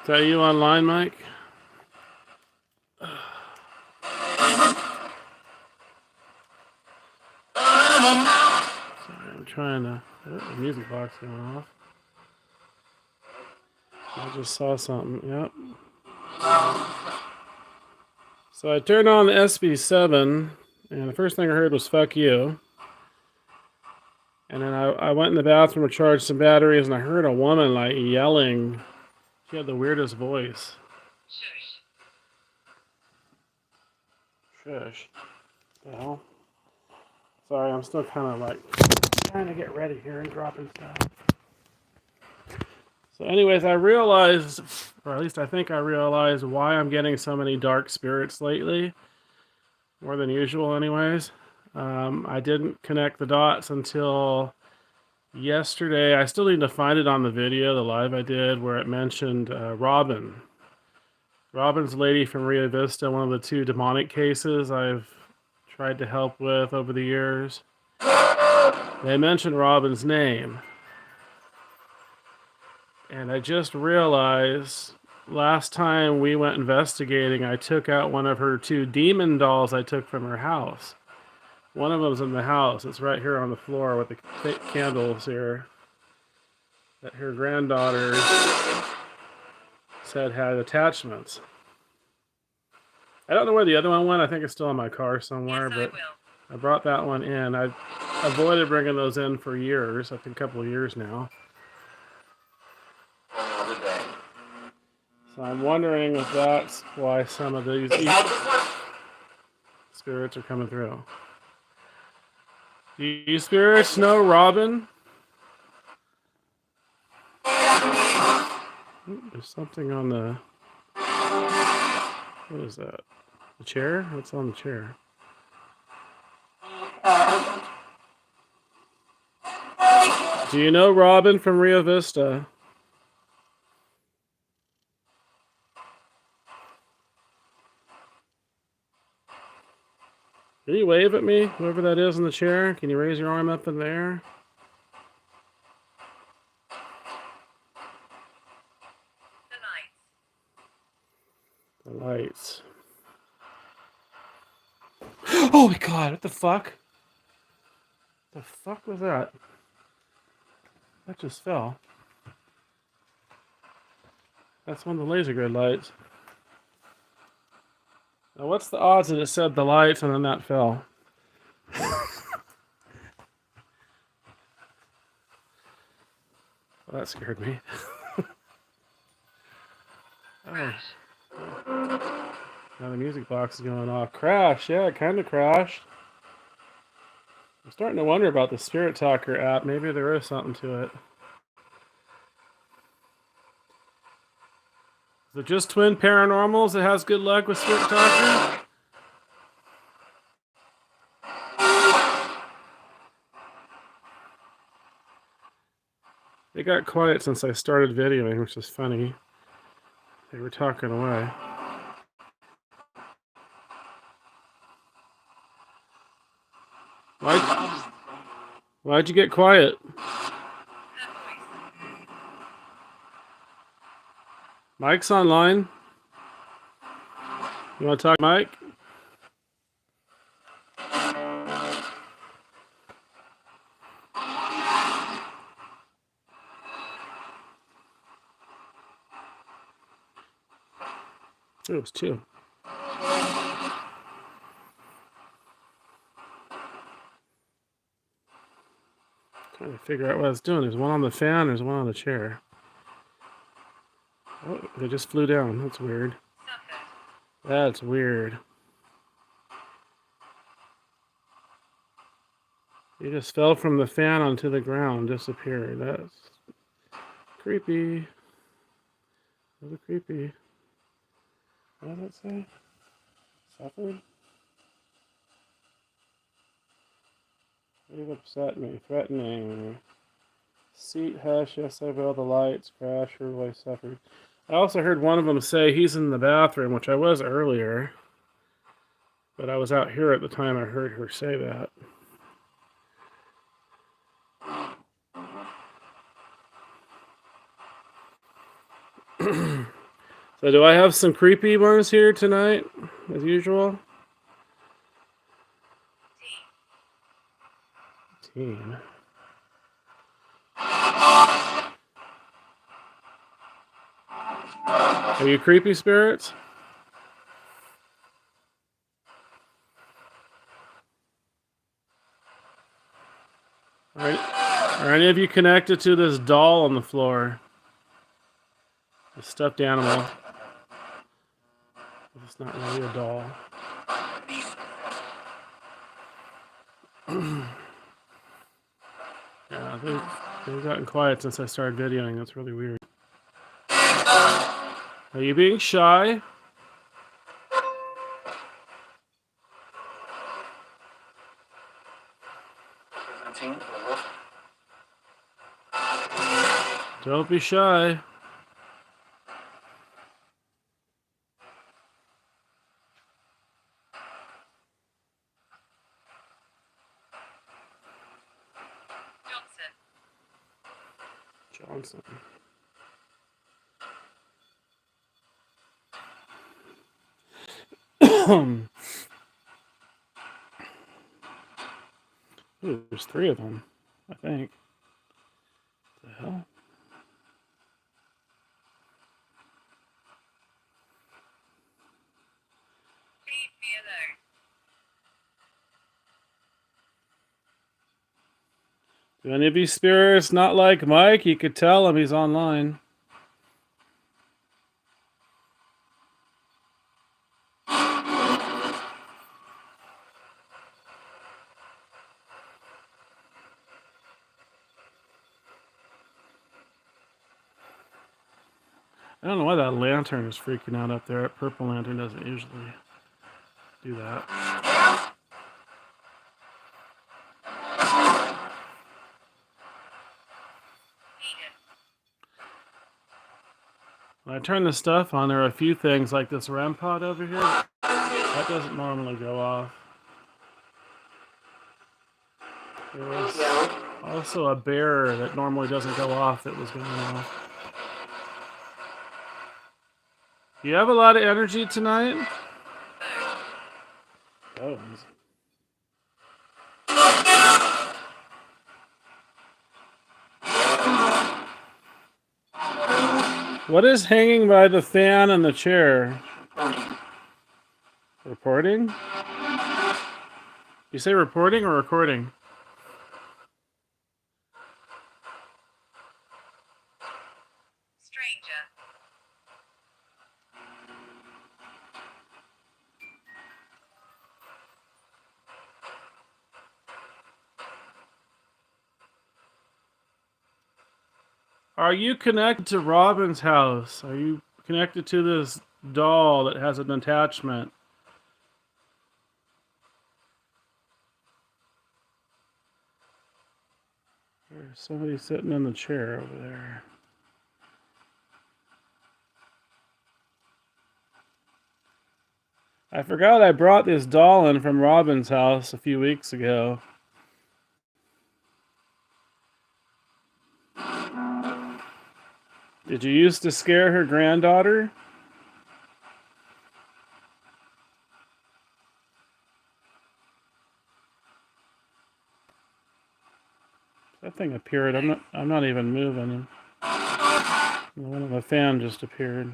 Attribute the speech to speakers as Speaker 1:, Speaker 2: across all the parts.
Speaker 1: that you online, Mike? Sorry, I'm trying to. Oh, the music box going off. I just saw something. Yep. So I turned on the SB7, and the first thing I heard was "fuck you." And then I went in the bathroom to charge some batteries, and I heard a woman like yelling. She had the weirdest voice. Shush. The hell? Sorry, I'm still kind of like trying to get ready here and dropping stuff. So, anyways, I realized, or at least I think I realized, why I'm getting so many dark spirits lately. More than usual, anyways. I didn't connect the dots until yesterday. I still need to find it on the video, the live I did, where it mentioned Robin. Robin's lady from Rio Vista, one of the two demonic cases I've tried to help with over the years. They mentioned Robin's name. And I just realized last time we went investigating, I took out one of her two demon dolls I took from her house. One of them's in the house. It's right here on the floor with the candles here. That her granddaughter said had attachments. I don't know where the other one went. I think it's still in my car somewhere, but I brought that one in. I avoided bringing those in for years. I think a couple of years now. So I'm wondering if that's why some of these spirits are coming through. Do you spirits know Robin? Ooh, there's something on the... What is that? The chair? What's on the chair? Do you know Robin from Rio Vista? Can you wave at me, whoever that is in the chair? Can you raise your arm up in the air? The lights. Oh my god, what the fuck? The fuck was that? That just fell. That's one of the laser grid lights. Now what's the odds that it said the lights and then that fell? Well, that scared me. Oh. Now the music box is going off. Crash, yeah, it kind of crashed. I'm starting to wonder about the Spirit Talker app. Maybe there is something to it. Is it just Twin Paranormals that has good luck with Spirit Talker? They got quiet since I started videoing, which is funny. They were talking away. Why'd you get quiet? Mike's online. You want to talk, Mike? It was two. Trying to figure out what I was doing. There's one on the fan, there's one on the chair. Oh, they just flew down. That's weird. That's weird. He just fell from the fan onto the ground, disappeared. That's creepy. That's creepy. What does it say? Suffered? You've upset me. Threatening. Seat, hush, yes I will. The lights, crash, her voice suffered. I also heard one of them say he's in the bathroom, which I was earlier. But I was out here at the time I heard her say that. So do I have some creepy ones here tonight, as usual? Teen. Are you creepy spirits? Are any of you connected to this doll on the floor? The stuffed animal. It's not really a doll. Yeah, they've gotten quiet since I started videoing. That's really weird. Are you being shy? Don't be shy. Johnson. Ooh, there's 3 of them, I think. What the hell? Do any of these spirits not like Mike? You could tell him he's online. I don't know why that lantern is freaking out up there. That purple lantern doesn't usually do that. When I turn the stuff on, there are a few things like this REM pod over here. That doesn't normally go off. There was also a bear that normally doesn't go off that was going off. You have a lot of energy tonight? Oh. What is hanging by the fan and the chair? Reporting? You say reporting or recording?
Speaker 2: Stranger.
Speaker 1: Are you connected to Robin's house? Are you connected to this doll that has an attachment? There's somebody sitting in the chair over there. I forgot I brought this doll in from Robin's house a few weeks ago. Did you used to scare her granddaughter? That thing appeared. I'm not even moving. One of the fan just appeared.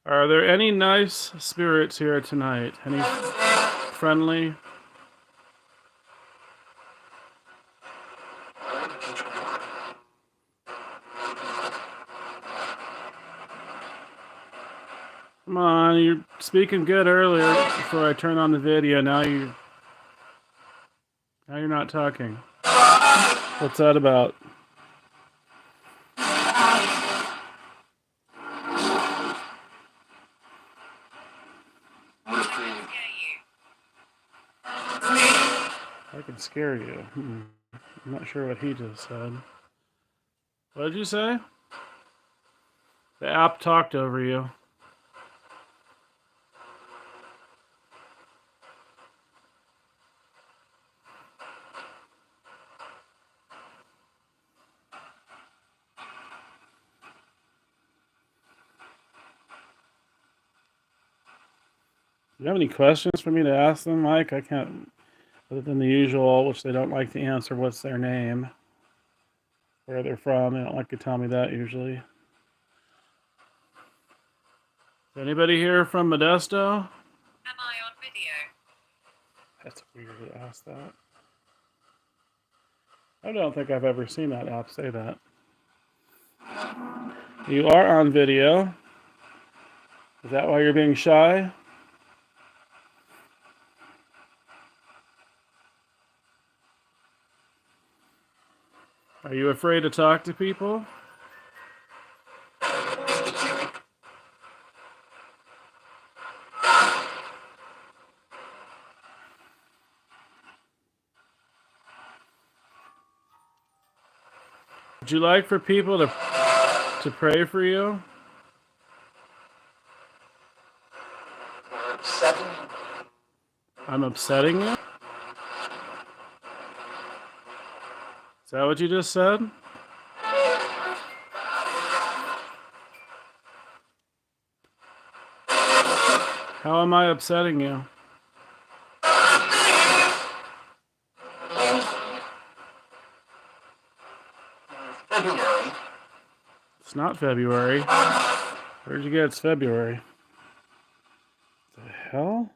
Speaker 1: Are there any nice spirits here tonight? Any friendly? Come on, you're speaking good earlier before I turn on the video. Now you're not talking. What's that about? I can scare you. I'm not sure what he just said. What did you say? The app talked over you. Do you have any questions for me to ask them, Mike? I can't, other than the usual, which they don't like to answer. What's their name? Where they're from? They don't like to tell me that usually. Is anybody here from Modesto?
Speaker 2: Am I on video?
Speaker 1: That's weird to ask that. I don't think I've ever seen that app say that. You are on video. Is that why you're being shy? Are you afraid to talk to people? Would you like for people to pray for you? I'm upsetting you? Is that what you just said? How am I upsetting you?
Speaker 2: February.
Speaker 1: It's not February. Where'd you get it's February? The hell?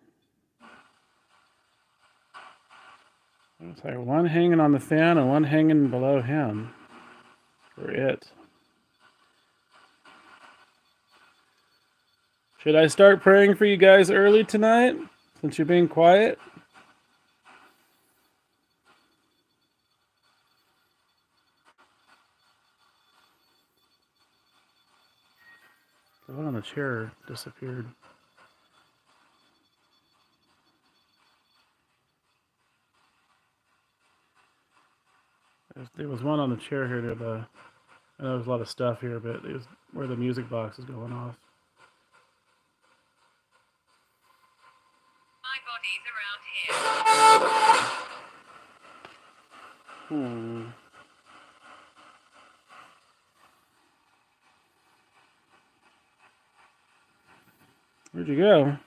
Speaker 1: It's like one hanging on the fan and one hanging below him. For it. Should I start praying for you guys early tonight? Since you're being quiet? The one on the chair disappeared. There was one on the chair here. I know there's a lot of stuff here, but it was where the music box is going off.
Speaker 2: My body's around here.
Speaker 1: Where'd you go?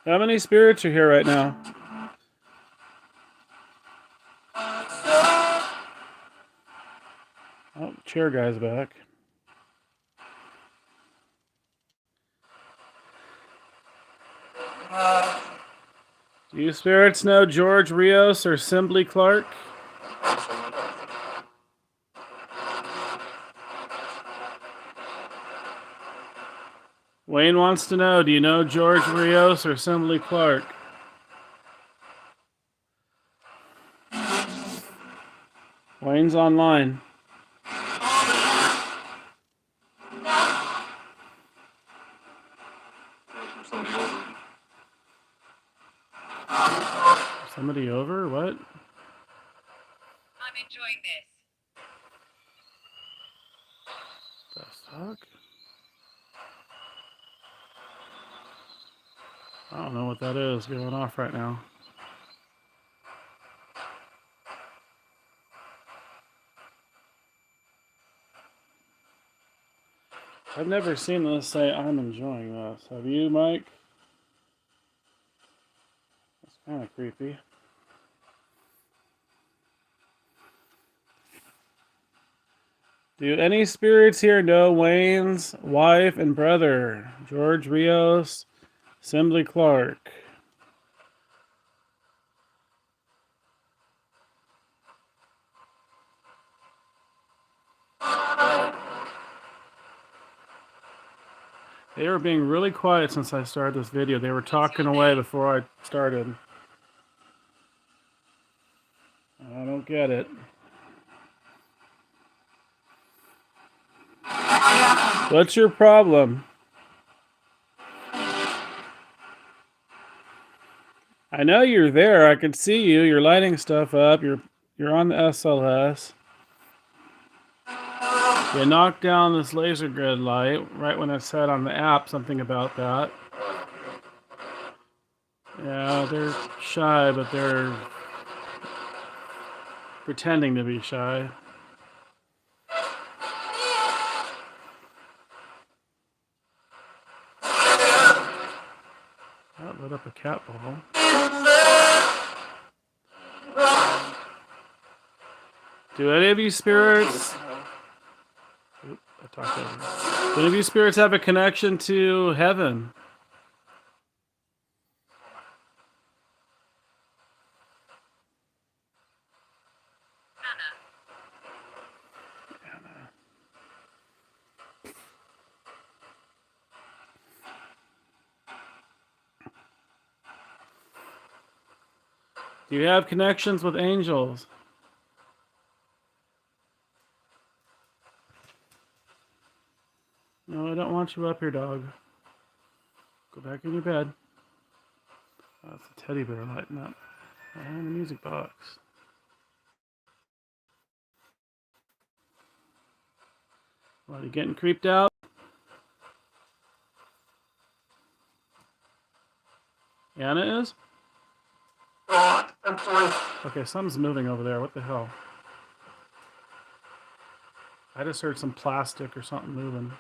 Speaker 1: How many spirits are here right now? Oh, chair guy's back. Do you spirits know George Rios or Simbly Clark? Wayne wants to know, do you know George Rios or Simbly Clark? Wayne's online. Somebody over? What?
Speaker 2: I'm enjoying this.
Speaker 1: The fuck? I don't know what that is going off right now. I've never seen this say, I'm enjoying this. Have you, Mike? That's kind of creepy. Do any spirits here know Wayne's wife and brother, George Rios, Simbly Clark? They were being really quiet since I started this video. They were talking away before I started. I don't get it. What's your problem? I know you're there. I can see you. You're lighting stuff up. You're on the SLS. You knocked down this laser grid light right when I said on the app something about that. Yeah, they're shy, but they're pretending to be shy. Set up a cat ball. Do any of you spirits... Oop, I talked over. Do any of you spirits have a connection to heaven? Do you have connections with angels? No, I don't want you up here, dog. Go back in your bed. Oh, it's a teddy bear lighting up. Oh, in the music box. What, are you getting creeped out? Anna is? Okay, something's moving over there. What the hell? I just heard some plastic or something moving.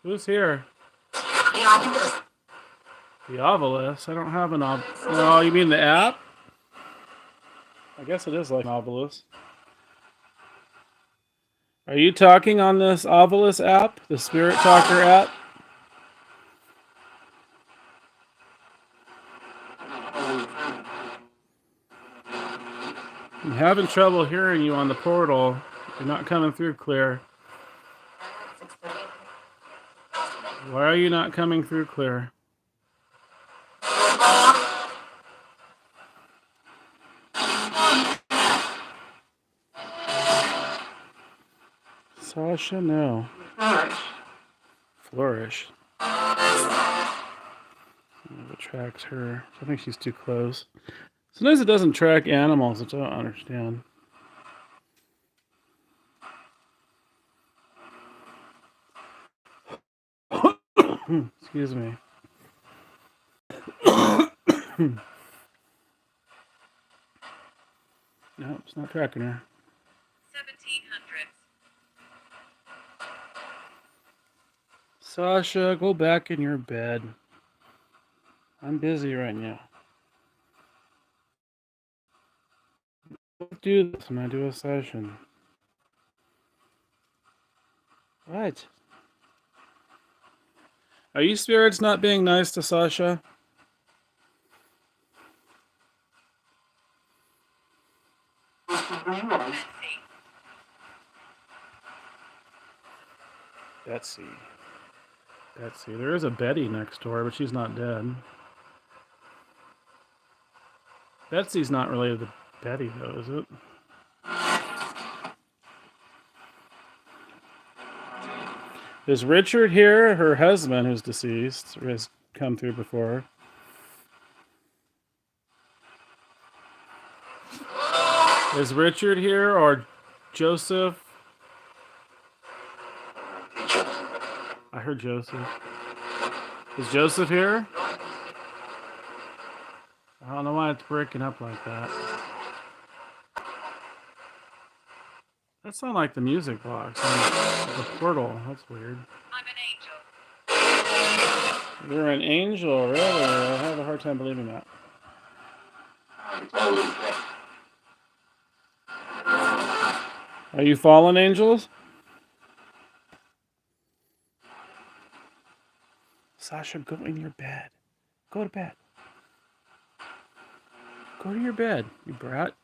Speaker 1: Who's here? The Ovilus? I don't have an Ovilus. No, you mean the app? I guess it is like an Ovilus. Are you talking on this Ovilus app? The Spirit Talker app? I'm having trouble hearing you on the portal. You're not coming through clear. Why are you not coming through clear? Sasha, no. Flourish. It tracks her. I think she's too close. Sometimes it doesn't track animals, which I don't understand. Excuse me. No, it's not tracking her.
Speaker 2: 1700s.
Speaker 1: Sasha, go back in your bed. I'm busy right now. I'll do this when I do a session. What? Are you spirits not being nice to Sasha?
Speaker 2: Betsy.
Speaker 1: Betsy. There is a Betty next door, but she's not dead. Betsy's not related to Betty, though, is it? Is Richard here? Her husband, who's deceased, has come through before. Is Richard here or Joseph? I heard Joseph. Is Joseph here? I don't know why it's breaking up like that. That sounds like the music box on the portal. That's weird.
Speaker 2: I'm an angel.
Speaker 1: You're an angel, really? I have a hard time believing that. Are you fallen angels? Sasha, go in your bed. Go to bed. Go to your bed, you brat.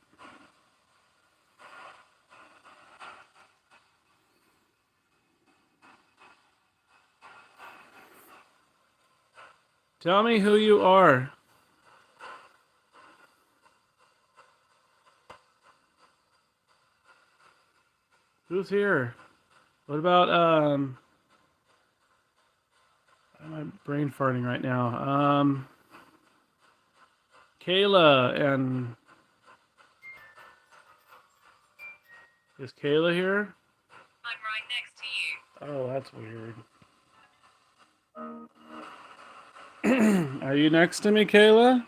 Speaker 1: Tell me who you are. Who's here? What about am I brain farting right now? Kayla and is Kayla here?
Speaker 2: I'm right next to you.
Speaker 1: Oh, that's weird. Are you next to me, Kayla?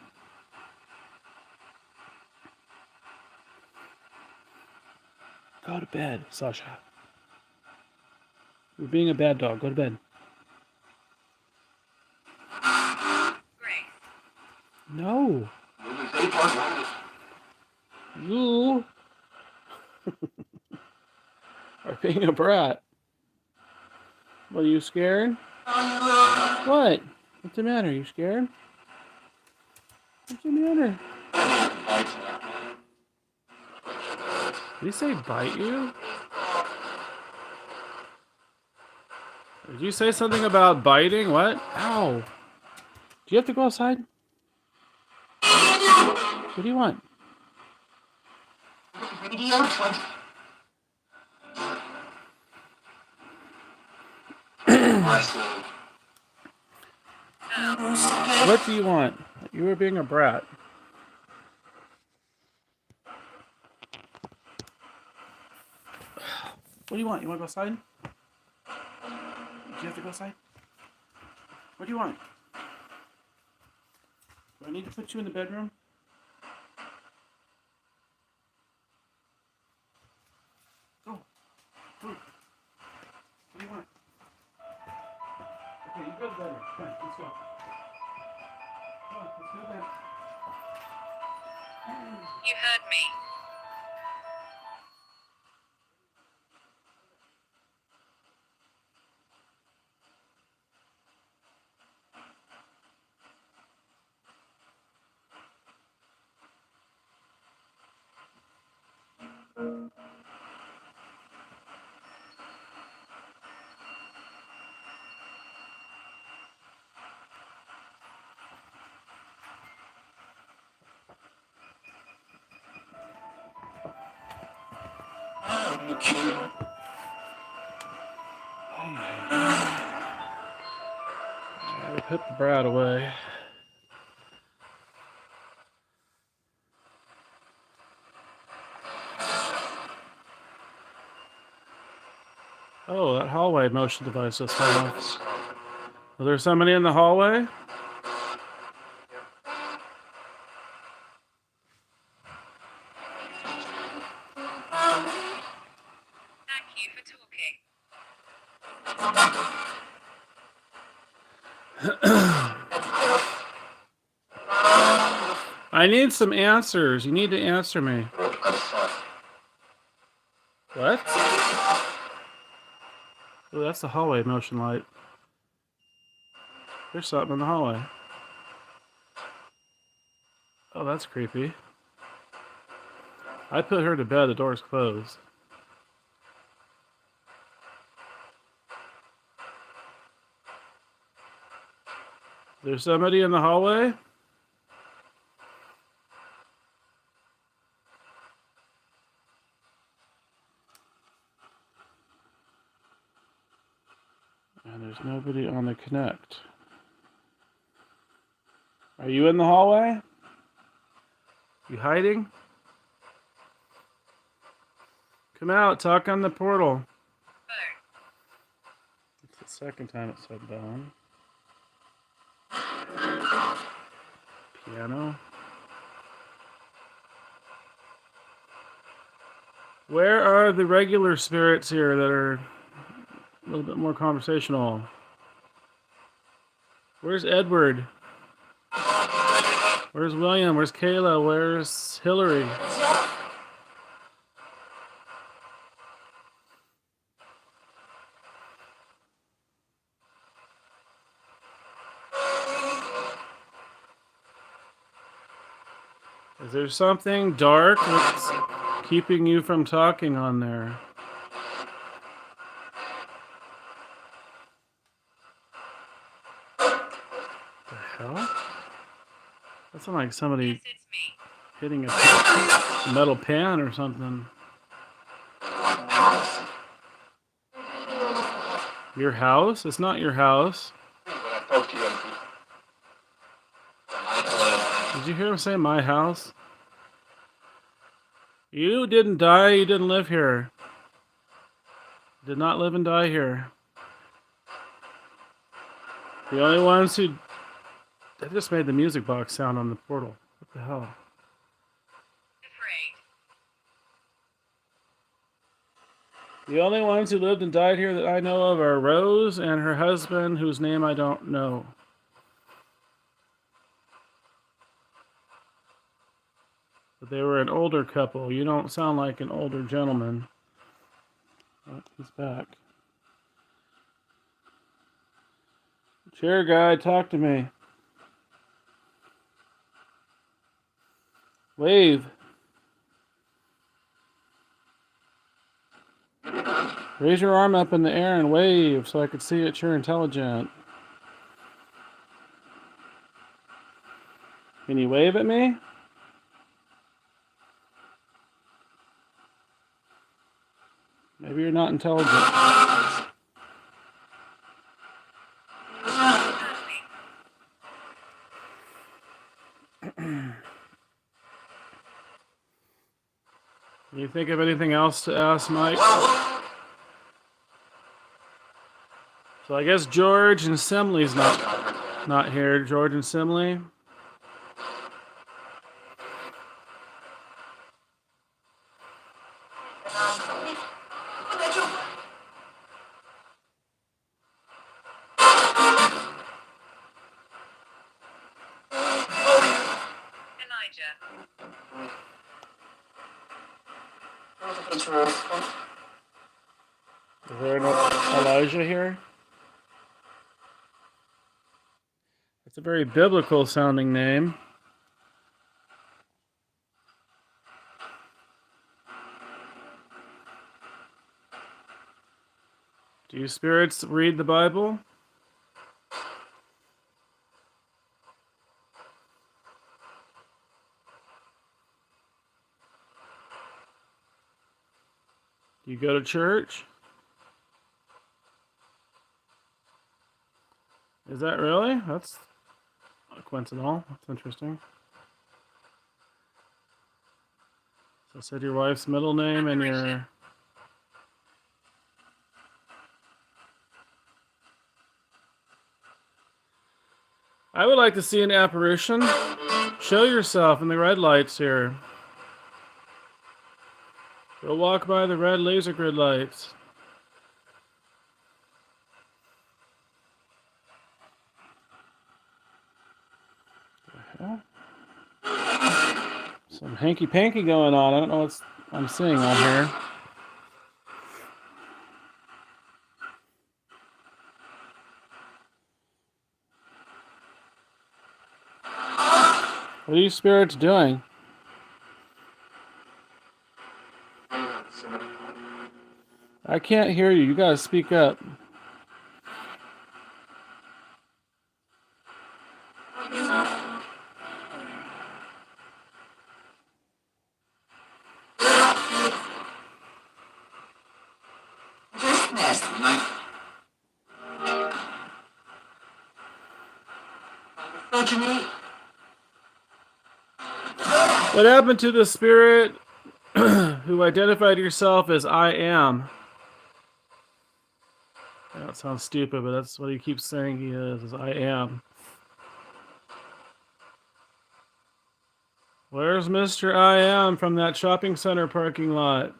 Speaker 1: Go to bed, Sasha. You're being a bad dog. Go to bed.
Speaker 2: Grace.
Speaker 1: No. You are being a brat. What, are you scared? What? What's the matter? You scared? What's the matter? Did he say bite you? Did you say something about biting? What? Ow. Do you have to go outside? What do you want?
Speaker 3: Radio 20.
Speaker 1: What do you want? You were being a brat. What do you want? You want to go outside? Do you have to go outside? What do you want? Do I need to put you in the bedroom? Go. Go. What do you want? Okay, you go to bed. Come on, let's go. Come on, let's go to bed.
Speaker 2: You heard me.
Speaker 1: I put the brat away. Oh, that hallway motion device just went off. Was there somebody in the hallway?
Speaker 2: Thank you for talking.
Speaker 1: I need some answers. You need to answer me. What? Oh, that's the hallway motion light. There's something in the hallway. Oh, that's creepy. I put her to bed, the door's closed. There's somebody in the hallway? And there's nobody on the Connect. Are you in the hallway? You hiding? Come out, talk on the portal.
Speaker 2: Phone.
Speaker 1: It's the second time it said down. Piano. Where are the regular spirits here that are a little bit more conversational? Where's Edward? Where's William? Where's Kayla? Where's Hillary? Is there something dark that's keeping you from talking on there? The hell? That sounds like somebody
Speaker 2: Yes, it's me.
Speaker 1: hitting a metal pan or something. Your house? It's not your house. Did you hear him say my house? You didn't die, you didn't live here. Did not live and die here. The only ones who... They just made the music box sound on the portal. What the hell?
Speaker 2: Afraid.
Speaker 1: The only ones who lived and died here that I know of are Rose and her husband, whose name I don't know. But they were an older couple. You don't sound like an older gentleman. Oh, he's back. Chair guy, talk to me. Wave. Raise your arm up in the air and wave so I could see that you're intelligent. Can you wave at me? Maybe you're not intelligent. Can you think of anything else to ask, Mike? So I guess George and Simley's not here. George and Simley.
Speaker 2: Elijah.
Speaker 1: Is there no Elijah here? It's a very biblical sounding name. Do you spirits read the Bible? Do you go to church? Is that really? That's coincidental. That's interesting. So I said your wife's middle name and your... I would like to see an apparition. Show yourself in the red lights here. Go walk by the red laser grid lights. The hell? Some hanky-panky going on. I don't know what I'm seeing on here. What are you spirits doing? I can't hear you. You gotta speak up. What happened to the spirit who identified yourself as I am? That sounds stupid, but that's what he keeps saying he is I am. Where's Mr. I am from that shopping center parking lot?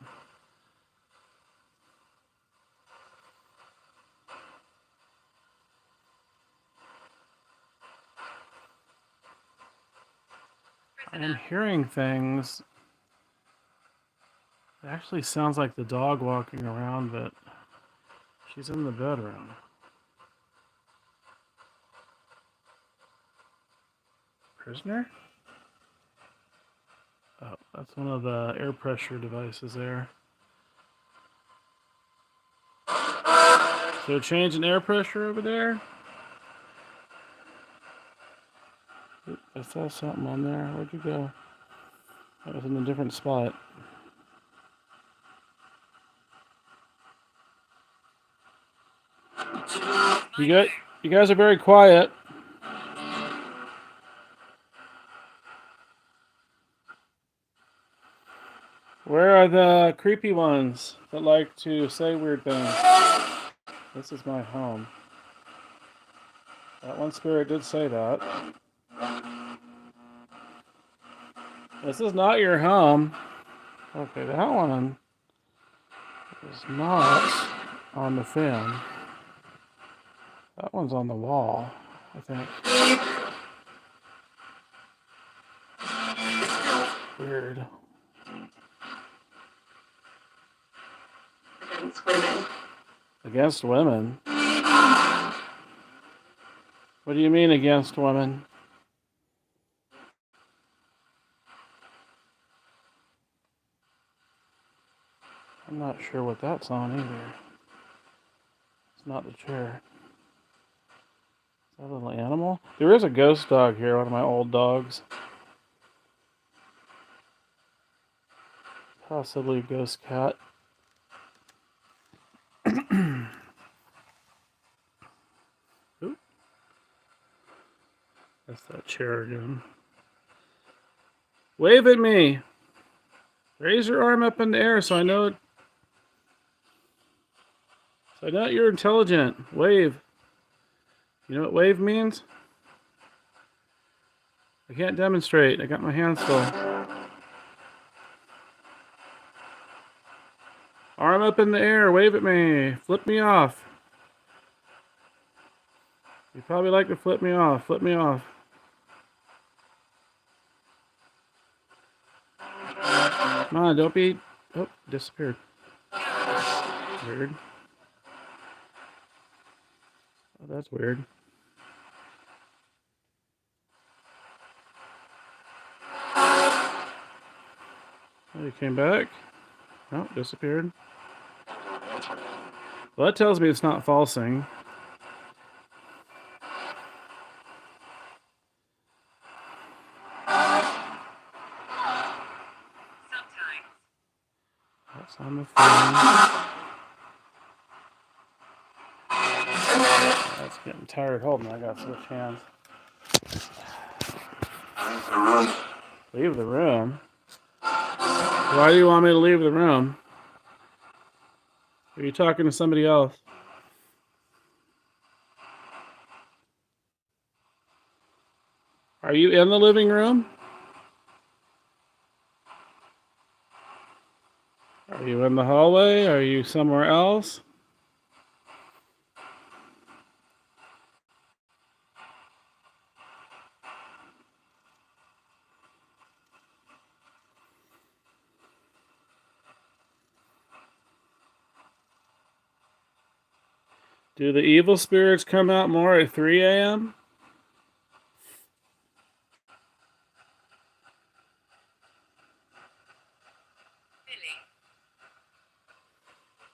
Speaker 1: I am hearing things. It actually sounds like the dog walking around, but she's in the bedroom. Prisoner? Oh, that's one of the air pressure devices there. So a change in air pressure over there? I saw something on there. Where'd you go? That was in a different spot. You guys are very quiet. Where are the creepy ones that like to say weird things? This is my home. That one spirit did say that. This is not your home. Okay, that one It's not on the fan. That one's on the wall, I think. Weird.
Speaker 3: Against women.
Speaker 1: Against women? What do you mean against women? I'm not sure what that's on either. It's not the chair. Is that a little animal? There is a ghost dog here, one of my old dogs. Possibly a ghost cat. Oop. That's that chair again. Wave at me. Raise your arm up in the air so I know it. So I know you're intelligent. Wave. You know what wave means? I can't demonstrate. I got my hands full. Arm up in the air. Wave at me. Flip me off. You'd probably like to flip me off. Flip me off. Come on, don't be... Oh, disappeared. Weird. Oh, that's weird. Oh, you came back? Oh, disappeared. Well, that tells me it's not falsing.
Speaker 2: Sometimes.
Speaker 1: That's on the phone. That's getting tired. Hold on, I gotta switch hands. Leave the room? Why do you want me to leave the room? Are you talking to somebody else? Are you in the living room? Are you in the hallway? Are you somewhere else? Do the evil spirits come out more at 3 a.m.?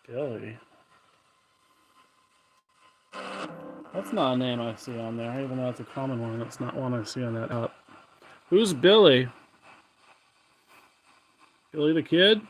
Speaker 2: Billy.
Speaker 1: Billy. That's not a name I see on there, even though it's a common one. That's not one I see on that app. Who's Billy? Billy the Kid?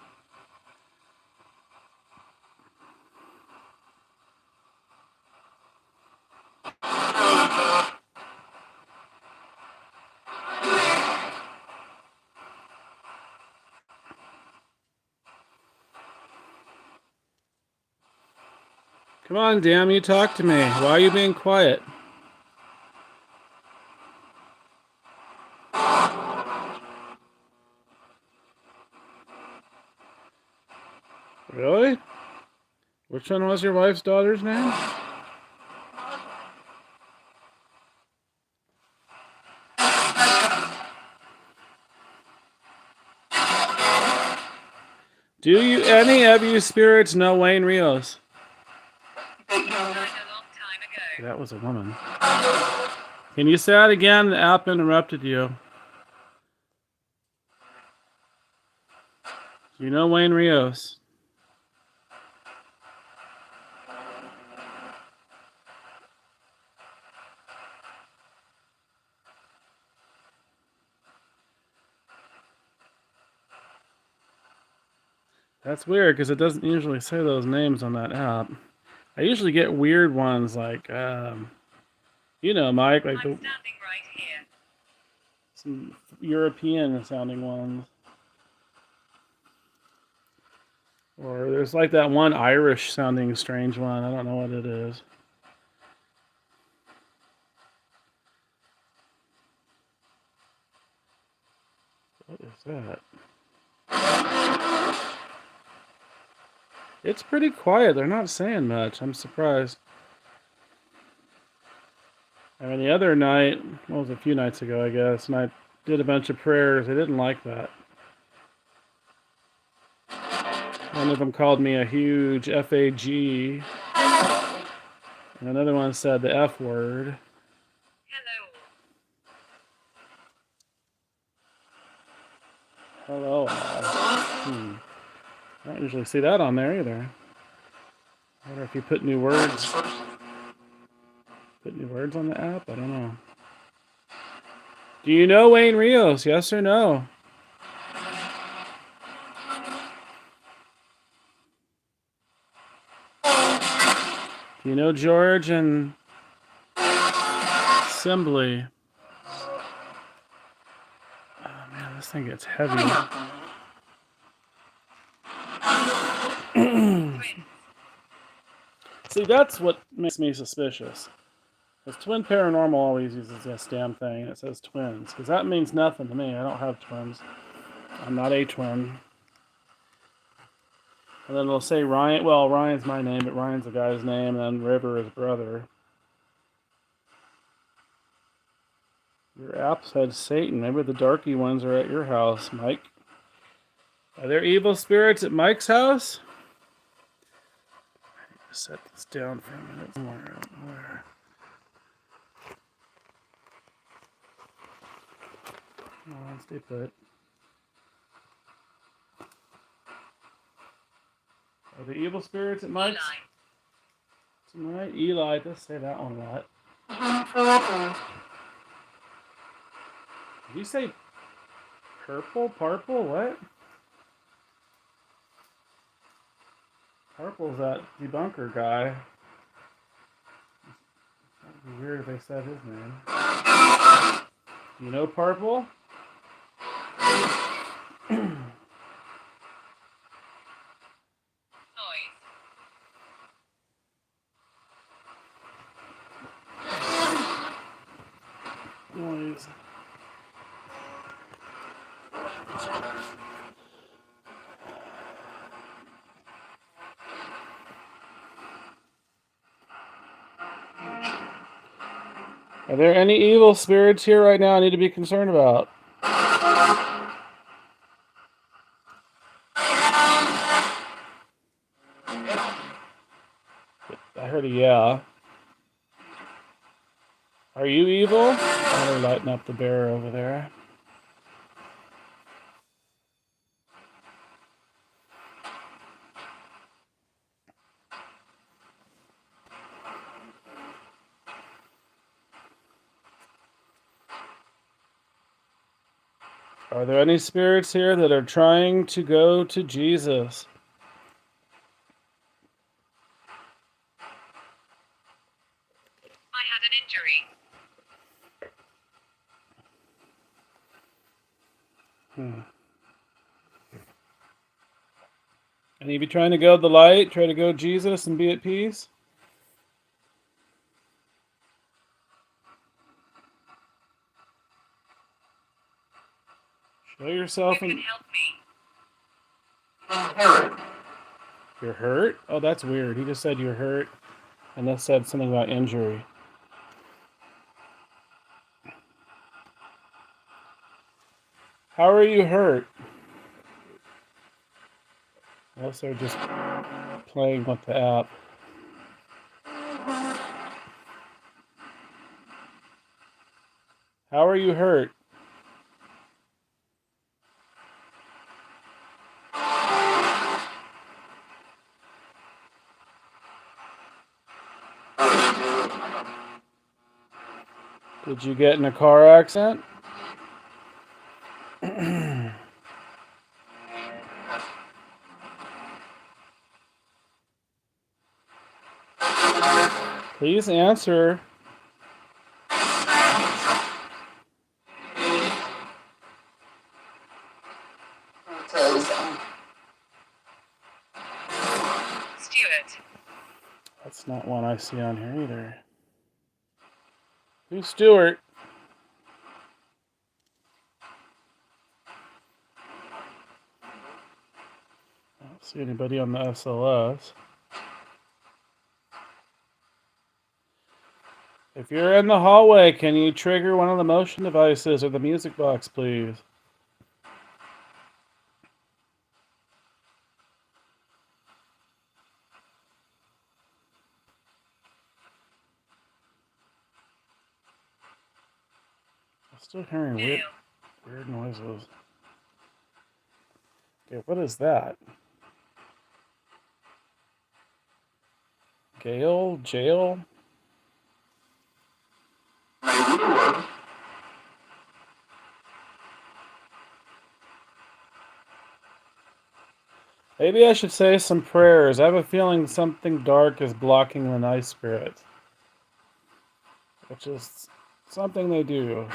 Speaker 1: Come on, damn you, talk to me. Why are you being quiet? Really? Which one was your wife's daughter's name? Do you any of you spirits know Wayne Rios?
Speaker 2: Died a long time ago.
Speaker 1: That was a woman. Can you say that again? The app interrupted you. You know Wayne Rios. That's weird because it doesn't usually say those names on that app. I usually get weird ones like, you know, Mike, like
Speaker 2: I'm standing right here.
Speaker 1: some European sounding ones. Or there's like that one Irish sounding strange one. I don't know what it is. What is that? It's pretty quiet. They're not saying much. I'm surprised. I mean, the other night, well, it was a few nights ago, I guess, and I did a bunch of prayers. They didn't like that. One of them called me a huge FAG, and another one said the F word.
Speaker 2: Hello.
Speaker 1: Hello. I don't usually see that on there either. I wonder if you put new words. Put new words on the app? I don't know. Do you know Wayne Rios? Yes or no? Do you know George and Assembly? Oh man, this thing gets heavy. See, that's what makes me suspicious. Because Twin Paranormal always uses this damn thing. It says twins. Because that means nothing to me. I don't have twins. I'm not a twin. And then they'll say Ryan. Well, Ryan's my name, but Ryan's the guy's name. And then River is brother. Your app said Satan. Maybe the darky ones are at your house, Mike. Are there evil spirits at Mike's house? I need to set this down for a minute. Somewhere. I don't know where. Come on, stay put. Are there evil spirits at Mike's? Tonight? Eli, let's say that one a lot. Did you say purple? Purple? What? Purple's that debunker guy. That'd be weird if they said his name. You know Purple? Noise. Are there any evil spirits here right now I need to be concerned about? I heard a yeah. Are you evil? They're lighting up the bear over there. Are there any spirits here that are trying to go to Jesus?
Speaker 2: I had an injury.
Speaker 1: And you be trying to go to the light, try to go Jesus and be at peace? Show yourself
Speaker 2: You
Speaker 1: and
Speaker 2: can help me.
Speaker 1: you're hurt? Oh, that's weird. He just said you're hurt and then said something about injury. How are you hurt? Unless they're just playing with the app. How are you hurt? Did you get in a car accident? Please answer.
Speaker 2: Stuart.
Speaker 1: That's not one I see on here either. Who's Stuart? See anybody on the SLS? If you're in the hallway, can you trigger one of the motion devices or the music box, please? I'm still hearing weird noises. Okay, what is that? Gale? Jail? Maybe I should say some prayers. I have a feeling something dark is blocking the nice spirit. Which is something they do.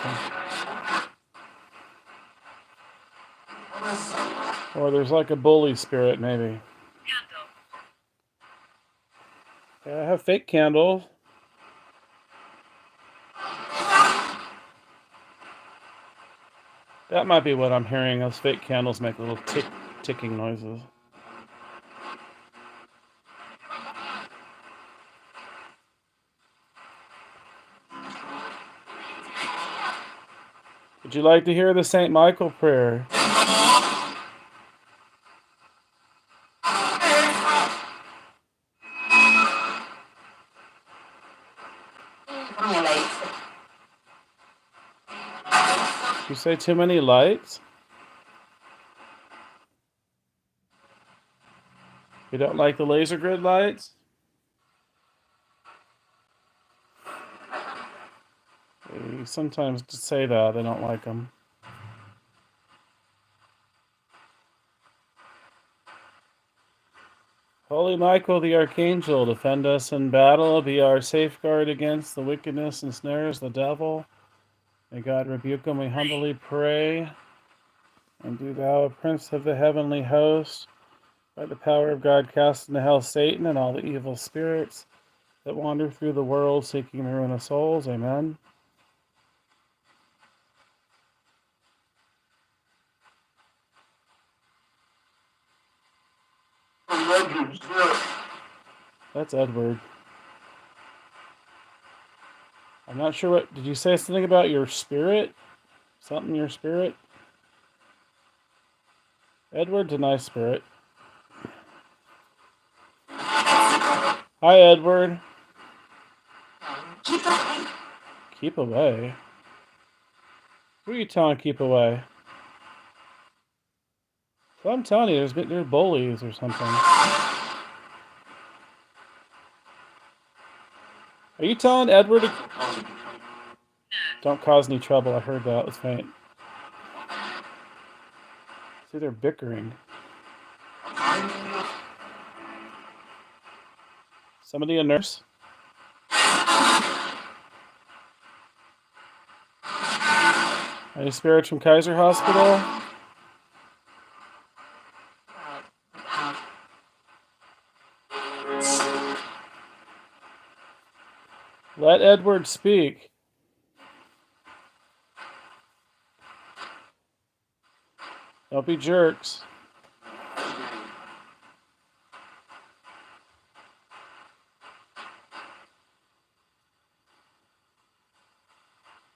Speaker 1: Or there's like a bully spirit, maybe. Yeah, I have fake candles. That might be what I'm hearing. Those fake candles make little ticking noises. Would you like to hear the St. Michael prayer? Did you say too many lights? You don't like the laser grid lights? You sometimes just say that. I don't like them. Holy Michael the Archangel, defend us in battle, be our safeguard against the wickedness and snares of the devil. May God rebuke him, we humbly pray. And do thou, Prince of the heavenly host, by the power of God, cast into hell Satan and all the evil spirits that wander through the world seeking the ruin of souls. Amen. That's Edward. I'm not sure what... Did you say something about your spirit? Something your spirit? Edward's a nice spirit. Hi, Edward. Keep away? Who are you telling to keep away? Well, I'm telling you, there's bullies or something. Are you telling Edward to... Don't cause any trouble, I heard that. It was faint. See, they're bickering. Somebody a nurse? Any spirits from Kaiser Hospital? Let Edward speak. Don't be jerks.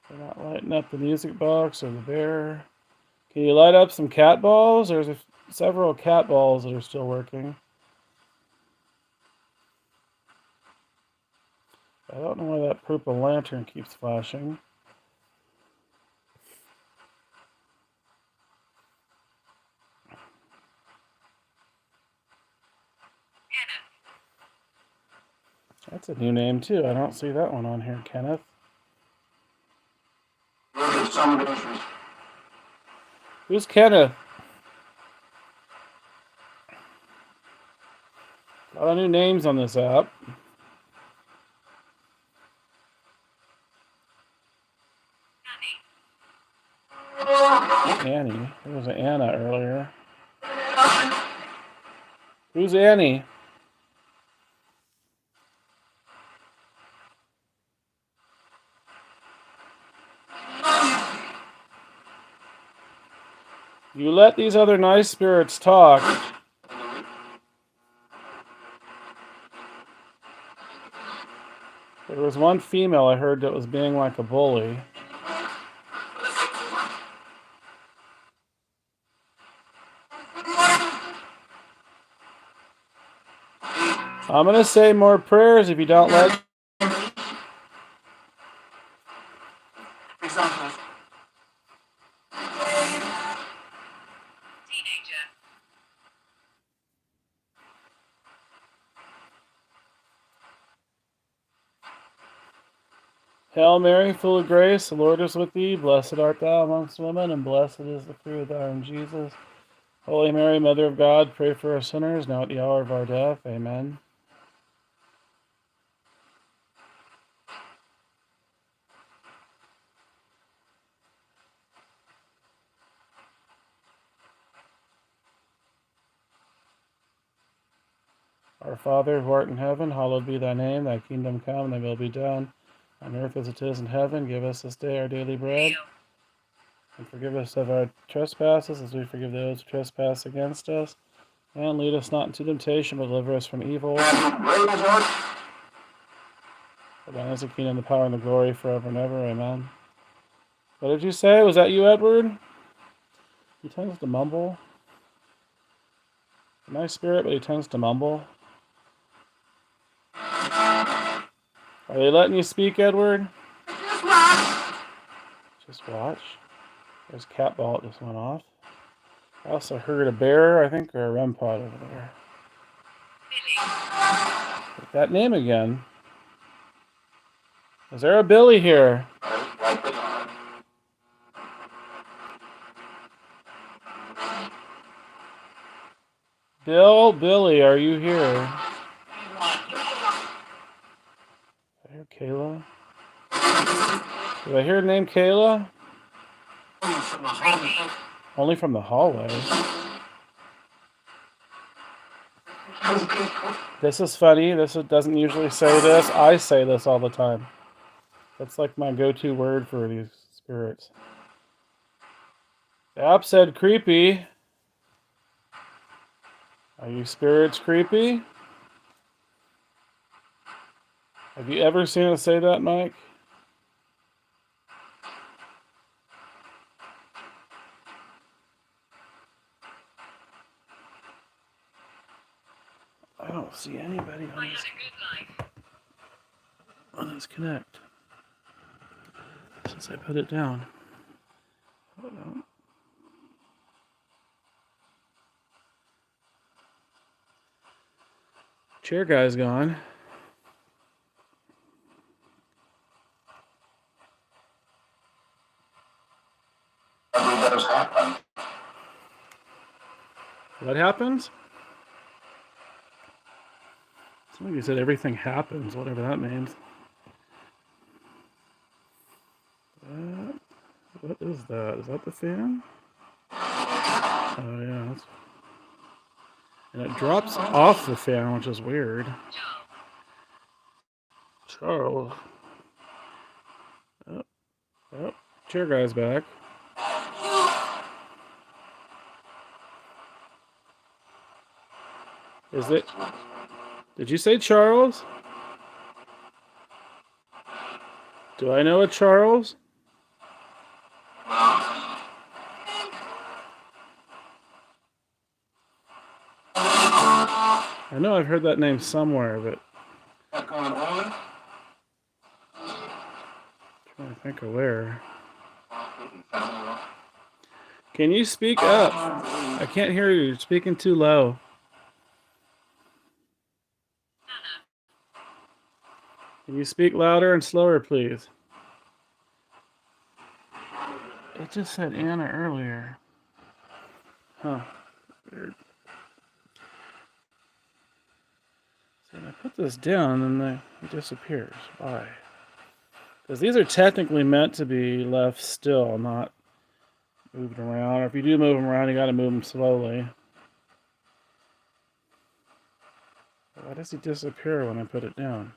Speaker 1: They're not lighting up the music box or the bear. Can you light up some cat balls? There's several cat balls that are still working. I don't know why that purple lantern keeps flashing. That's a new name too. I don't see that one on here, Kenneth. Who's Kenneth? A lot of new names on this app. Annie. There was an Anna earlier. Who's Annie? You let these other nice spirits talk. There was one female I heard that was being like a bully. I'm going to say more prayers if you don't like.
Speaker 2: Teenager.
Speaker 1: Hail Mary, full of grace, the Lord is with thee. Blessed art thou amongst women, and blessed is the fruit of thy womb, Jesus. Holy Mary, Mother of God, pray for us sinners, now at the hour of our death. Amen. Our Father, who art in heaven, hallowed be thy name. Thy kingdom come, thy will be done, on earth as it is in heaven. Give us this day our daily bread,
Speaker 2: Real.
Speaker 1: and forgive us of our trespasses, as we forgive those who trespass against us. And lead us not into temptation, but deliver us from evil. For thine is the kingdom, the power, and the glory, forever and ever. Amen. What did you say? Was that you, Edward? He tends to mumble. A nice spirit, but he tends to mumble. Are they letting you speak, Edward? Just watch. There's a cat ball that just went off. I also heard a bear, I think, or a REM pod over there.
Speaker 2: Billy.
Speaker 1: With that name again. Is there a Billy here? Billy, are you here? Did I hear Kayla? Did I hear the name Kayla? Only from the hallway. This is funny. Doesn't usually say this. I say this all the time. That's like my go-to word for these spirits. The app said creepy. Are you spirits creepy? Have you ever seen it say that, Mike? I don't see anybody
Speaker 2: I had a good life.
Speaker 1: on this Connect since I put it down. I don't know. Chair guy's gone. What happens? Somebody said everything happens, whatever that means. What is that? Is that the fan? Oh yeah. And it drops off the fan, which is weird. Charles. Oh, chair guy's back. Is it? Did you say Charles? Do I know a Charles? I know I've heard that name somewhere, but trying to think of where. Can you speak up? I can't hear you. You're speaking too low. Can you speak louder and slower, please? It just said Anna earlier. Huh. Weird. So when I put this down, then it disappears. Why? Because these are technically meant to be left still, not moved around. Or if you do move them around, you got to move them slowly. Why does he disappear when I put it down?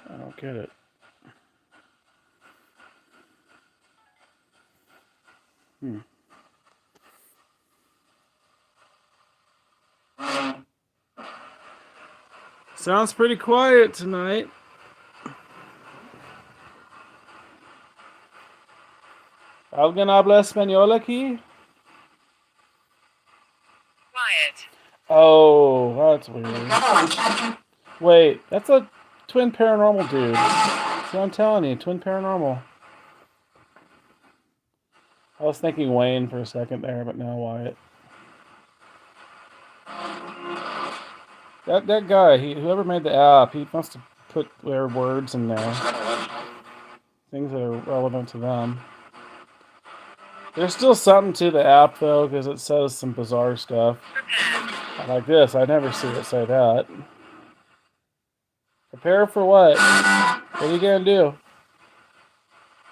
Speaker 1: I don't get it. Sounds pretty quiet tonight. ¿Alguien habla español aquí?
Speaker 2: Quiet.
Speaker 1: Oh, that's weird. Wait, that's a Twin Paranormal dude. That's what I'm telling you, Twin Paranormal. I was thinking Wayne for a second there, but now Wyatt. That guy, whoever made the app, he must have put their words in there. Things that are relevant to them. There's still something to the app, though, because it says some bizarre stuff.
Speaker 2: Prepare.
Speaker 1: Like this, I never see it say that. Prepare for what? What are you gonna do?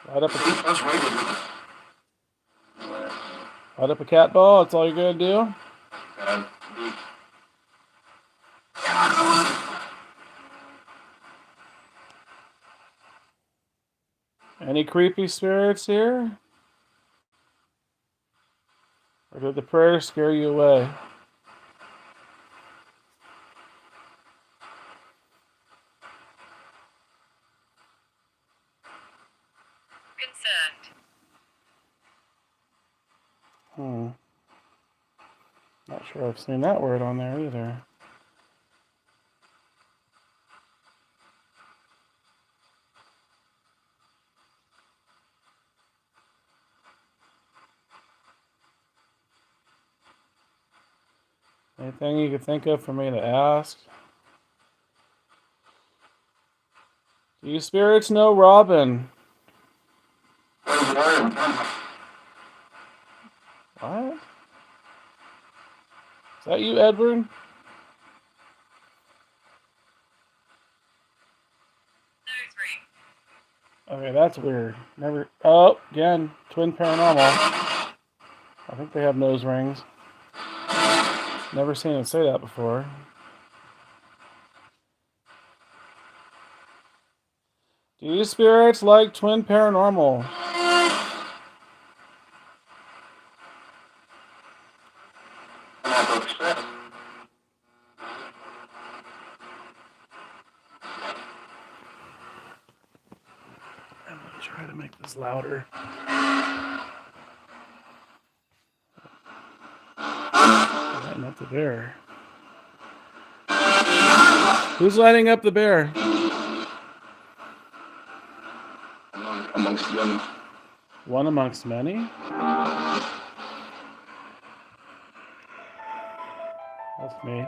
Speaker 1: Light up a cat ball? That's all you're gonna do? Any creepy spirits here? Or did the prayer scare you away?
Speaker 2: Concerned.
Speaker 1: Not sure I've seen that word on there either. Anything you could think of for me to ask? Do you spirits know Robin? What? Is that you, Edward? Okay, that's weird. Never. Oh, again, Twin Paranormal. I think they have nose rings. Never seen it say that before. Do you spirits like Twin Paranormal? I'm gonna try to make this louder. Lighting up the bear. Who's lighting up the bear?
Speaker 3: Amongst them.
Speaker 1: One amongst many? That's me.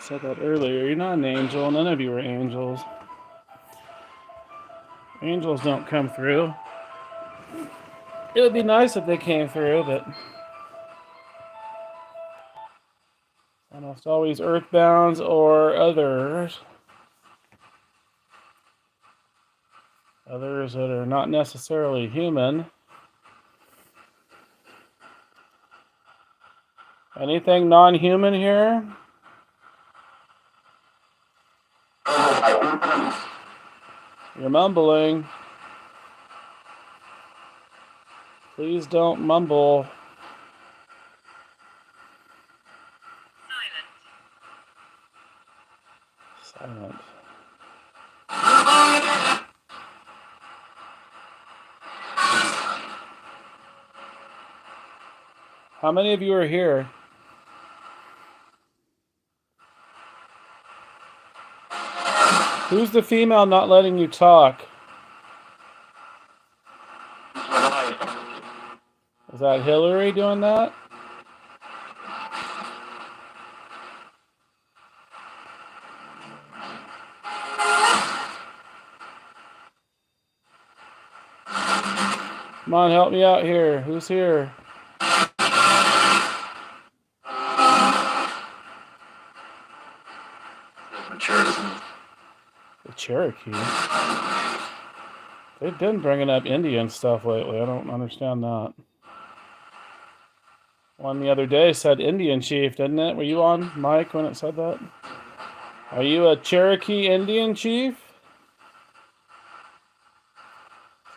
Speaker 1: Said that earlier. You're not an angel. None of you are angels. Angels don't come through. It would be nice if they came through, but almost always earthbounds or others. Others that are not necessarily human. Anything non-human here? You're mumbling. Please don't mumble.
Speaker 2: Silent.
Speaker 1: Silent. How many of you are here? Who's the female not letting you talk? Is that Hillary doing that? Come on, help me out here. Who's here? The Cherokee. They've been bringing up Indian stuff lately. I don't understand that. One the other day said Indian chief, didn't it? Were you on, Mike, when it said that? Are you a Cherokee Indian chief?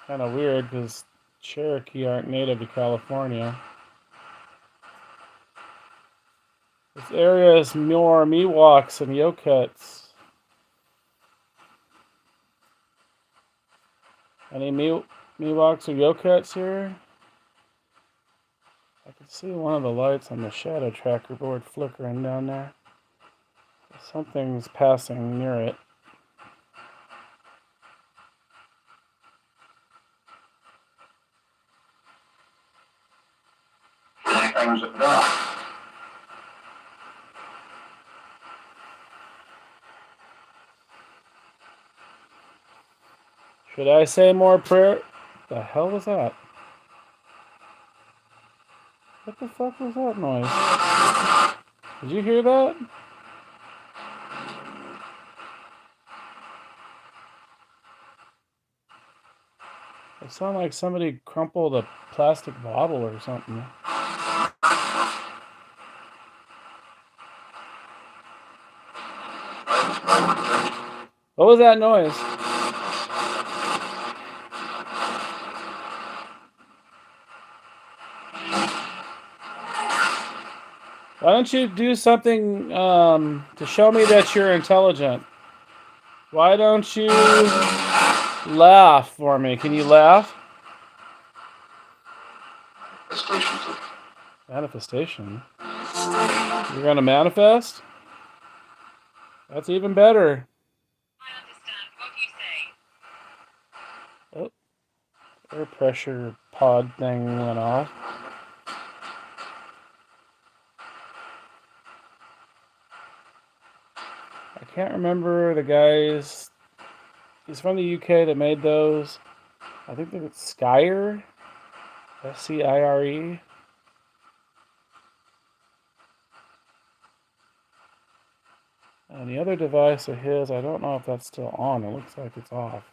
Speaker 1: Kind of weird because Cherokee aren't native to California. This area is more Miwoks and Yokuts. Any Miwoks or Yokuts here? I can see one of the lights on the shadow tracker board flickering down there. Something's passing near it.
Speaker 3: Times at dark.
Speaker 1: Should I say more prayer? The hell was that? What the fuck was that noise? Did you hear that? It sounded like somebody crumpled a plastic bottle or something. What was that noise? Why don't you do something to show me that you're intelligent? Why don't you laugh for me? Can you laugh? Manifestation? You're gonna manifest? That's even better.
Speaker 2: I understand what you say.
Speaker 1: Oh, air pressure pod thing went off. I can't remember the guys. He's from the UK that made those. I think it's Skire. Scire. And the other device of his, I don't know if that's still on. It looks like it's off.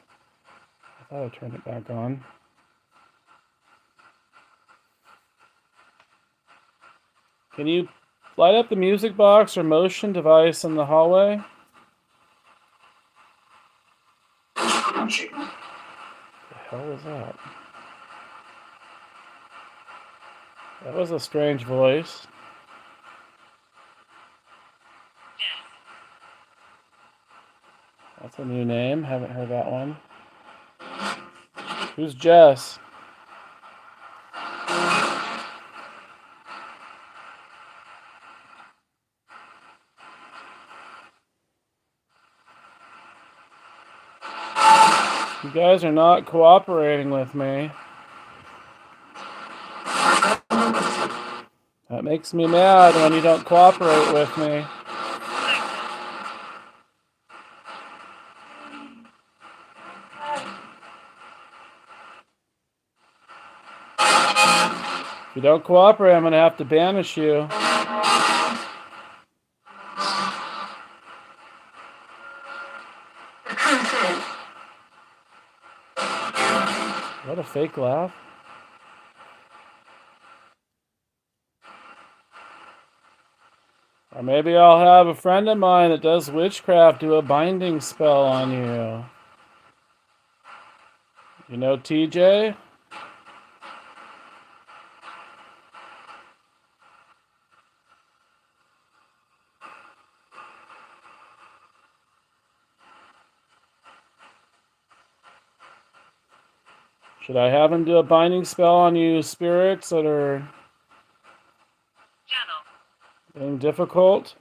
Speaker 1: I thought I turned it back on. Can you light up the music box or motion device in the hallway?
Speaker 3: Chicken.
Speaker 1: What the hell was that? That was a strange voice.
Speaker 2: Yes.
Speaker 1: That's a new name. Haven't heard that one. Who's Jess? You guys are not cooperating with me. That makes me mad when you don't cooperate with me. If you don't cooperate, I'm gonna have to banish you.
Speaker 2: The truth is,
Speaker 1: What a fake laugh. Or maybe I'll have a friend of mine that does witchcraft do a binding spell on you. You know TJ? Should I have him do a binding spell on you spirits that are
Speaker 2: channel.
Speaker 1: being difficult?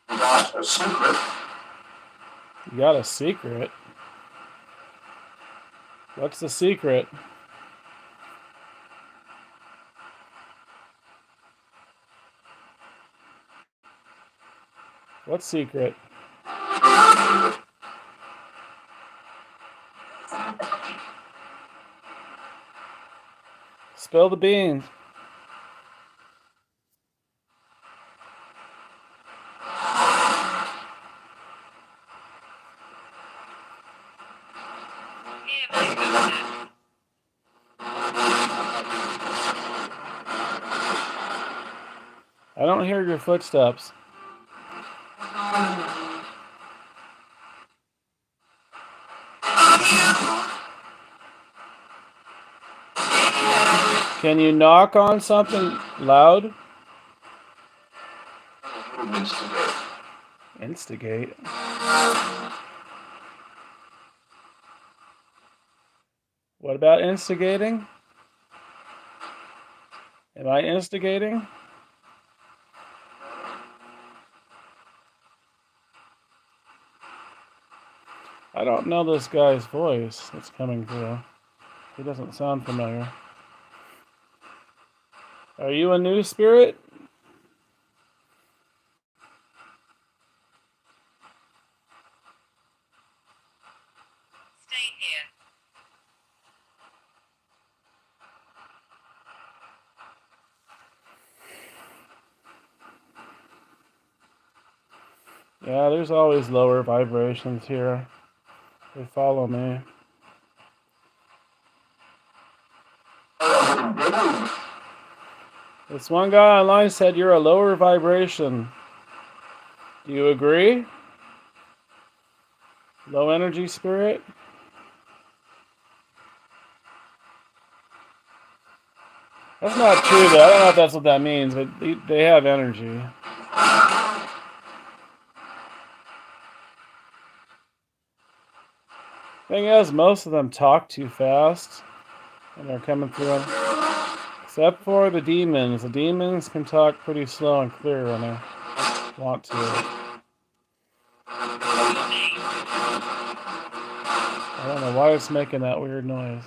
Speaker 3: That's a secret.
Speaker 1: You got a secret? What's the secret? What secret? Spill the beans.
Speaker 2: Here, my
Speaker 1: don't hear your footsteps. Can you knock on something loud? Instigate. What about instigating? Am I instigating? I don't know this guy's voice that's coming through. He doesn't sound familiar. Are you a new spirit?
Speaker 2: Stay here.
Speaker 1: Yeah, there's always lower vibrations here. They follow me. This one guy online said you're a lower vibration. Do you agree? Low energy spirit? That's not true though. I don't know if that's what that means, but they have energy. Thing is, most of them talk too fast when they're coming through. Except for the demons. The demons can talk pretty slow and clear when they want to. I don't know why it's making that weird noise.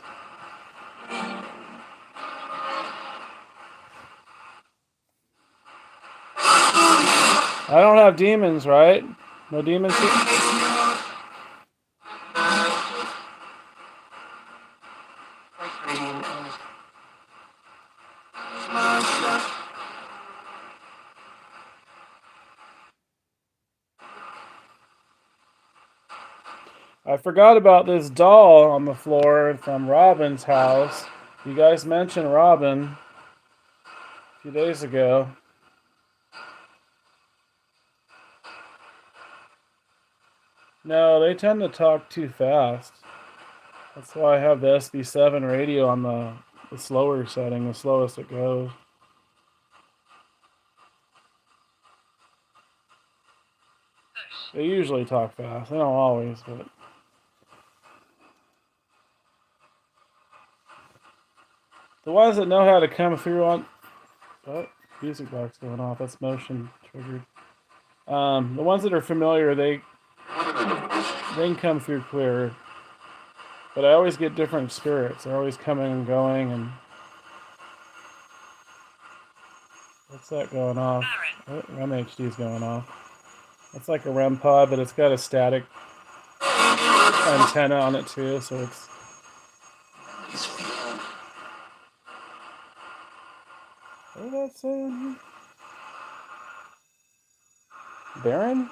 Speaker 1: I don't have demons, right? No demons here? I forgot about this doll on the floor from Robin's house. You guys mentioned Robin a few days ago. No, they tend to talk too fast. That's why I have the SB7 radio on the slower setting, the slowest it goes. They usually talk fast. They don't always, but... The ones that know how to come through on... Oh, music box going off. That's motion triggered. The ones that are familiar, they can come through clear. But I always get different spirits. They're always coming and going, and... What's that going off? Oh, MHD's going off. It's like a REM pod, but it's got a static antenna on it too, so it's... What did that say on here? Baron?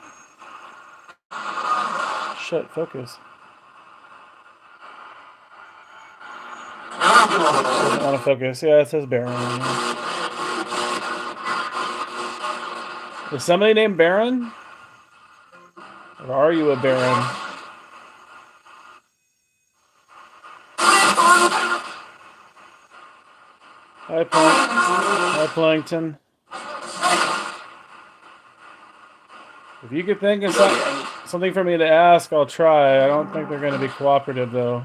Speaker 1: Shut, focus. Doesn't want to focus. Yeah, it says Baron. Is somebody named Baron? Or are you a Baron? Hi, Plankton. If you could think of something for me to ask, I'll try. I don't think they're going to be cooperative, though.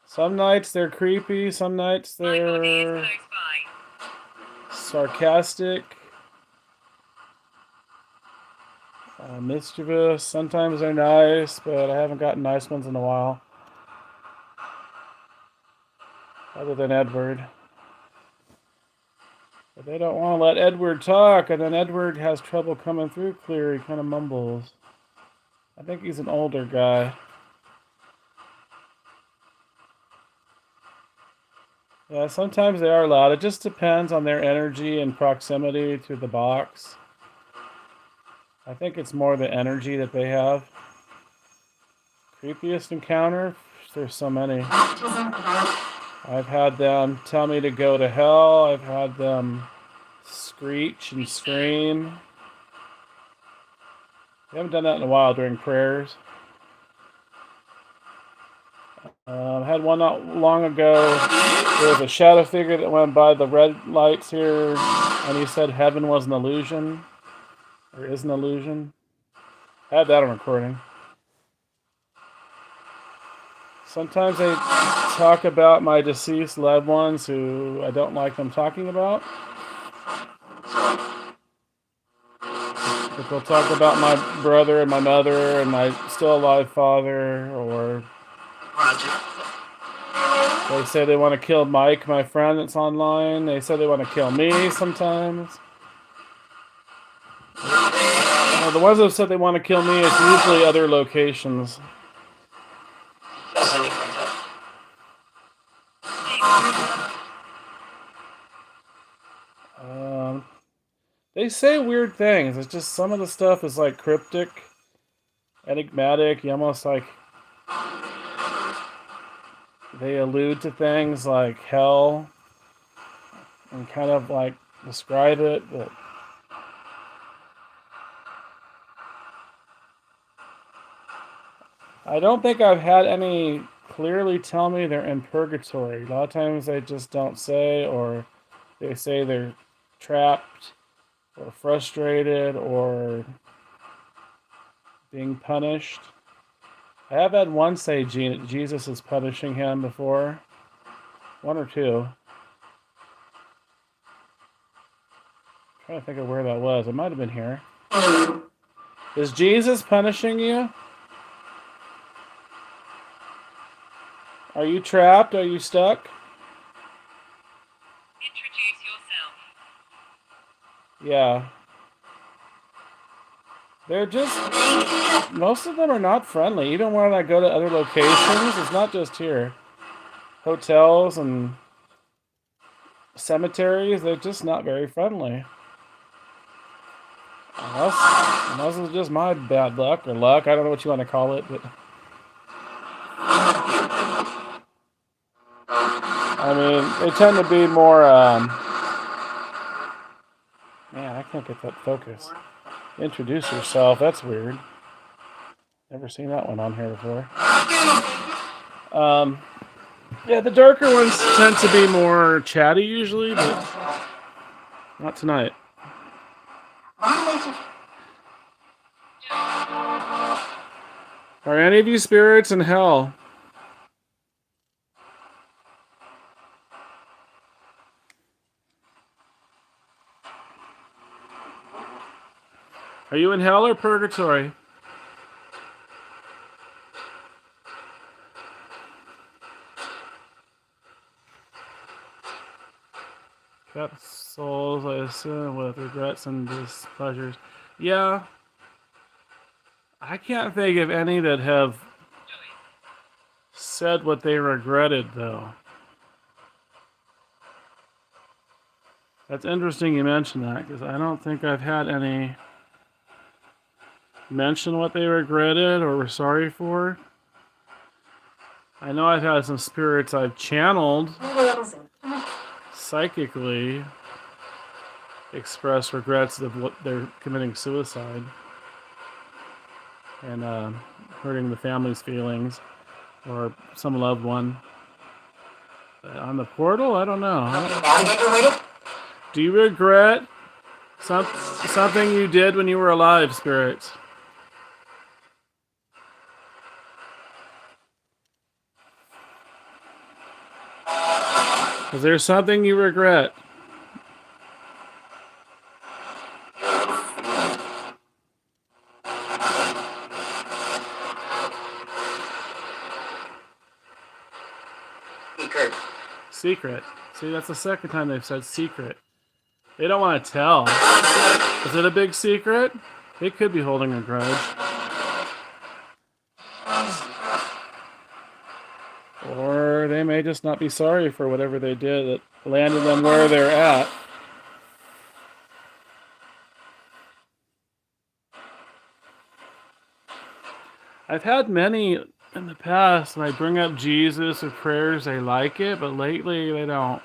Speaker 1: Some nights they're creepy, some nights they're sarcastic, mischievous. Sometimes they're nice, but I haven't gotten nice ones in a while. Other than Edward. But they don't want to let Edward talk, and then Edward has trouble coming through clear. He kind of mumbles. I think he's an older guy. Yeah, sometimes they are loud. It just depends on their energy and proximity to the box. I think it's more the energy that they have. Creepiest encounter? There's so many. I I've had them tell me to go to hell. I've had them screech and scream. I haven't done that in a while during prayers. I had one not long ago. There was a shadow figure that went by the red lights here, and he said heaven was an illusion, or is an illusion. I had that on recording. Sometimes they talk about my deceased loved ones who I don't like them talking about. But they'll talk about my brother and my mother and my still alive father, or they say they want to kill Mike, my friend that's online. They say they want to kill me sometimes. The ones that said they want to kill me, it's usually other locations. They say weird things. It's just some of the stuff is like cryptic, enigmatic. You almost like they allude to things like hell and kind of like describe it, but I don't think I've had any clearly tell me they're in purgatory. A lot of times they just don't say, or they say they're trapped or frustrated or being punished. I have had one say Jesus is punishing him before. One or two. I'm trying to think of where that was. It might have been here. Is Jesus punishing you? Are you trapped? Are you stuck?
Speaker 2: Introduce yourself.
Speaker 1: Yeah. They're just, most of them are not friendly. Even when I go to other locations, it's not just here. Hotels and cemeteries, they're just not very friendly. Unless it's just my bad luck or luck. I don't know what you want to call it, but I mean, they tend to be more, man, I can't get that focus. Introduce yourself, that's weird. Never seen that one on here before. Yeah, the darker ones tend to be more chatty usually, but not tonight. Are any of you spirits in hell? Are you in hell or purgatory? Kept souls, I assume, with regrets and displeasures. Yeah. I can't think of any that have said what they regretted, though. That's interesting you mention that, because I don't think I've had any mention what they regretted or were sorry for. I know I've had some spirits I've channeled psychically express regrets of what they're committing suicide and hurting the family's feelings or some loved one. But on the portal, I don't know. Do you regret something you did when you were alive, spirits? Is there something you regret? Secret. See, that's the second time they've said secret. They don't want to tell. Is it a big secret? They could be holding a grudge. Or they may just not be sorry for whatever they did that landed them where they're at. I've had many In the past, when I bring up Jesus or prayers, they like it, but lately they don't.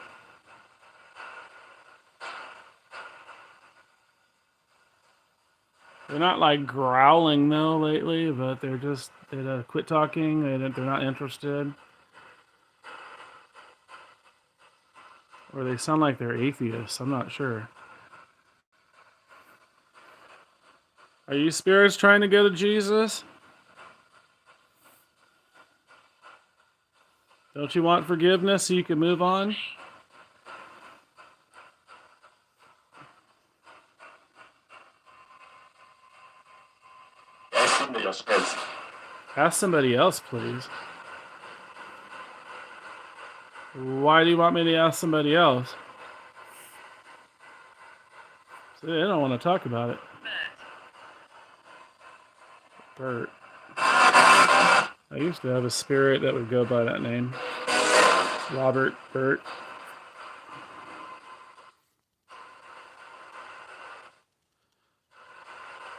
Speaker 1: They're not like growling though lately, but they quit talking. They're not interested, or they sound like they're atheists. I'm not sure. Are you spirits trying to go to Jesus? Don't you want forgiveness so you can move on?
Speaker 3: Ask somebody else, please.
Speaker 1: Ask somebody else, please. Why do you want me to ask somebody else? See, they don't want to talk about it. Bert. I used to have a spirit that would go by that name. Robert Bert.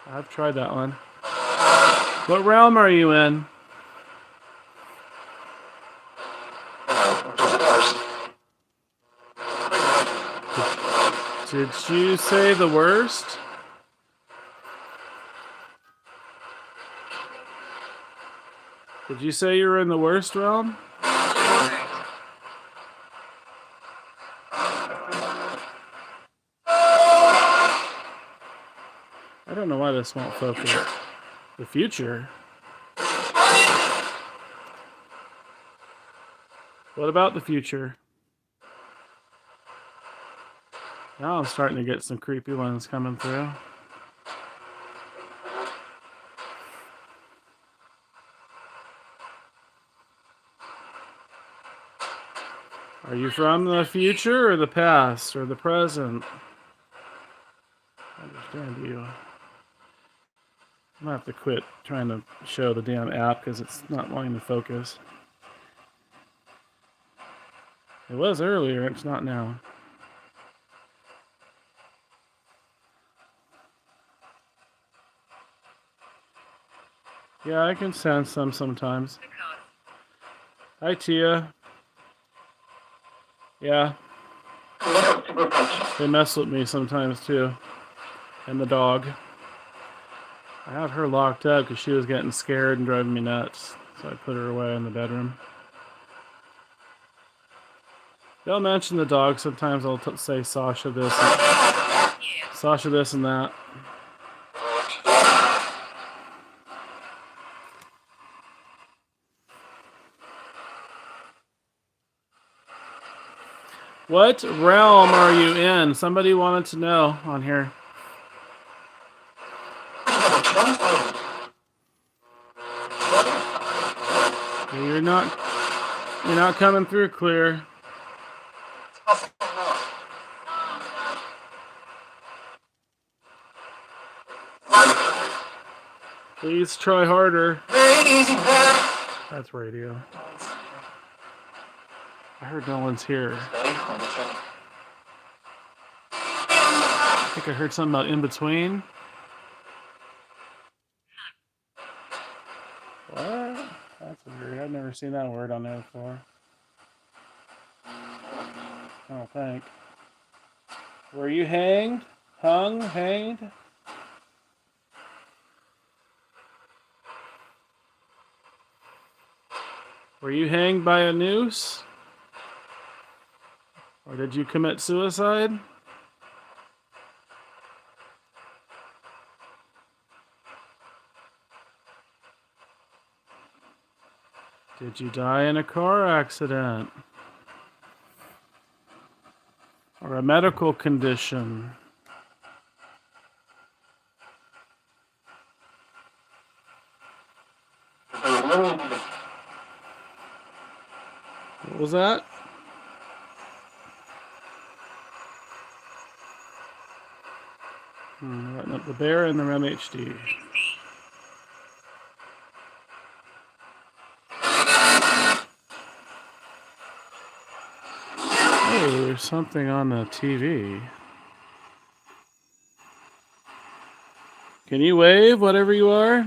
Speaker 1: I've tried that one. What realm are you in? Did you say the worst? Did you say you were in the worst realm? I don't know why this won't focus. The future? What about the future? Now I'm starting to get some creepy ones coming through. Are you from the future or the past or the present? I understand you. I'm gonna have to quit trying to show the damn app because it's not wanting to focus. It was earlier, it's not now. Yeah, I can sense them sometimes. Hi, Tia. Yeah, they mess with me sometimes too. And the dog. I have her locked up because she was getting scared and driving me nuts. So I put her away in the bedroom. They'll mention the dog. Sometimes I'll say Sasha this, Sasha this and that. What realm are you in? Somebody wanted to know on here. You're not coming through clear. Please try harder. That's radio. I heard no one's here. I think I heard something about in between. What? That's weird. I've never seen that word on there before. I don't think. Were you hanged? Hung? Hanged? Were you hanged by a noose? Or did you commit suicide? Did you die in a car accident? Or a medical condition? What was that? Writing up the bear and the REM HD. Oh, there's something on the TV. Can you wave, whatever you are?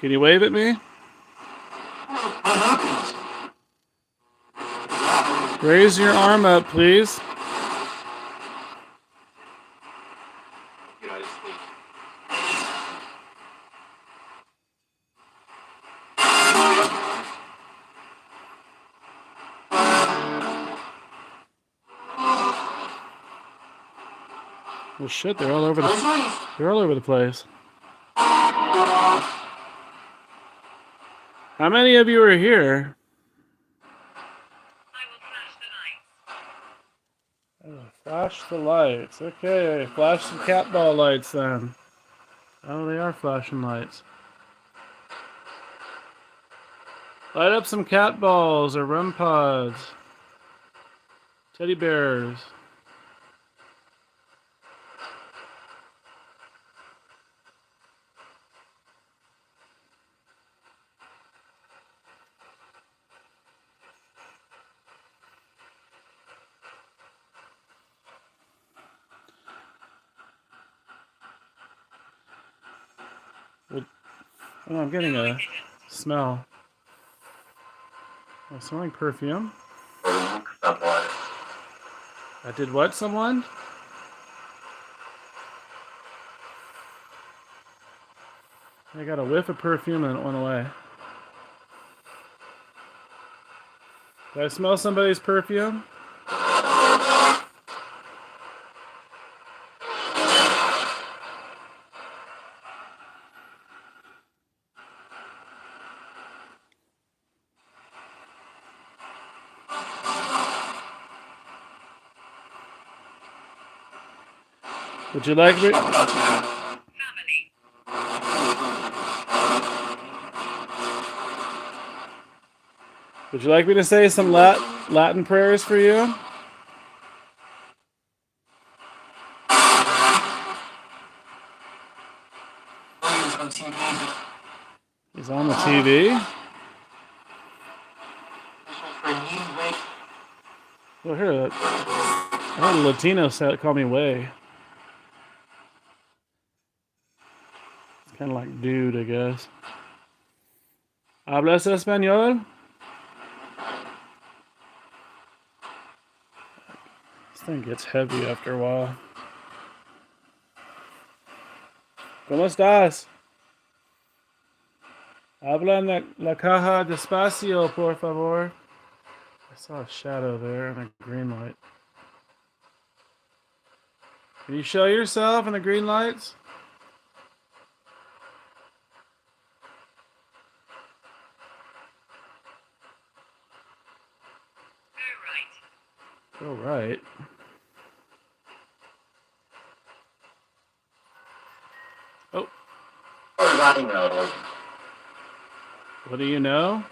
Speaker 1: Can you wave at me? Raise your arm up, please.
Speaker 4: United States.
Speaker 1: Well, shit, they're all over the place. How many of you are here?
Speaker 2: I will flash the lights.
Speaker 1: Oh, flash the lights. Okay, flash some cat ball lights then. Oh, they are flashing lights. Light up some cat balls or REM pods. Teddy bears. Oh, I'm getting a smell. I'm smelling perfume. I did what, someone? I got a whiff of perfume and it went away. Did I smell somebody's perfume? Would you like me?
Speaker 2: Family.
Speaker 1: Would you like me to say some Latin prayers for you? He's on the TV. Well, here, I heard a Latino call me Way. It's kind of like dude, I guess. ¿Hablas español? This thing gets heavy after a while. ¿Cómo estás? Habla en la caja despacio, por favor. I saw a shadow there and a green light. Can you show yourself in the green lights?
Speaker 2: Go right.
Speaker 1: Go right. Oh,
Speaker 3: Everybody knows.
Speaker 1: what do you know?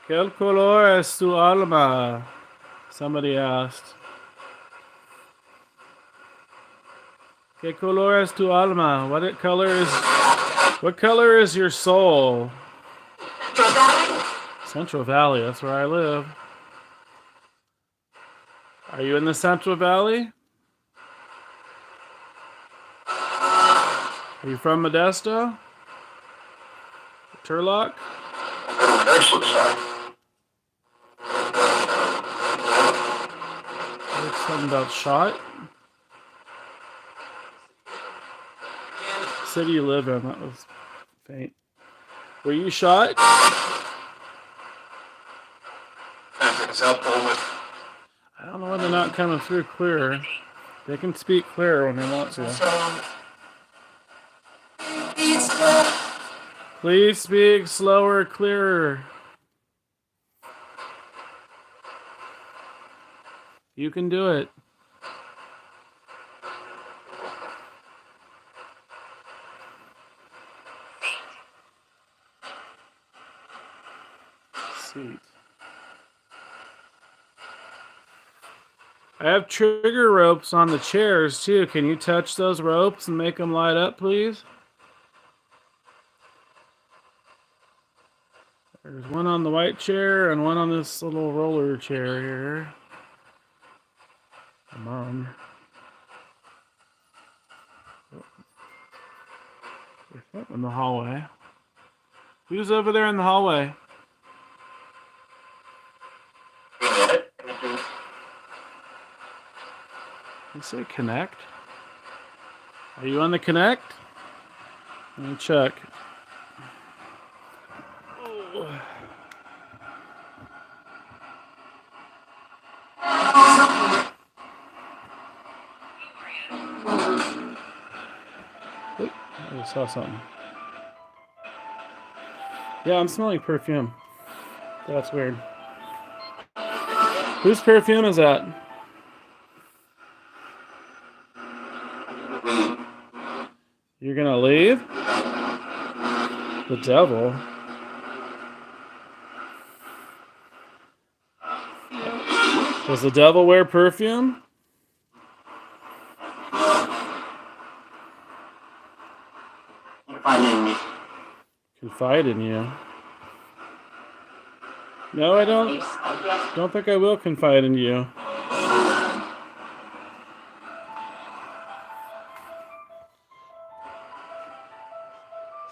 Speaker 1: ¿Qué color es tu alma? Somebody asked. ¿Qué color es tu alma? What color is your soul? Central Valley, that's where I live. Are you in the Central Valley? Are you from Modesto? Turlock?
Speaker 3: This looks like.
Speaker 1: There's something about shot. City you live in, that was faint. Were you shot? I don't know why they're not coming through clear. They can speak clear when they want to. Please speak slower, clearer. You can do it. Seat. I have trigger ropes on the chairs too. Can you touch those ropes and make them light up, please? There's one on the white chair and one on this little roller chair here. Come on. There's something in the hallway. Who's over there in the hallway? You say connect? Are you on the connect? Let me check. Oh. Oop, I just saw something. Yeah, I'm smelling perfume. That's weird. Whose perfume is that? You're gonna leave? The devil? Does the devil wear perfume? Confide in you. No, I don't. Don't think I will confide in you.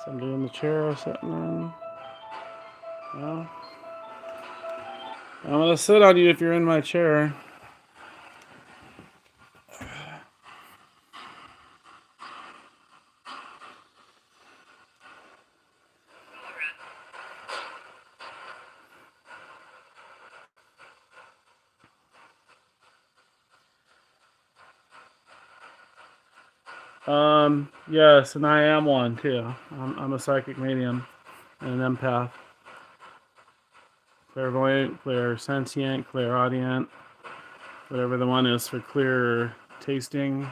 Speaker 1: Somebody in the chair sitting in. No. I'm gonna sit on you if you're in my chair. Yes, and I am one too. I'm a psychic medium and an empath. Clairvoyant, clairsentient, clairaudient, whatever the one is for clear tasting.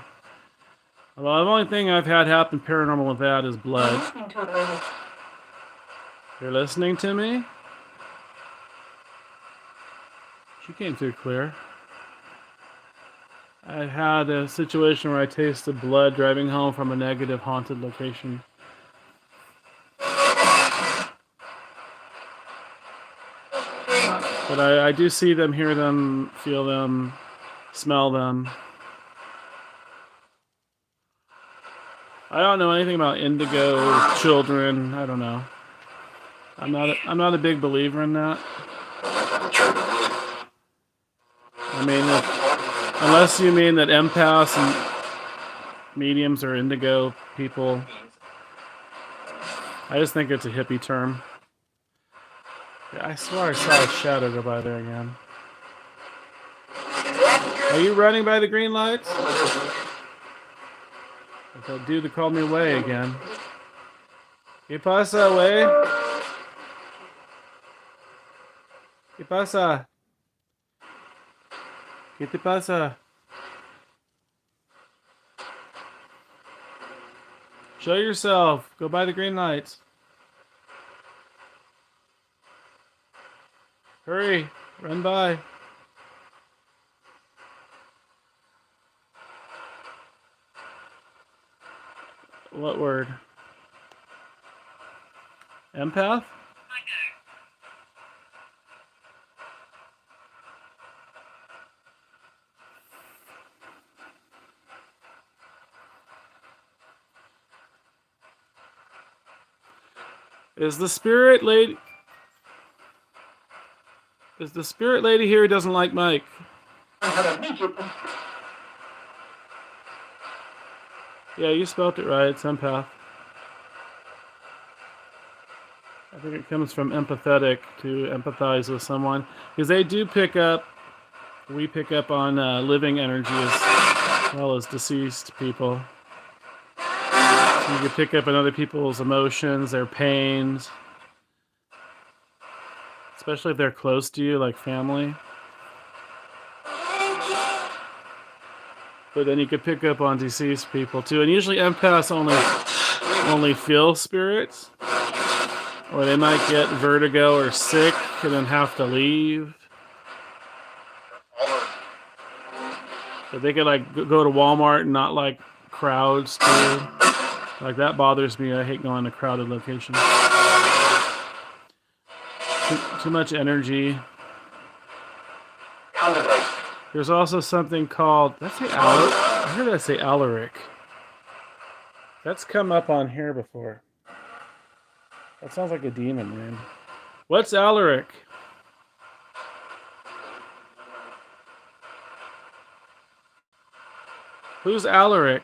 Speaker 1: Well, the only thing I've had happen paranormal with that is blood. You're listening to me? She came through clear. I had a situation where I tasted blood driving home from a negative haunted location. But I do see them, hear them, feel them, smell them. I don't know anything about indigo children. I don't know. I'm not a big believer in that. I mean, unless you mean that empaths and mediums are indigo people. I just think it's a hippie term. Yeah, I swear I saw a shadow go by there again. Are you running by the green lights? It's that dude that called me away again. ¿Qué pasa, güey? ¿Qué pasa? ¿Qué te pasa? Show yourself. Go by the green lights. Hurry. Run by. What word? Empath? Is the spirit lady here who doesn't like Mike? Yeah, you spelled it right. It's empath. I think it comes from empathetic, to empathize with someone. Because they do pick up, we pick up on living energy as well as deceased people. So you can pick up on other people's emotions, their pains. Especially if they're close to you, like family. But then you could pick up on deceased people too. And usually empaths only feel spirits. Or they might get vertigo or sick and then have to leave. But they could like go to Walmart and not like crowds too. Like that bothers me. I hate going to crowded locations. Too much energy. There's also something called, did I say I heard that say Alaric. That's come up on here before. That sounds like a demon name. What's Alaric? Who's Alaric?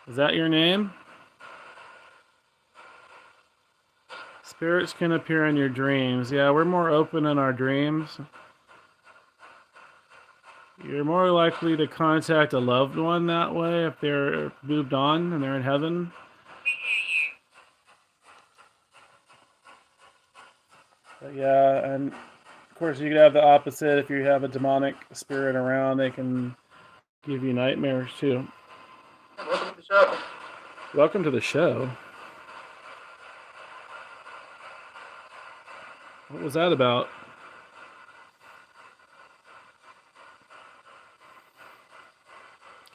Speaker 1: Is that your name? Spirits can appear in your dreams. Yeah, we're more open in our dreams. You're more likely to contact a loved one that way if they're moved on and they're in heaven.
Speaker 2: We hear you.
Speaker 1: But yeah, and of course you could have the opposite. If you have a demonic spirit around, they can give you nightmares too.
Speaker 3: Welcome to the show.
Speaker 1: Welcome to the show. What was that about?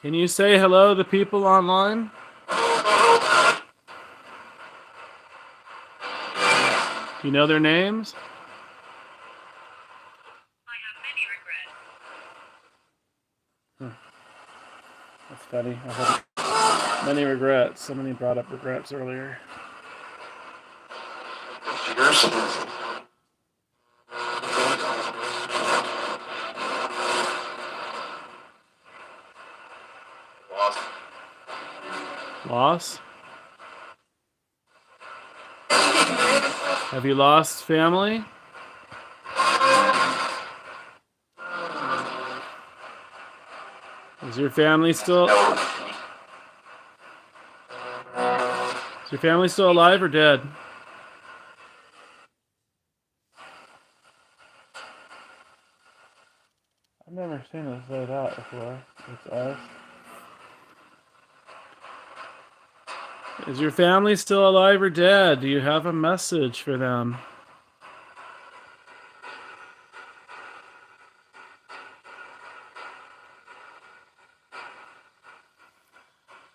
Speaker 1: Can you say hello to people online? Do you know their names?
Speaker 2: I have many regrets.
Speaker 1: That's funny. I have many regrets. Somebody brought up regrets earlier.
Speaker 3: Cheers. Lost.
Speaker 1: Loss? Have you lost family? Is your family still alive or dead? I've never seen this laid out before. It's us. Is your family still alive or dead? Do you have a message for them?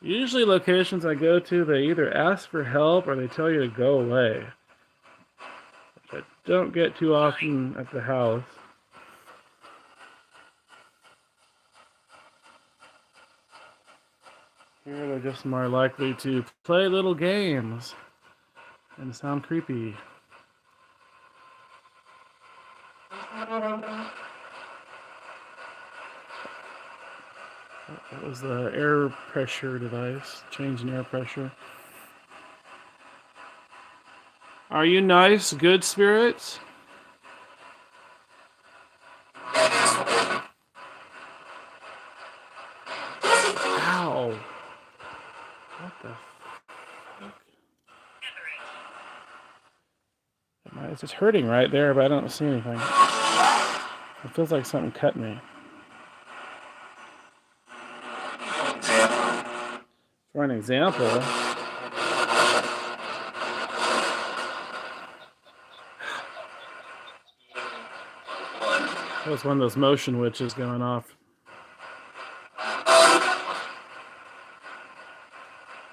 Speaker 1: Usually locations I go to, they either ask for help or they tell you to go away. Which I don't get too often at the house. Here they're just more likely to play little games and sound creepy. That was the air pressure device, changing air pressure. Are you nice, good spirits? Ow. What the fuck? It's just hurting right there, but I don't see anything. It feels like something cut me. For an example, that was one of those motion witches going off.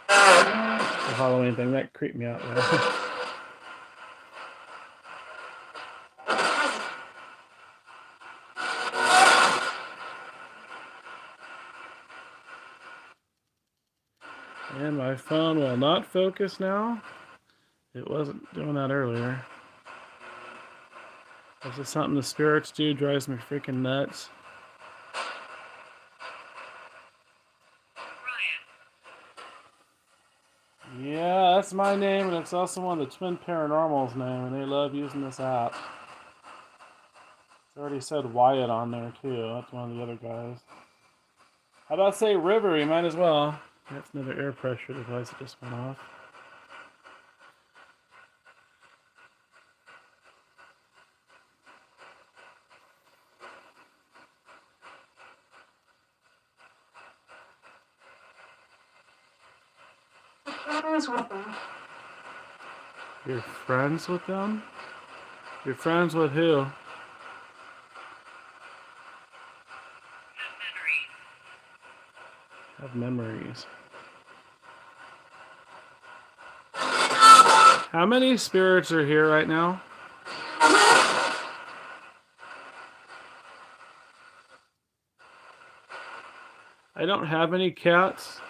Speaker 1: The Halloween thing, that creeped me out there. And my phone will not focus now. It wasn't doing that earlier. This is something the spirits do, drives me freaking nuts. Yeah, that's my name, and it's also one of the Twin Paranormal's name, and they love using this app. It's already said Wyatt on there, too. That's one of the other guys. How about say River? You might as well. That's another air pressure device that just went off. You're friends with them? You're friends with who? Have memories. How many spirits are here right now? I don't have any cats.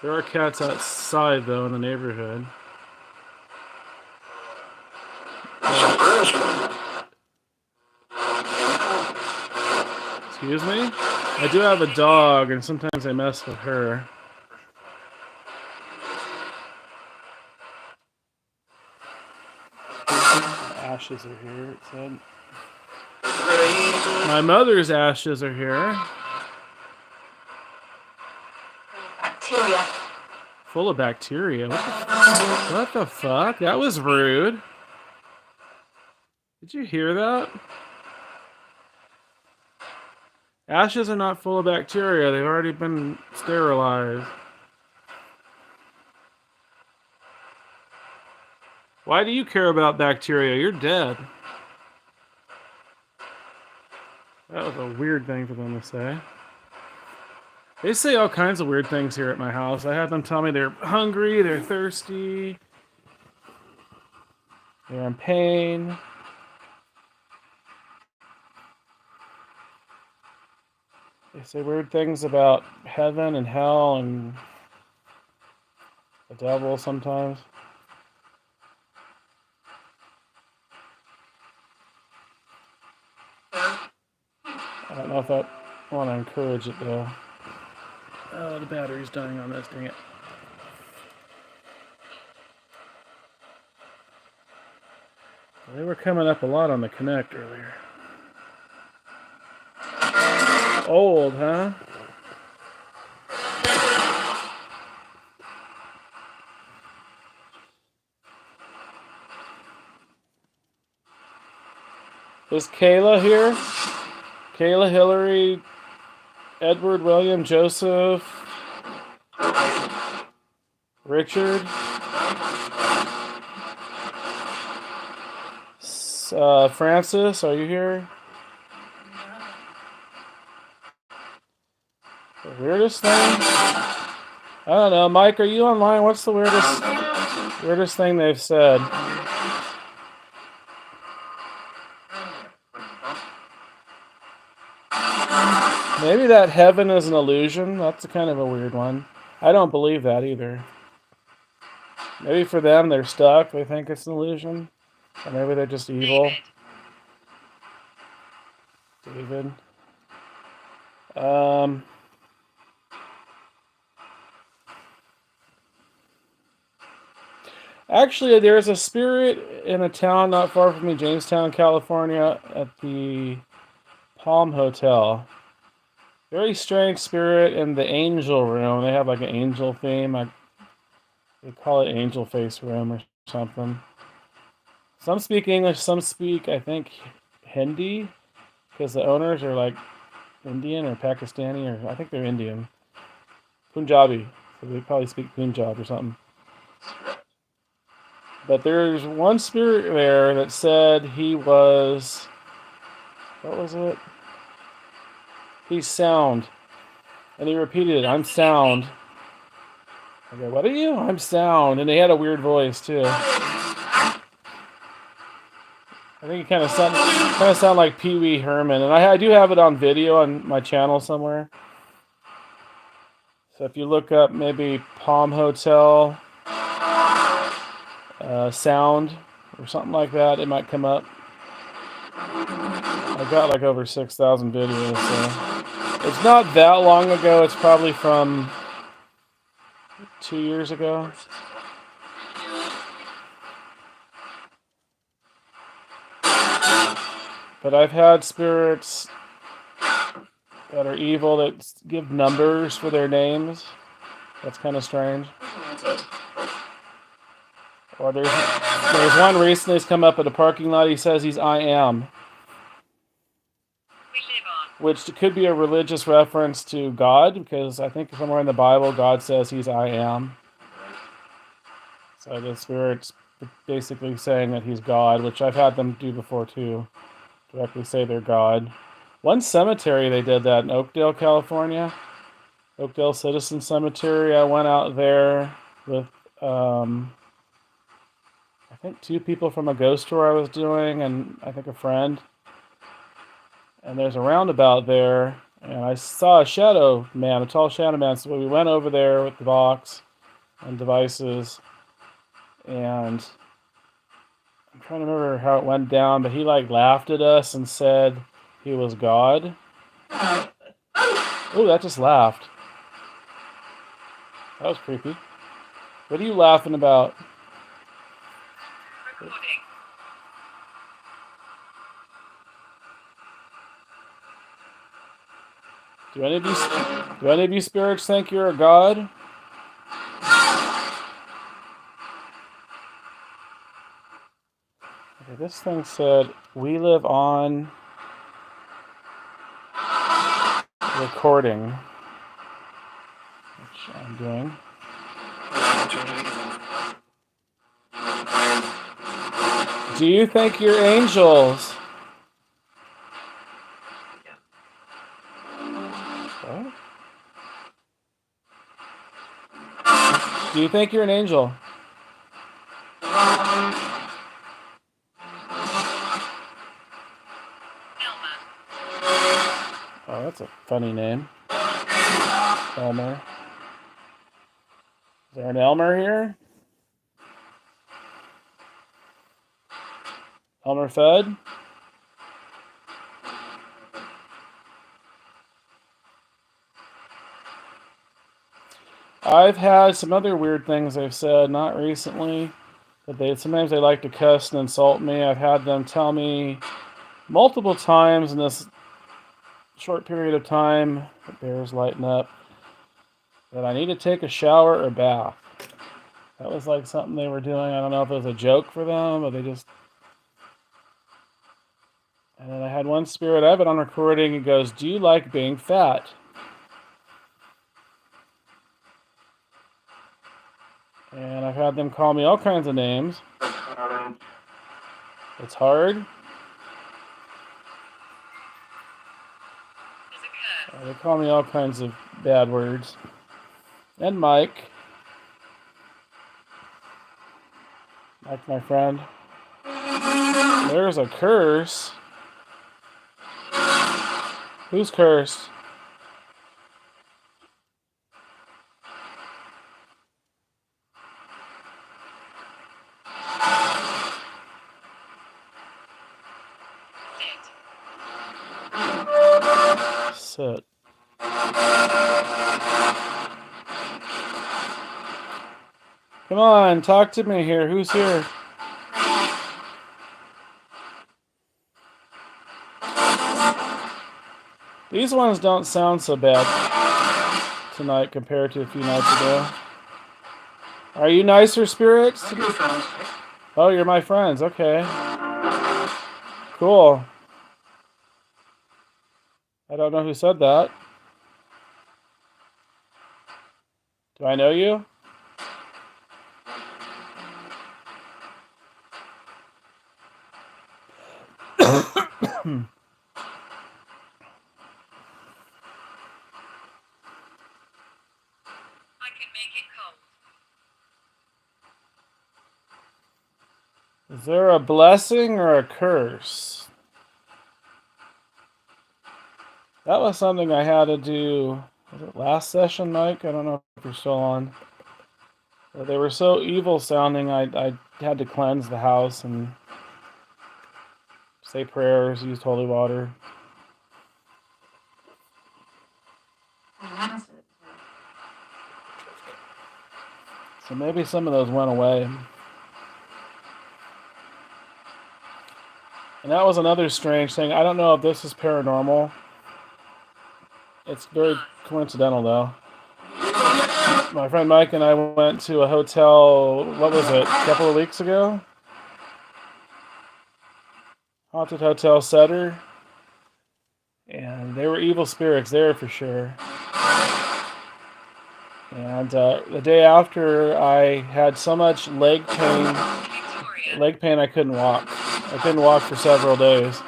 Speaker 1: There are cats outside, though, in the neighborhood. Excuse me? I do have a dog, and sometimes I mess with her. Ashes are here, it said. My mother's ashes are here.
Speaker 2: Bacteria.
Speaker 1: Full of bacteria. What the fuck? That was rude. Did you hear that? Ashes are not full of bacteria. They've already been sterilized. Why do you care about bacteria? You're dead. That was a weird thing for them to say. They say all kinds of weird things here at my house. I have them tell me they're hungry, they're thirsty, they're in pain. They say weird things about heaven and hell and the devil sometimes. I don't know if I want to encourage it though. Oh, the battery's dying on this, dang it. They were coming up a lot on the Connect earlier. Old, huh? Is Kayla here? Kayla, Hillary, Edward, William, Joseph, Richard, Francis, are you here? The weirdest thing? I don't know. Mike, are you online? What's the weirdest thing they've said? Maybe that heaven is an illusion. That's kind of a weird one. I don't believe that either. Maybe for them, they're stuck. They think it's an illusion. Or maybe they're just evil. David. Actually, there's a spirit in a town not far from me, Jamestown, California, at the Palm Hotel. Very strange spirit in the angel room. They have like an angel theme. They call it angel face room or something. Some speak English, some speak, I think, Hindi, because the owners are like Indian or Pakistani, or I think they're Indian. Punjabi. So they probably speak Punjab or something. But there's one spirit there that said he was... What was it? He's sound. And he repeated it, I'm sound. I go, what are you? I'm sound. And he had a weird voice, too. I think he kind of sound like Pee Wee Herman. And I do have it on video on my channel somewhere. So if you look up maybe Palm Hotel sound or something like that, it might come up. I got like over 6,000 videos, so it's not that long ago. It's probably from 2 years ago. But I've had spirits that are evil that give numbers for their names. That's kind of strange. Or there's one recently that's come up at a parking lot. He says he's I am. Which could be a religious reference to God, because I think somewhere in the Bible God says he's I am. So the spirit's basically saying that he's God, which I've had them do before too. Directly say they're God. One cemetery they did that in Oakdale, California. Oakdale Citizen Cemetery. I went out there with I think 2 people from a ghost tour I was doing, and I think a friend. And there's a roundabout there, And I saw a shadow man, a tall shadow man. So we went over there with the box and devices, and I'm trying to remember how it went down, but he like laughed at us and said he was God. Oh, that just laughed. That was creepy. What are you laughing about?
Speaker 2: Recording.
Speaker 1: Do any of you spirits think you're a god? Okay, this thing said we live on recording, which I'm doing. Do you think you're angels? What? Do you think you're an angel?
Speaker 2: Elmer.
Speaker 1: Oh, that's a funny name. Elmer. Is there an Elmer here? Elmer Fudd? I've had some other weird things they've said, not recently, but sometimes they like to cuss and insult me. I've had them tell me multiple times in this short period of time, the bears lighten up, that I need to take a shower or bath. That was like something they were doing. I don't know if it was a joke for them, but they just... And then I had one spirit, I have it on recording, it goes, "Do you like being fat?" And I've had them call me all kinds of names. It's hard.
Speaker 2: There's a curse.
Speaker 1: They call me all kinds of bad words. And Mike. Mike, my friend. There's a curse. Who's cursed? Sit. Come on, talk to me here. Who's here? These ones don't sound so bad tonight compared to a few nights ago. Are you nicer spirits? Oh, you're my friends. Okay. Cool. I don't know who said that. Do I know you?
Speaker 2: I can make it cold.
Speaker 1: Is there a blessing or a curse? That was something I had to do. Was it last session, Mike? I don't know if you're still on. But they were so evil sounding, I had to cleanse the house and say prayers, use holy water. So maybe some of those went away. And that was another strange thing. I don't know if this is paranormal. It's very coincidental, though. My friend Mike and I went to a hotel, what was it, a couple of weeks ago? Haunted Hotel Sutter. And there were evil spirits there for sure. And the day after, I had so much leg pain I couldn't walk. I couldn't walk for several days.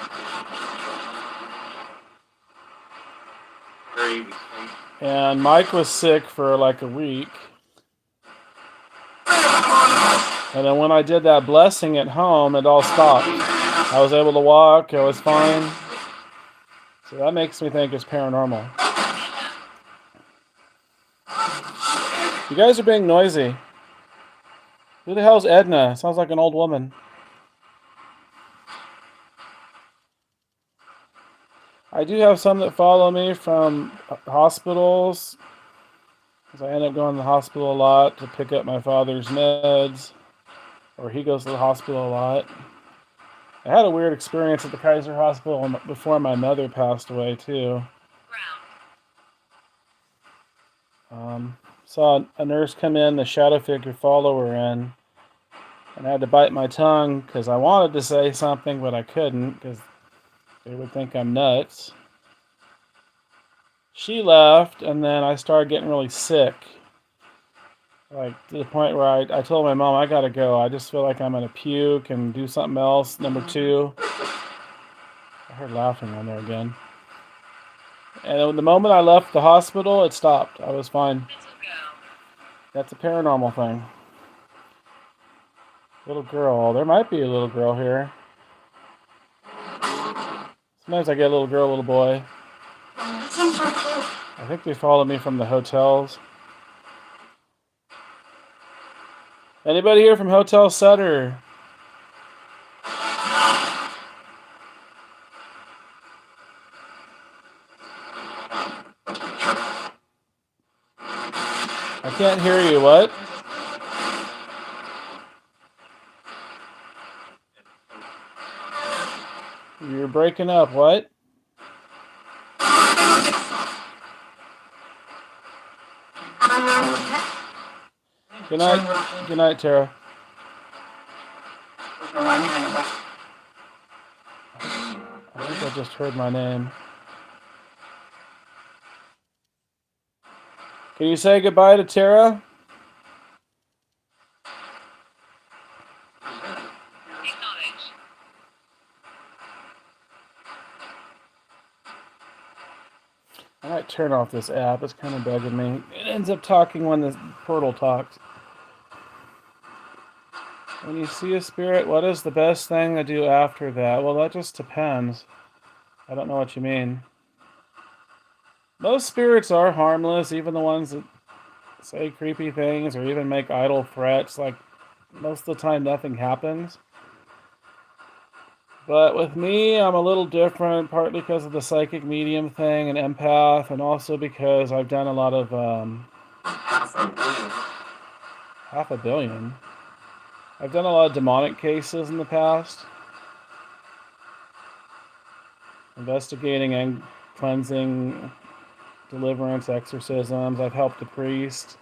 Speaker 1: And Mike was sick for like a week. And then when I did that blessing at home, it all stopped. I was able to walk. I was fine. So that makes me think it's paranormal. You guys are being noisy. Who the hell's Edna? Sounds like an old woman. I do have some that follow me from hospitals, because I end up going to the hospital a lot to pick up my father's meds, or he goes to the hospital a lot. I had a weird experience at the Kaiser Hospital before my mother passed away, too. Saw a nurse come in, the shadow figure follow her in, and I had to bite my tongue because I wanted to say something, but I couldn't because they would think I'm nuts. She left, and then I started getting really sick. Like, to the point where I told my mom, I gotta go. I just feel like I'm gonna puke and do something else. Number two. I heard laughing on there again. And the moment I left the hospital, it stopped. I was fine. That's a paranormal thing. Little girl. There might be a little girl here. Sometimes I get a little girl, little boy. I think they followed me from the hotels. Anybody here from Hotel Sutter? I can't hear you. What? You're breaking up. What? Good night. Good night, Tara. I think I just heard my name. Can you say goodbye to Tara? I might turn off this app. It's kind of bugging me. It ends up talking when the portal talks. When you see a spirit, what is the best thing to do after that? Well, that just depends. I don't know what you mean. Most spirits are harmless, even the ones that say creepy things or even make idle threats. Like, most of the time, nothing happens. But with me, I'm a little different, partly because of the psychic medium thing and empath, and also because I've done a lot of, $500 million. I've done a lot of demonic cases in the past. Investigating and cleansing, deliverance, exorcisms. I've helped a priest.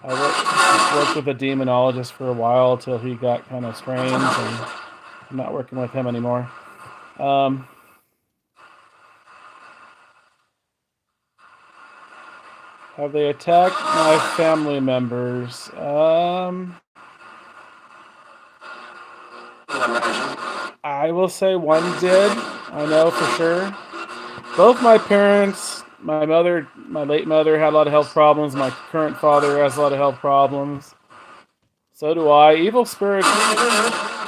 Speaker 1: I worked with a demonologist for a while till he got kind of strange, and I'm not working with him anymore. Have they attacked my family members? I will say one did. I know for sure. Both my parents, my late mother had a lot of health problems. My current father has a lot of health problems. So do I. Evil spirits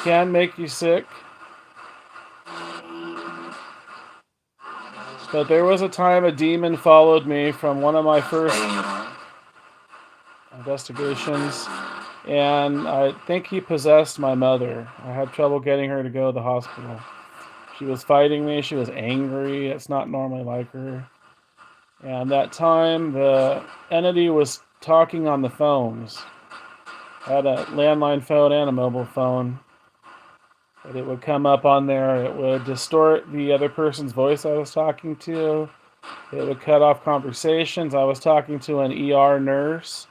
Speaker 1: can make you sick. But there was a time a demon followed me from one of my first investigations, and I think he possessed my mother. I had trouble getting her to go to the hospital. She was fighting me. She was angry. It's not normally like her. And that time, the entity was talking on the phones. I had a landline phone and a mobile phone. But it would come up on there. It would distort the other person's voice I was talking to. It would cut off conversations. I was talking to an ER nurse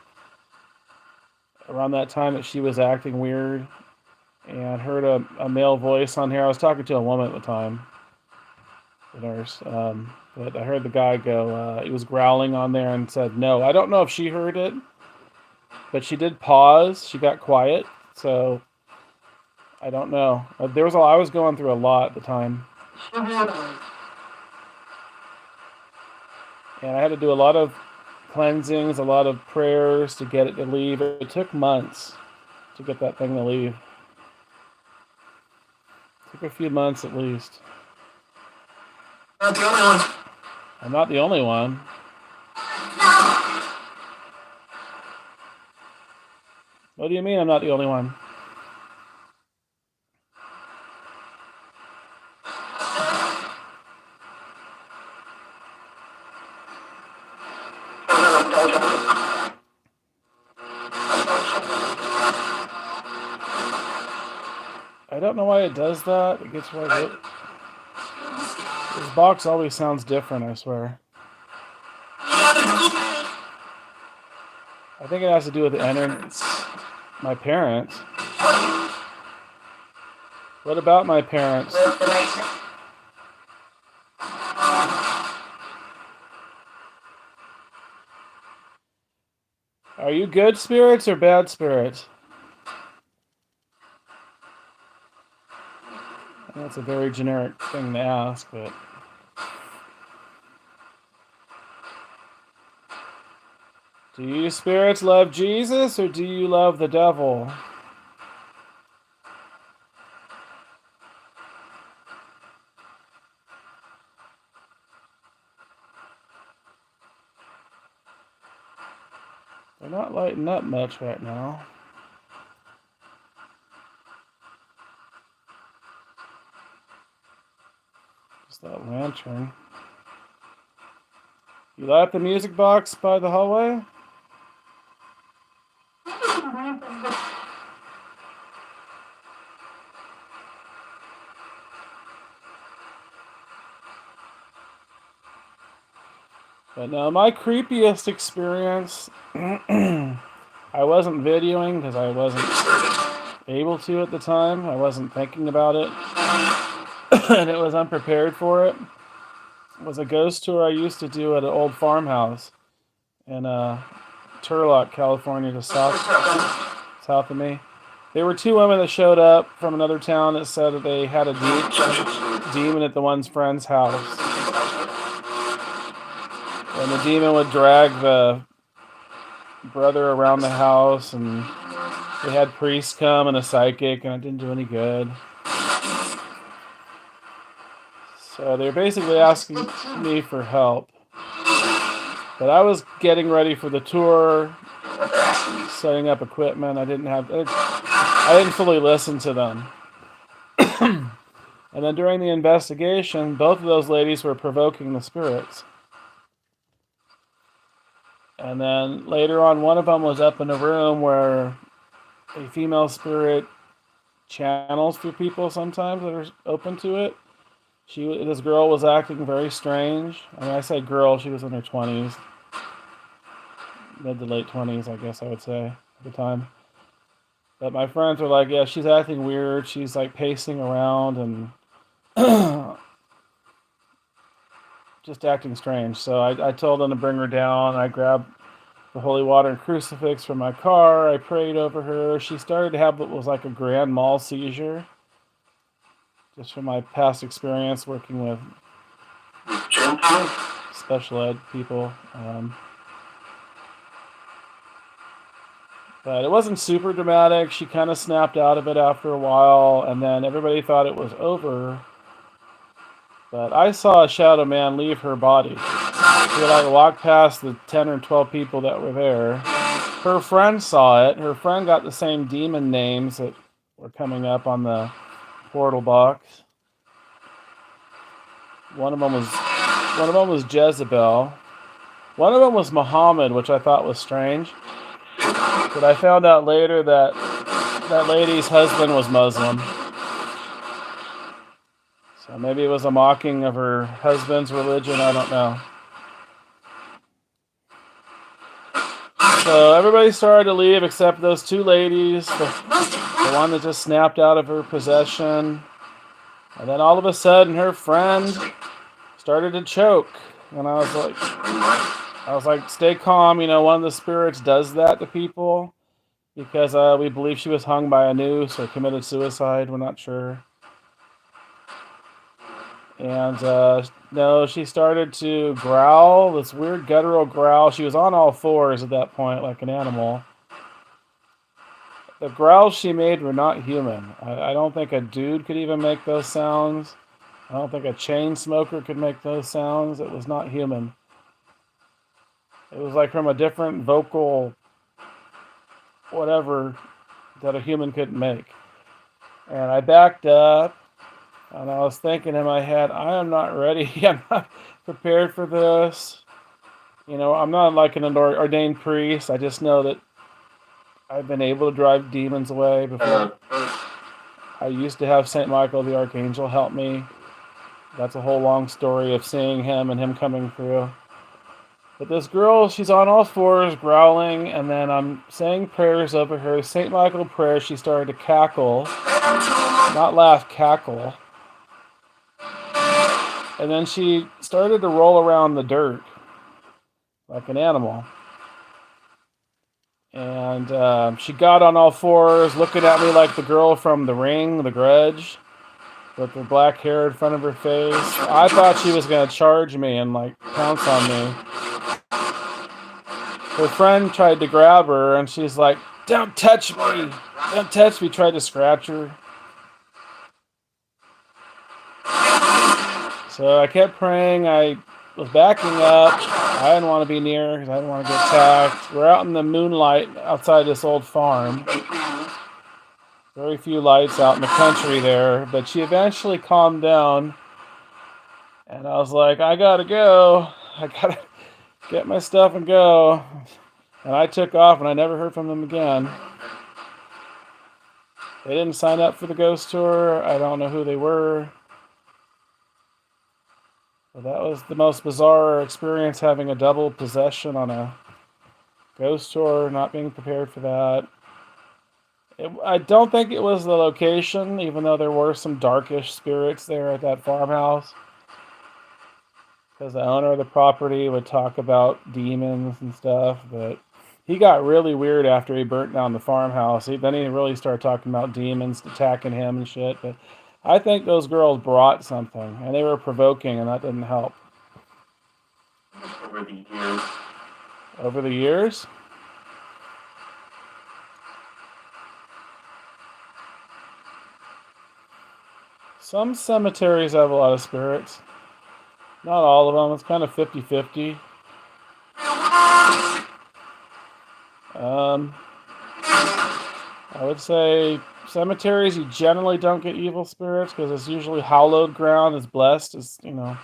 Speaker 1: around that time that she was acting weird, and heard a male voice on here. I was talking to a woman at the time, the nurse. But I heard the guy go, he was growling on there and said no. I don't know if she heard it, but she did pause. She got quiet, so I don't know. I was going through a lot at the time. And I had to do a lot of cleansings, a lot of prayers to get it to leave. It took months to get that thing to leave. It took a few months at least.
Speaker 3: Not the only one.
Speaker 1: I'm not the only one. What do you mean I'm not the only one? I don't know why it does that. It gets right. This box always sounds different, I swear. I think it has to do with the my parents. What about my parents? Are you good spirits or bad spirits? That's a very generic thing to ask, but... Do you spirits love Jesus or do you love the devil? They're not lighting up much right now. Just that lantern. You like the music box by the hallway? But no, my creepiest experience, I wasn't videoing because I wasn't able to at the time. I wasn't thinking about it. And it was unprepared for it. It was a ghost tour I used to do at an old farmhouse in Turlock, California, just south of me. There were two women that showed up from another town that said that they had a demon at the one's friend's house. And the demon would drag the brother around the house, and they had priests come and a psychic, and it didn't do any good. So they're basically asking me for help. But I was getting ready for the tour, setting up equipment. I didn't fully listen to them. And then during the investigation, both of those ladies were provoking the spirits. And then later on, one of them was up in a room where a female spirit channels for people sometimes that are open to it. This girl was acting very strange. I mean, I say girl, she was in her 20s. Mid to late 20s, I guess I would say, at the time. But my friends were like, yeah, she's acting weird. She's like pacing around and just acting strange. So I told them to bring her down. I grabbed the holy water and crucifix from my car. I prayed over her. She started to have what was like a grand mal seizure. Just from my past experience working with special ed people. But it wasn't super dramatic. She kind of snapped out of it after a while, and then everybody thought it was over. But I saw a shadow man leave her body. She like walked past the 10 or 12 people that were there. Her friend saw it. Her friend got the same demon names that were coming up on the portal box. One of them was Jezebel. One of them was Muhammad, which I thought was strange. But I found out later that that lady's husband was Muslim. So maybe it was a mocking of her husband's religion, I don't know. So everybody started to leave except those two ladies, the one that just snapped out of her possession. And then all of a sudden her friend started to choke. And I was like, stay calm. You know, one of the spirits does that to people because we believe she was hung by a noose or committed suicide. We're not sure. And no, she started to growl, this weird guttural growl. She was on all fours at that point, like an animal. The growls she made were not human. I don't think a dude could even make those sounds. I don't think a chain smoker could make those sounds. It was not human. It was like from a different vocal whatever that a human couldn't make. And I backed up and I was thinking in my head, I am not ready. I'm not prepared for this. You know, I'm not like an ordained priest. I just know that I've been able to drive demons away before. I used to have St. Michael the Archangel help me. That's a whole long story of seeing him and him coming through. But this girl, she's on all fours, growling, and then I'm saying prayers over her. St. Michael prayer, she started to cackle. Not laugh, cackle. And then she started to roll around the dirt like an animal. And she got on all fours, looking at me like the girl from The Ring, The Grudge, with the black hair in front of her face. I thought she was going to charge me and like pounce on me. Her friend tried to grab her, and she's like, "Don't touch me! Don't touch me!" Tried to scratch her. So I kept praying. I was backing up. I didn't want to be near because I didn't want to get attacked. We're out in the moonlight outside this old farm. Very few lights out in the country there. But she eventually calmed down. And I was like, I gotta go. I gotta get my stuff and go. And I took off and I never heard from them again. They didn't sign up for the ghost tour. I don't know who they were. But that was the most bizarre experience, having a double possession on a ghost tour, not being prepared for that. I don't think it was the location, even though there were some darkish spirits there at that farmhouse. Because the owner of the property would talk about demons and stuff, but he got really weird after he burnt down the farmhouse. Then he really started talking about demons attacking him and shit. But I think those girls brought something, and they were provoking, and that didn't help.
Speaker 3: Over the years.
Speaker 1: Over the years? Some cemeteries have a lot of spirits. Not all of them. It's kind of 50-50. I would say cemeteries, you generally don't get evil spirits because it's usually hallowed ground. It's blessed. It's, you know,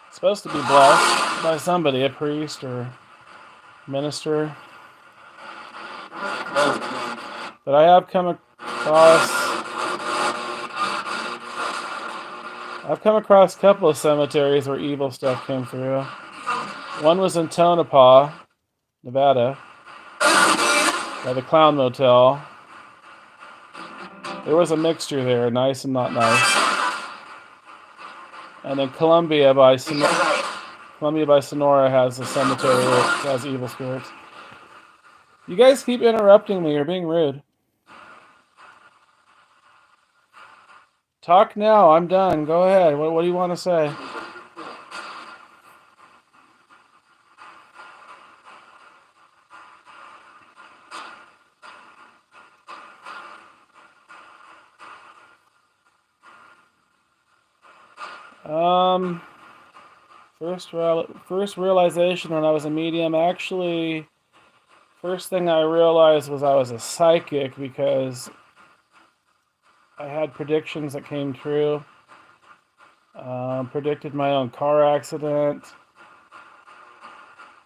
Speaker 1: it's supposed to be blessed by somebody, a priest or minister. But I have come across a couple of cemeteries where evil stuff came through. One was in Tonopah, Nevada, by the Clown Motel. There was a mixture there, nice and not nice. And then Columbia by Sonora has a cemetery that has evil spirits. You guys keep interrupting me. You're being rude. Talk now. I'm done. Go ahead. What do you want to say? First realization when I was a medium, actually, first thing I realized was I was a psychic because I had predictions that came true. Predicted my own car accident.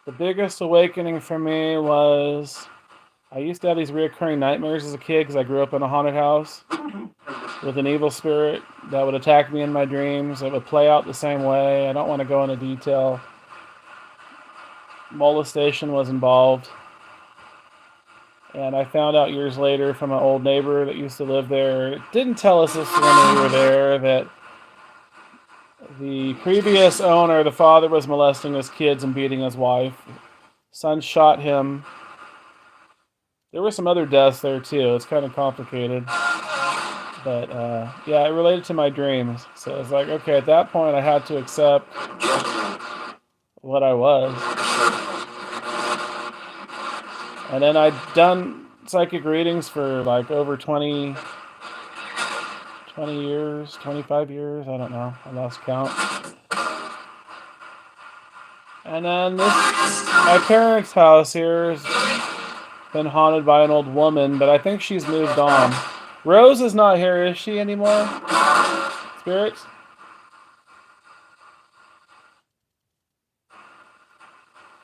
Speaker 1: The biggest awakening for me was I used to have these reoccurring nightmares as a kid because I grew up in a haunted house with an evil spirit that would attack me in my dreams. It would play out the same way. I don't want to go into detail. Molestation was involved. And I found out years later from an old neighbor that used to live there, didn't tell us this when we were there, that the previous owner, the father, was molesting his kids and beating his wife. Son shot him. There were some other deaths there too. It's kind of complicated. But yeah, it related to my dreams. So it's like, okay, at that point I had to accept what I was. And then I'd done psychic readings for like over 20 20 years, 25 years, I don't know. I lost count. And then my parents' house here has been haunted by an old woman, but I think she's moved on. Rose is not here, is she anymore? Spirits?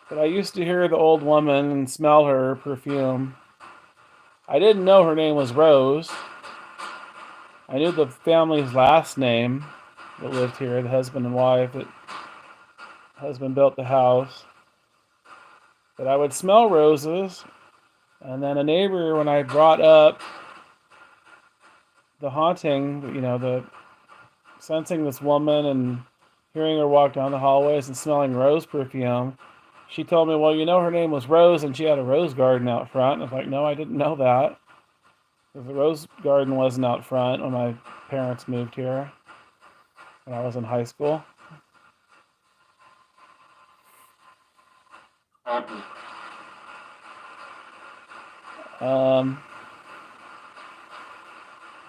Speaker 1: But I used to hear the old woman and smell her perfume. I didn't know her name was Rose. I knew the family's last name that lived here, the husband and wife. The husband built the house. But I would smell roses. And then a neighbor, when I brought up the haunting, the sensing this woman and hearing her walk down the hallways and smelling rose perfume, she told me, well, her name was Rose and she had a rose garden out front. And I was like, no, I didn't know that. Because the rose garden wasn't out front when my parents moved here when I was in high school.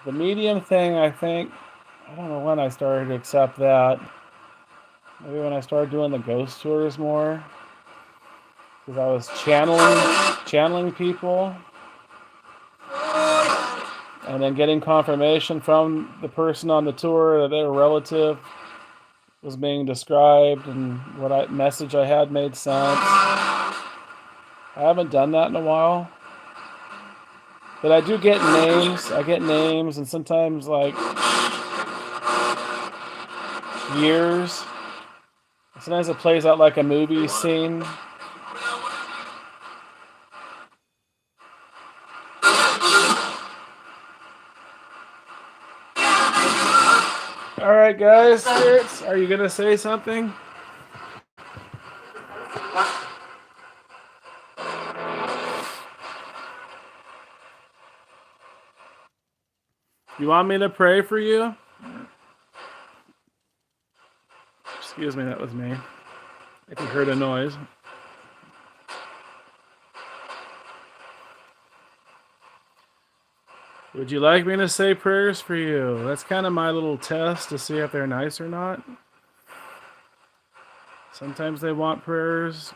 Speaker 1: The medium thing, I don't know when I started to accept that. Maybe when I started doing the ghost tours more. Because I was channeling people. And then getting confirmation from the person on the tour that their relative was being described and what message I had made sense. I haven't done that in a while. But I do get names. I get names and sometimes like years. Sometimes it plays out like a movie scene. All right, guys, spirits, are you going to say something? You want me to pray for you? Excuse me, that was me. If you heard a noise. Would you like me to say prayers for you? That's kind of my little test to see if they're nice or not. Sometimes they want prayers.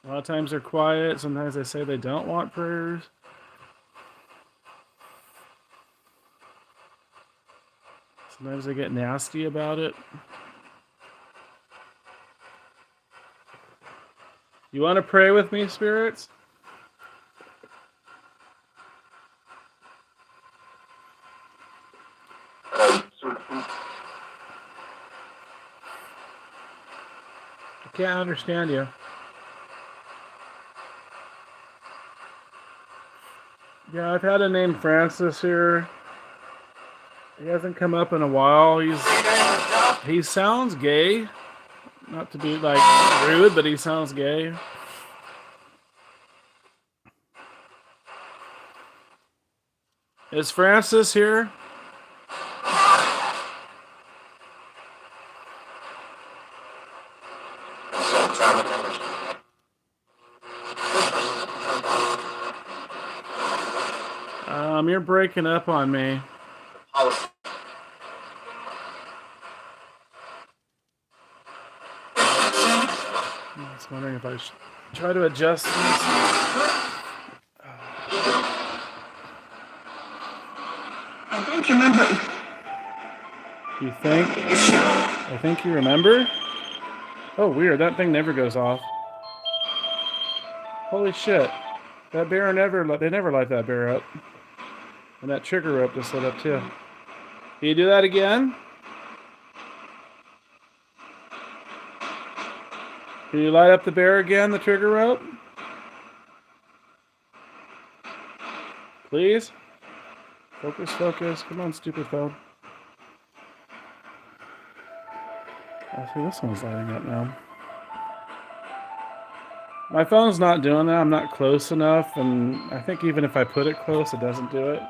Speaker 1: A lot of times they're quiet. Sometimes they say they don't want prayers. Sometimes they get nasty about it. You want to pray with me, spirits? I can't understand you. Yeah, I've had a name Francis here. He hasn't come up in a while. He sounds gay. Not to be like rude, but he sounds gay. Is Francis here? You're breaking up on me. I was wondering if I should try to adjust these.
Speaker 2: I don't remember.
Speaker 1: You think? I think you remember? Oh, weird. That thing never goes off. Holy shit. That bear they never light that bear up. And that trigger rope just lit up too. Can you do that again? Can you light up the bear again, the trigger rope? Please? Focus, focus. Come on, stupid phone. I see this one's lighting up now. My phone's not doing that. I'm not close enough, and I think even if I put it close, it doesn't do it.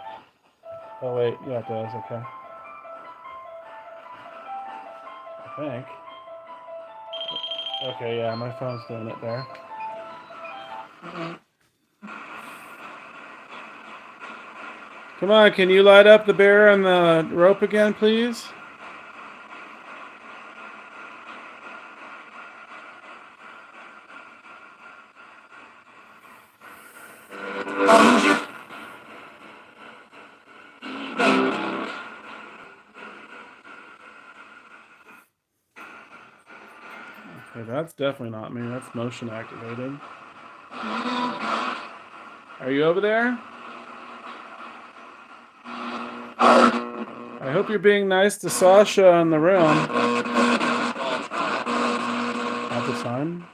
Speaker 1: Oh wait, yeah it does, okay. I think. Okay, yeah, my phone's doing it there. Come on, can you light up the bear on the rope again, please? Okay, that's definitely not me. That's motion activated. Are you over there? I hope you're being nice to Sasha in the room. All the time.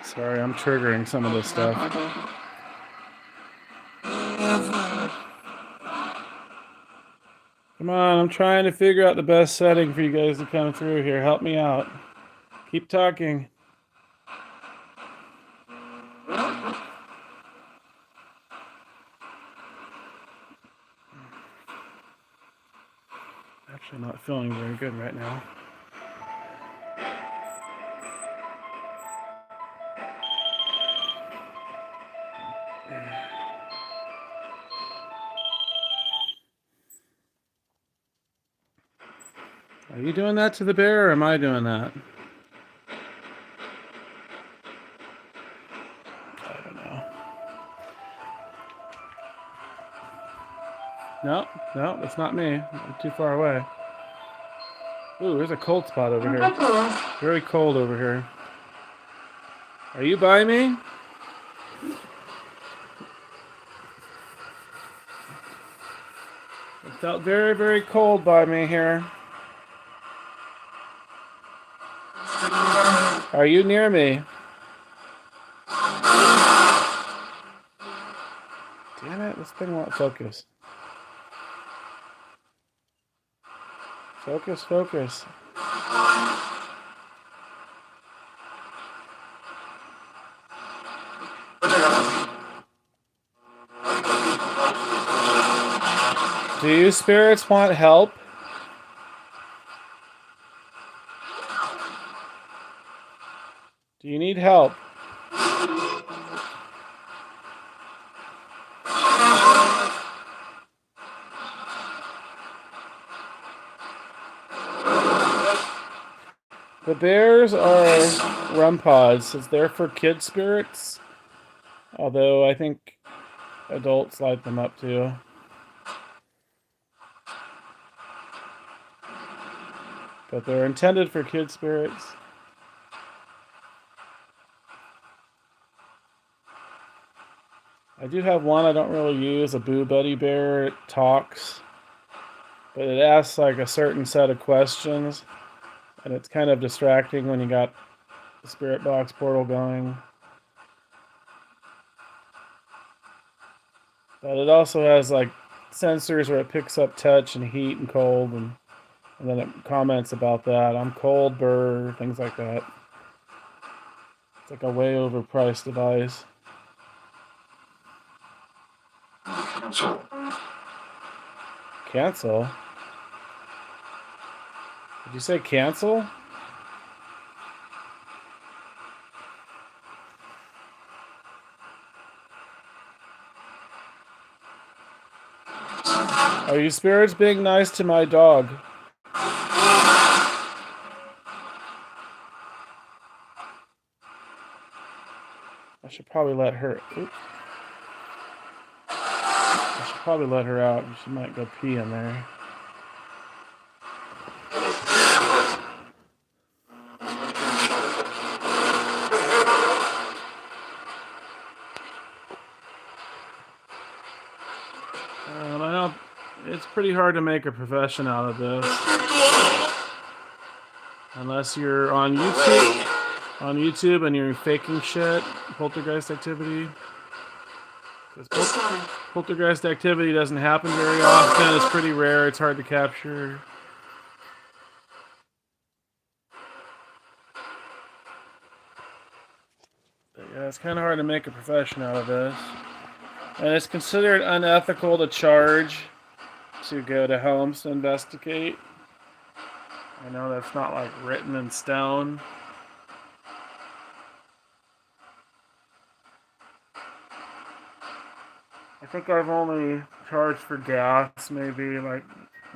Speaker 1: Sorry, I'm triggering some of this stuff. Come on, I'm trying to figure out the best setting for you guys to come through here. Help me out. Keep talking. Actually not feeling very good right now. Are you doing that to the bear, or am I doing that? I don't know. No, that's not me. I'm too far away. Ooh, there's a cold spot over here. Very cold over here. Are you by me? It felt very, very cold by me here. Are you near me? Damn it, this thing won't focus. Focus, focus. Do you spirits want help? Do you need help? The bears are REM pods. It's there for kid spirits. Although I think adults light them up too. But they're intended for kid spirits. I do have one I don't really use, a Boo Buddy Bear. It talks, but it asks like a certain set of questions, and it's kind of distracting when you got the Spirit Box portal going. But it also has like sensors where it picks up touch and heat and cold, and then it comments about that. I'm cold, burr, things like that. It's like a way overpriced device. Cancel? Did you say cancel? Are you spirits being nice to my dog? I should probably let her. Oops. I should probably let her out. She might go pee in there. I know it's pretty hard to make a profession out of this, unless you're on YouTube. On YouTube and you're faking shit, poltergeist activity. Poltergeist activity doesn't happen very often. It's pretty rare. It's hard to capture. But yeah, it's kind of hard to make a profession out of this. And it's considered unethical to charge to go to homes to investigate. I know that's not like written in stone. I think I've only charged for gas maybe like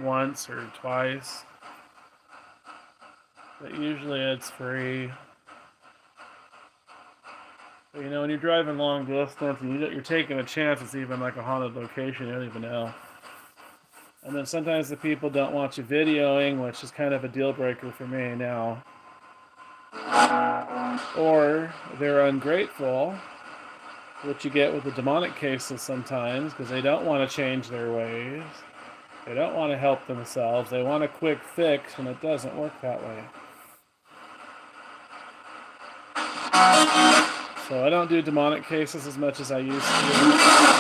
Speaker 1: once or twice. But usually it's free. But you know, when you're driving long distance and you're taking a chance, it's even like a haunted location, you don't even know. And then sometimes the people don't want you videoing, which is kind of a deal breaker for me now. Or they're ungrateful, which you get with the demonic cases sometimes, because they don't want to change their ways. They don't want to help themselves. They want a quick fix, and it doesn't work that way. So I don't do demonic cases as much as I used to.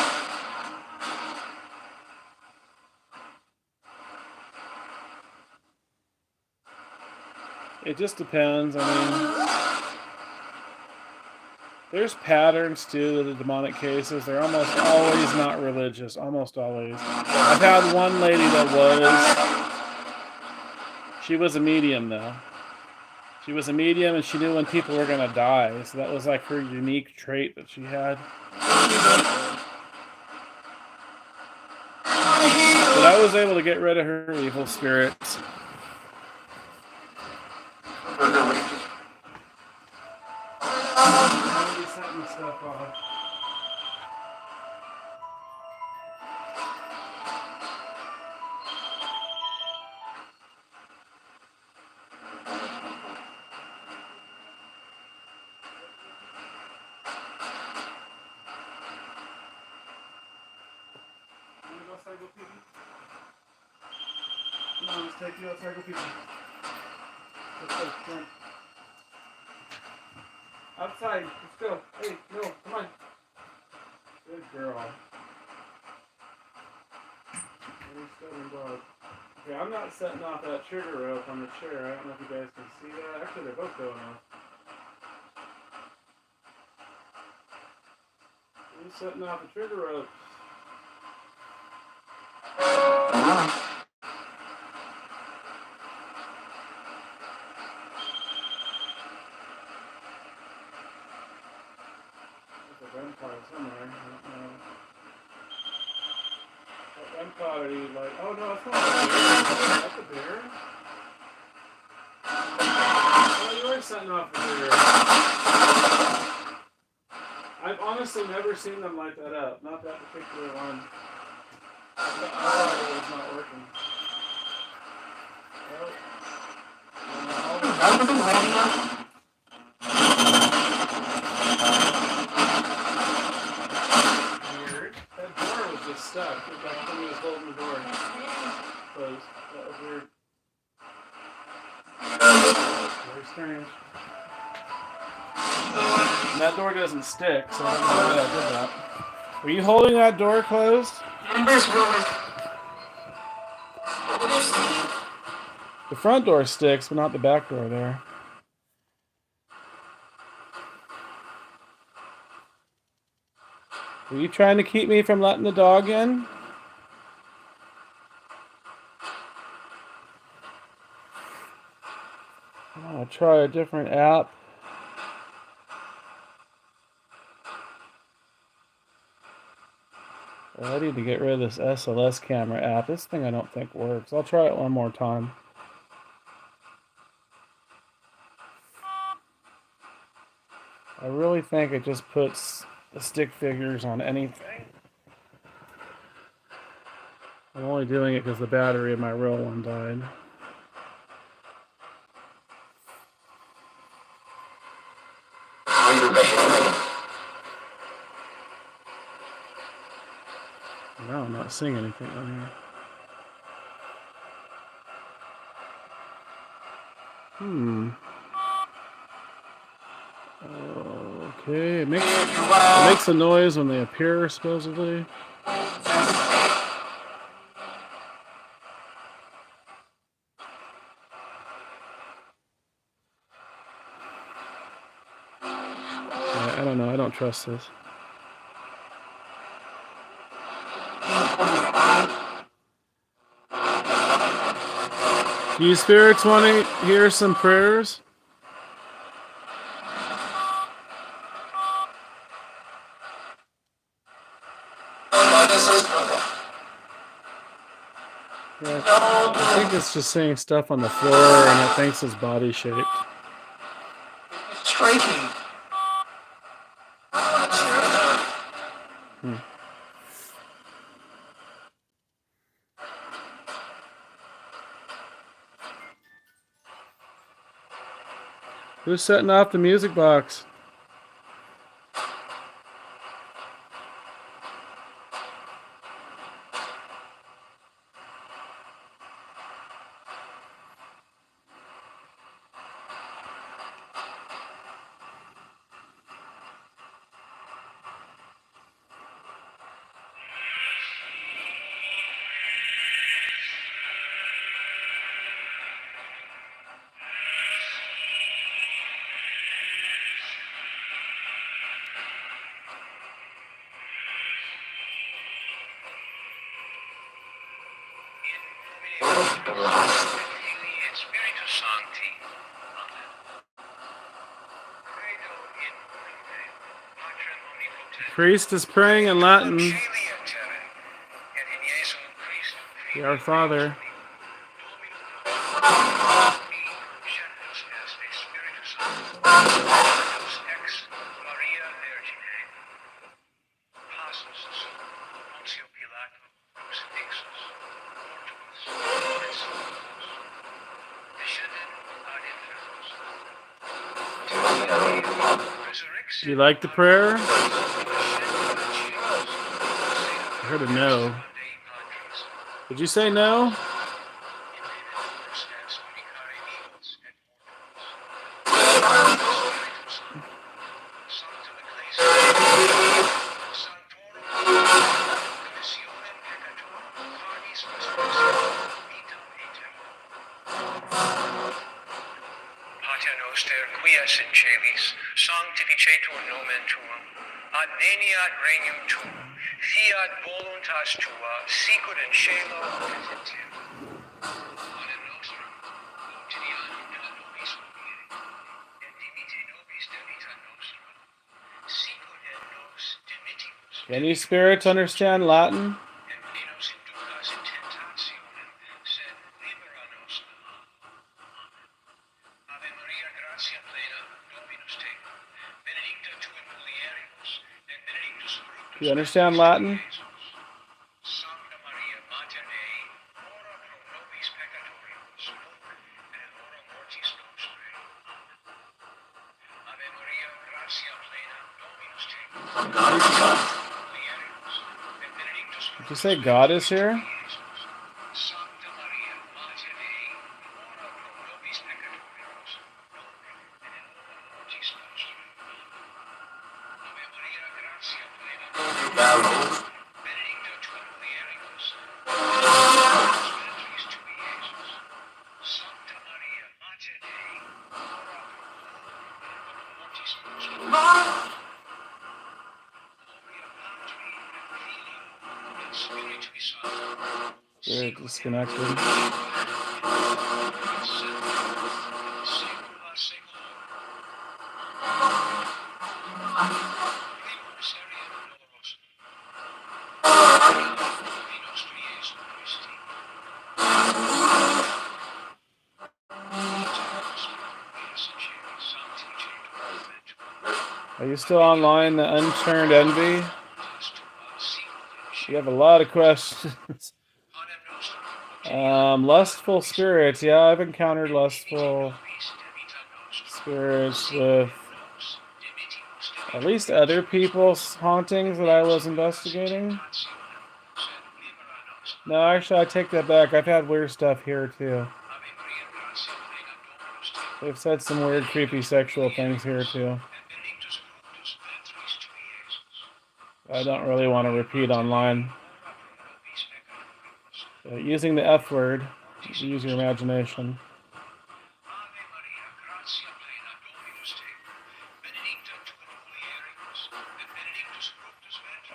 Speaker 1: It just depends. I mean, there's patterns to the demonic cases. They're almost always not religious. Almost always. I've had one lady that was. She was a medium, though. She was a medium, and she knew when people were going to die. So that was like her unique trait that she had. But I was able to get rid of her evil spirits. Stuff off. Outside, go pee pee. Come on, let's take you outside, go pee pee. Let's go, come on. Outside, let's go. Hey, no, come on. Good girl. Very stubborn dog. Okay, I'm not setting off that trigger rope on the chair. I don't know if you guys can see that. Actually, they're both going off. I'm setting off the trigger rope. Somewhere. I don't know. I'm probably like, oh no, it's not a bear. That's a bear. Oh, you are setting off the bear. I've honestly never seen them light that up. Not that particular one. I thought it was not working. Stuck. It was like somebody was holding the door closed. That was weird. Very strange. And that door doesn't stick, so I don't know why I did that. Were you holding that door closed? The front door sticks, but not the back door there. Were you trying to keep me from letting the dog in? I'll try a different app. I need to get rid of this SLS camera app. This thing I don't think works. I'll try it one more time. I really think it just puts the stick figures on anything. I'm only doing it because the battery in my real one died. No, I'm not seeing anything on here. Okay, it makes a noise when they appear, supposedly. I don't know. I don't trust this. Do you spirits want to hear some prayers? Yeah, I think it's just saying stuff on the floor and it thinks it's body shaped.
Speaker 3: It's striking.
Speaker 1: Who's setting off the music box?
Speaker 2: Spiritus Sancti. Amen. Credo in nomine Patrum omnipotens.
Speaker 1: Priest is praying in Latin.
Speaker 2: Celia terre, et in Jesum Christum,
Speaker 1: The Our Father.
Speaker 2: Dominus Genus est Spiritus Sancti. Deus ex Maria Virgine. Passus Pontio Pilato, crucifixus, mortuus, resurrectus, descended ad infernus.
Speaker 1: Do you like the prayer? I heard a no. Did you say no?
Speaker 2: Pater noster, qui es in celis, sanctificetur nomen tuum, adveniat regnum tuum, fiat voluntas tua, sicut in cielo et in terra. Panem nostrum, quotidianum da nobis hodie, et dimitte nobis debita nostra, sicut et nos dimittimus.
Speaker 1: Any spirits understand Latin?
Speaker 2: Et ne nos inducas in tentationem, sed libera nos a malo. Ave Maria, gratia plena, Dominus tecum, benedicta tu in mulieribus, et benedictus fructus
Speaker 1: Do you understand Latin?
Speaker 2: ventris Iesus. Sancta Maria, Mater Dei, ora pro nobis peccatoribus, nunc et in hora mortis nostrae. Amen. Ave Maria, gratia plena, Dominus tecum, mulieribus, et benedictus
Speaker 1: Did you say God is here?
Speaker 2: Iesus. Sancta Maria, Mater Dei, ora pro nobis peccatoribus, nunc et in hora mortis nostrae. Amen. Ave Maria, gratia plena, benedicta tu in mulieribus, fructus ventris tui, Iesus. Sancta Maria, Mater Dei, ora pro mortis nostrae. Gloria Patri et Filio et Spiritui Sancto.
Speaker 1: They're disconnected. Are you still online, the Unturned Envy? You have a lot of questions. Lustful spirits. Yeah, I've encountered lustful spirits with at least other people's hauntings that I was investigating. No, actually, I take that back. I've had weird stuff here, too. They've said some weird, creepy sexual things here, too. I don't really want to repeat online. Using the F word, use your imagination.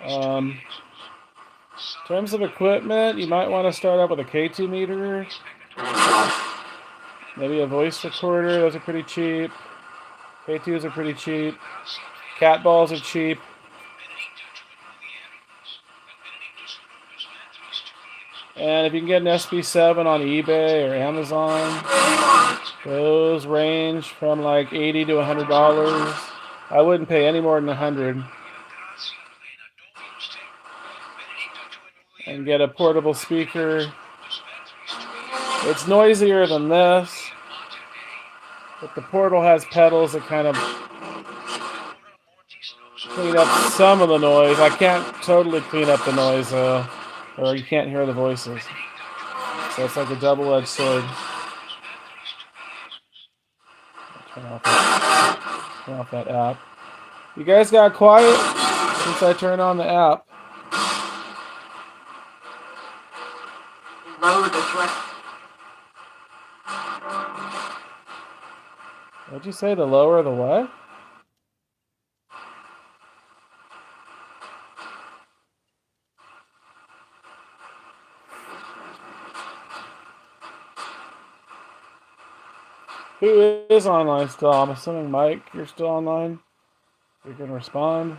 Speaker 1: In terms of equipment, you might want to start out with a K2 meter. Maybe a voice recorder. Those are pretty cheap. K2s are pretty cheap. Cat balls are cheap. And if you can get an SB7 on eBay or Amazon, those range from like $80 to $100. I wouldn't pay any more than $100. And get a portable speaker. It's noisier than this, but the Portal has pedals that kind of clean up some of the noise. I can't totally clean up the noise though, or you can't hear the voices. So it's like a double-edged sword. Turn off that app. You guys got quiet since I turned on the app.
Speaker 3: Lower the threat.
Speaker 1: What'd you say? The lower the what? Who is online still? I'm assuming Mike, you're still online. You can respond.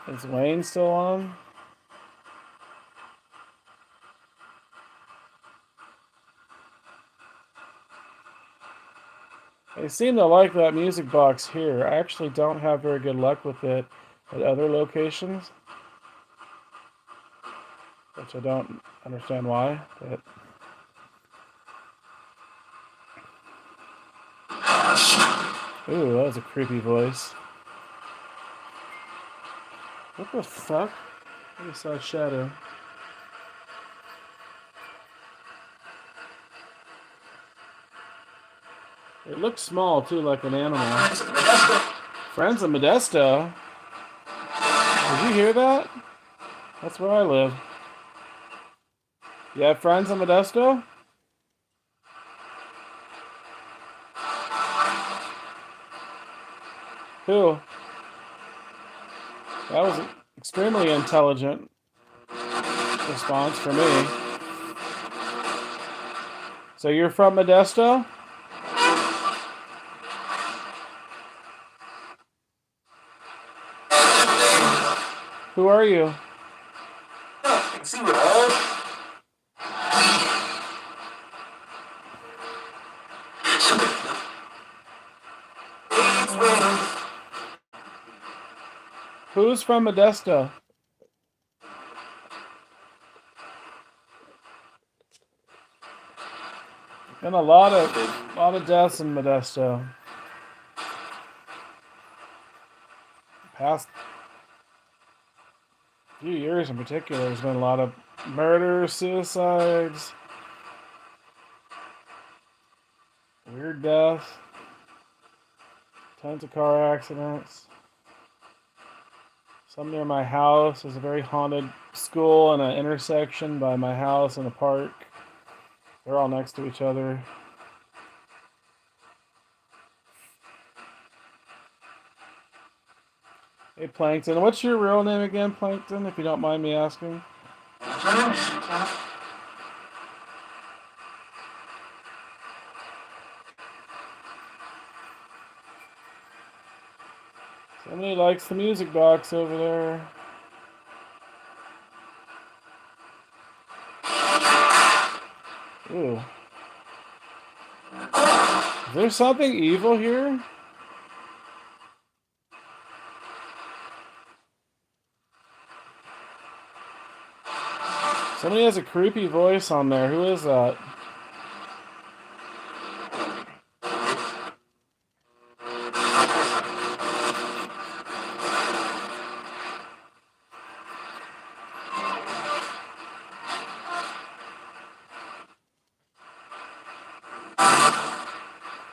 Speaker 1: Is Wayne still on? They seem to like that music box here. I actually don't have very good luck with it at other locations, which I don't understand why, but ooh, that was a creepy voice. What the fuck? I just saw a shadow. It looks small too, like an animal. Friends of Modesto. Did you hear that? That's where I live. You have friends in Modesto? Who? That was an extremely intelligent response for me. So you're from Modesto? Who are you?
Speaker 3: See what all?
Speaker 1: Who's from Modesto? Been a lot of deaths in Modesto. Past few years in particular, there's been a lot of murders, suicides, weird deaths, tons of car accidents. Some near my house. There's a very haunted school and an intersection by my house and a park. They're all next to each other. Hey, Plankton. What's your real name again, Plankton, if you don't mind me asking? Somebody likes the music box over there. Ooh. Is there something evil here? Somebody has a creepy voice on there. Who is that?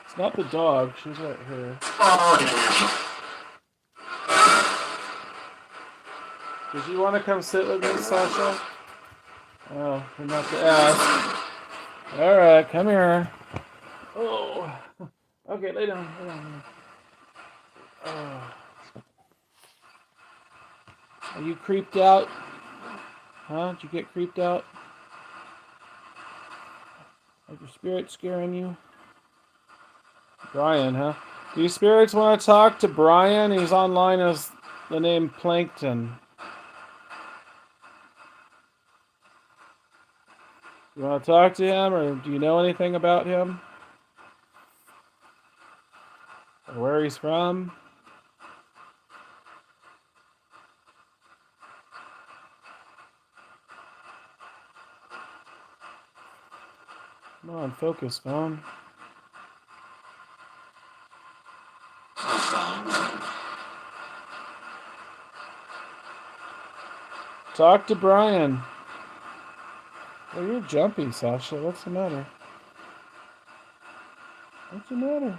Speaker 1: It's not the dog. She's right here. Did you want to come sit with me, Sasha? Oh, you're not to ask. Alright, come here. Oh. Okay, lay down. Lay down. Oh. Are you creeped out?
Speaker 4: Huh? Did you get creeped out? Like your spirit scaring you? Brian, huh? Do you spirits want to talk to Brian? He's online as the name Plankton. You want to talk to him, or do you know anything about him? Or where he's from? Come on, focus, phone. Talk to Brian. Well, you're jumpy, Sasha. What's the matter? What's the matter?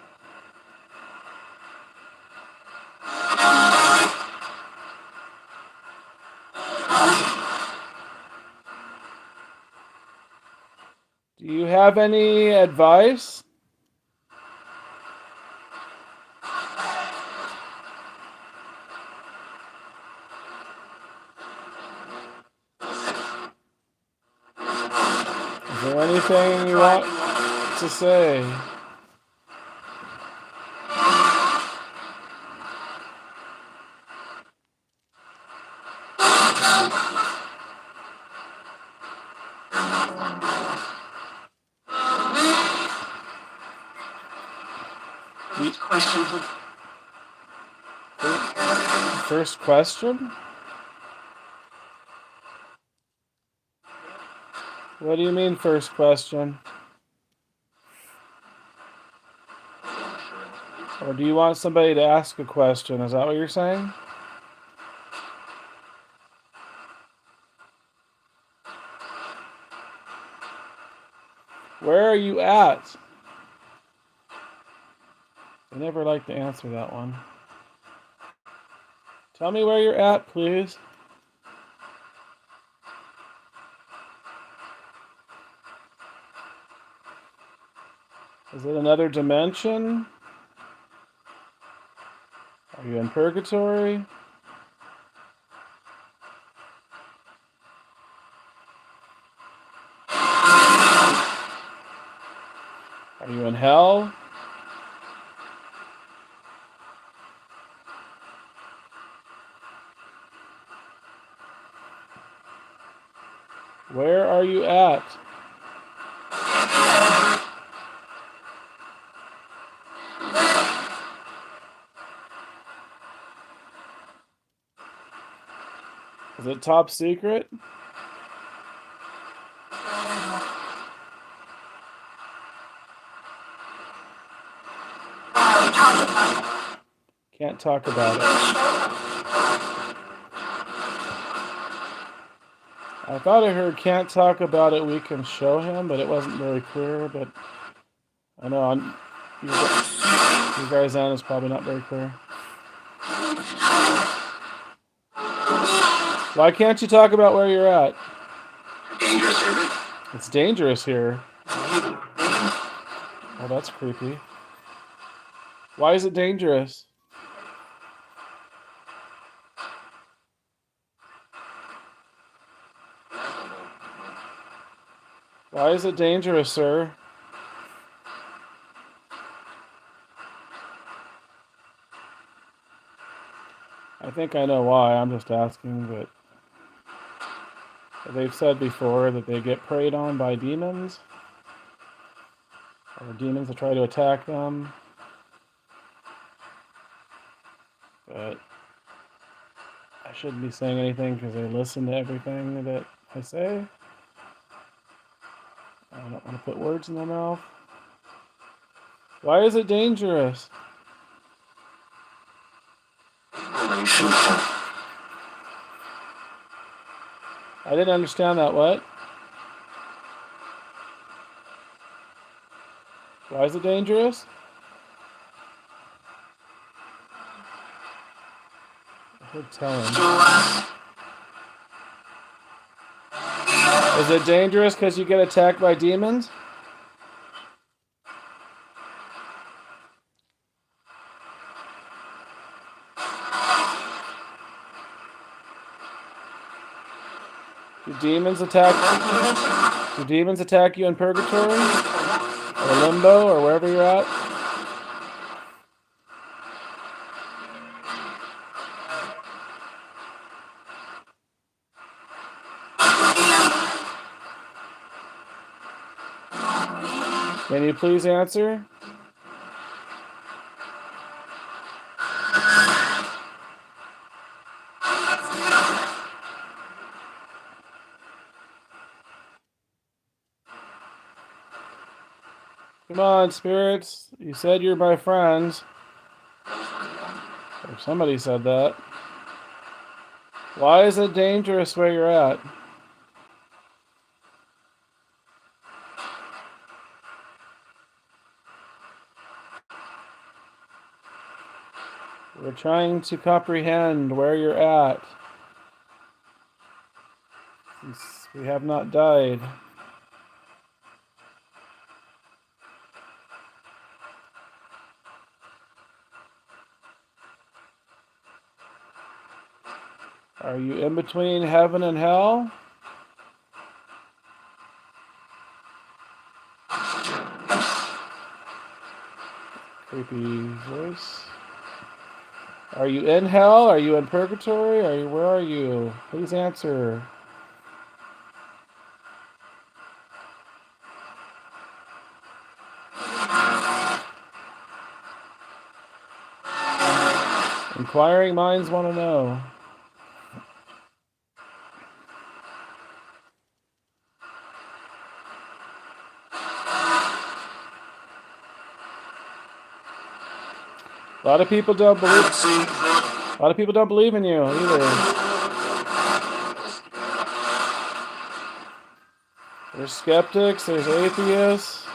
Speaker 4: Do you have any advice? Is there anything you want to say? First question? What do you mean, first question? Or do you want somebody to ask a question? Is that what you're saying? Where are you at? I never like to answer that one. Tell me where you're at, please. Is it another dimension? Are you in purgatory? Are you in hell? Where are you at? Is it top secret? Can't talk about it. I thought I heard can't talk about it, we can show him, but it wasn't very clear. But I know you guys' end is probably not very clear. Why can't you talk about where you're at?
Speaker 3: Dangerous here.
Speaker 4: It's dangerous here. Oh, that's creepy. Why is it dangerous? Why is it dangerous, sir? I think I know why. I'm just asking, but they've said before that they get preyed on by demons, or demons that try to attack them. But I shouldn't be saying anything because they listen to everything that I say. I don't want to put words in their mouth. Why is it dangerous? I didn't understand that. What? Why is it dangerous? I could tell him. Is it dangerous because you get attacked by demons? Do demons attack? Do demons attack you in purgatory? Or limbo, or wherever you're at? Can you please answer? Come on, spirits. You said you're my friends. Or somebody said that. Why is it dangerous where you're at? We're trying to comprehend where you're at. Since we have not died. Are you in between heaven and hell? Creepy voice. Are you in hell? Are you in purgatory? Where are you? Please answer. Inquiring minds want to know. A lot of people don't believe in you either. There's skeptics, there's atheists.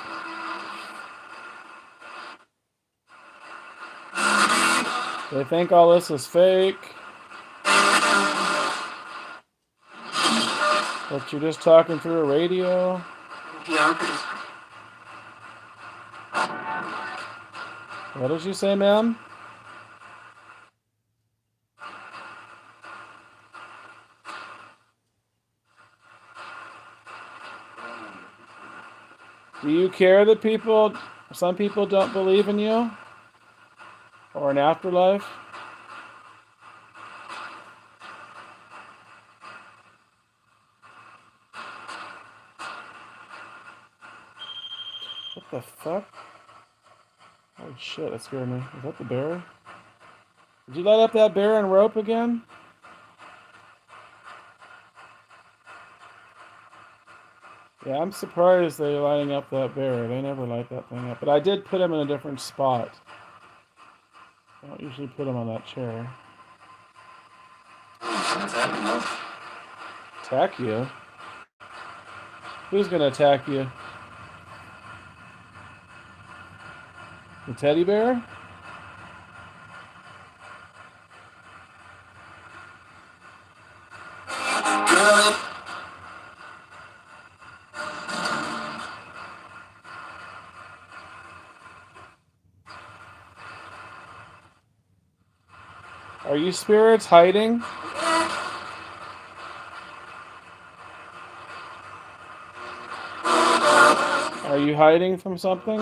Speaker 4: They think all this is fake. That you're just talking through a radio. What did you say, ma'am? Do you care that some people don't believe in you? Or an afterlife? What the fuck? Oh shit, that scared me. Is that the bear? Did you light up that bear and rope again? Yeah, I'm surprised they're lighting up that bear. They never light that thing up. But I did put him in a different spot. I don't usually put him on that chair. Attack you? Who's gonna attack you? The teddy bear? Are you spirits hiding? Are you hiding from something?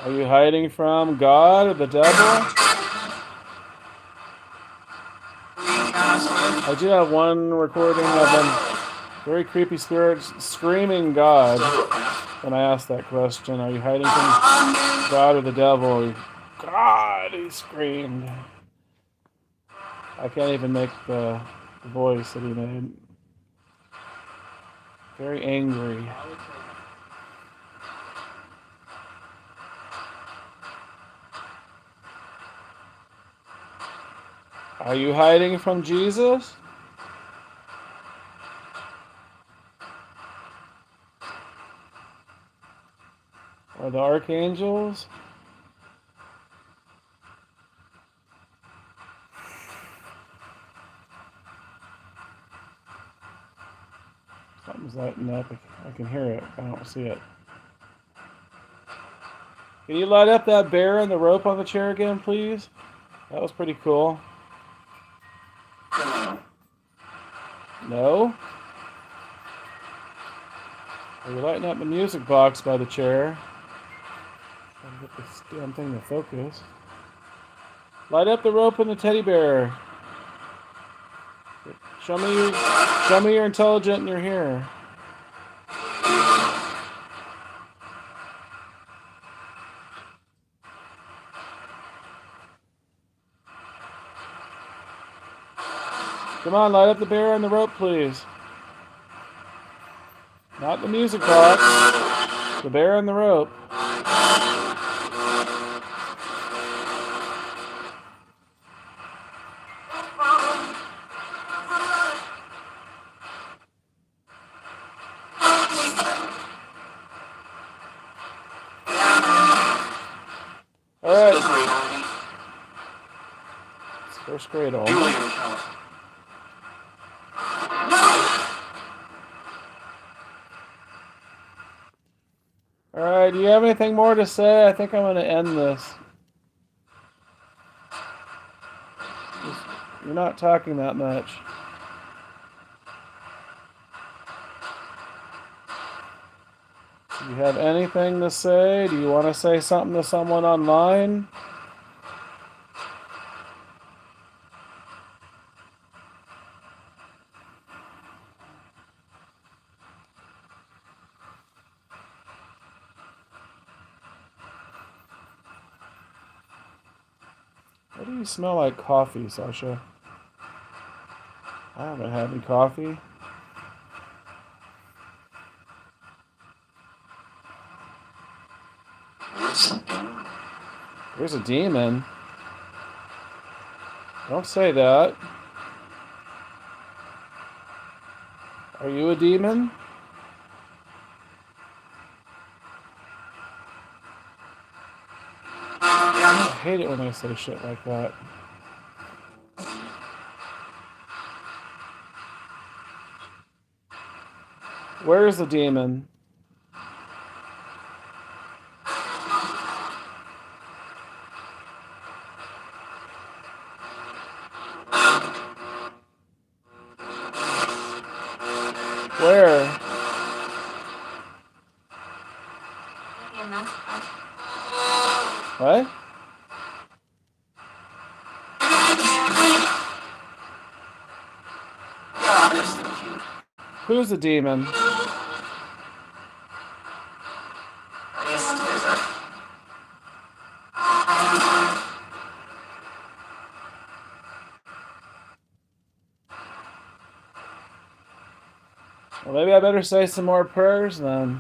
Speaker 4: Are you hiding from God or the devil? I do have one recording of them, very creepy spirits screaming God. When I asked that question, are you hiding from God or the devil? God, he screamed. I can't even make the voice that he made. Very angry. Are you hiding from Jesus? Or the archangels? Something's lighting up. I can hear it. I don't see it. Can you light up that bear and the rope on the chair again, please? That was pretty cool. No? Are you lighting up the music box by the chair? Trying to get this damn thing to focus. Light up the rope and the teddy bear. Show me you're intelligent and you're here. Come on, light up the bear and the rope, please. Not the music box. The bear and the rope. Alright. It's first grade all. Alright, do you have anything more to say? I think I'm going to end this. You're not talking that much. Do you have anything to say? Do you want to say something to someone online? Why do you smell like coffee, Sasha? I haven't had any coffee. There's a demon. Don't say that. Are you a demon? I hate it when I say shit like that. Where's the demon? Where? What? Who's the demon? Well, maybe I better say some more prayers then.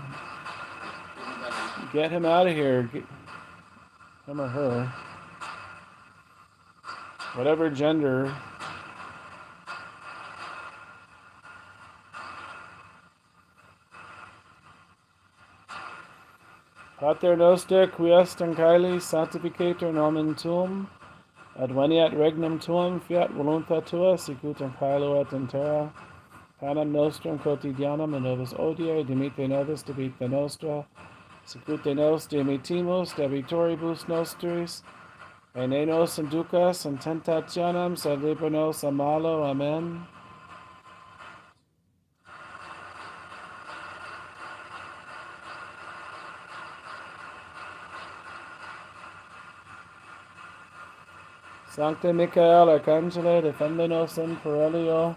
Speaker 4: Get him out of here. Get him or her. Whatever gender. Pater noster, qui est in caeli, sanctificator nomen tuum, adveniat regnum tuum, fiat voluntas tua, sicut in caelo et in terra. Panem nostrum quotidianum in nobis odie, dimite nobis debita nostra, sicut nos dimitimus debitoribus nostris, et ne nos inducas in tentationem, sed liber nos a malo. Amen. Sancte Michael Arcangele, defende nos in perillio,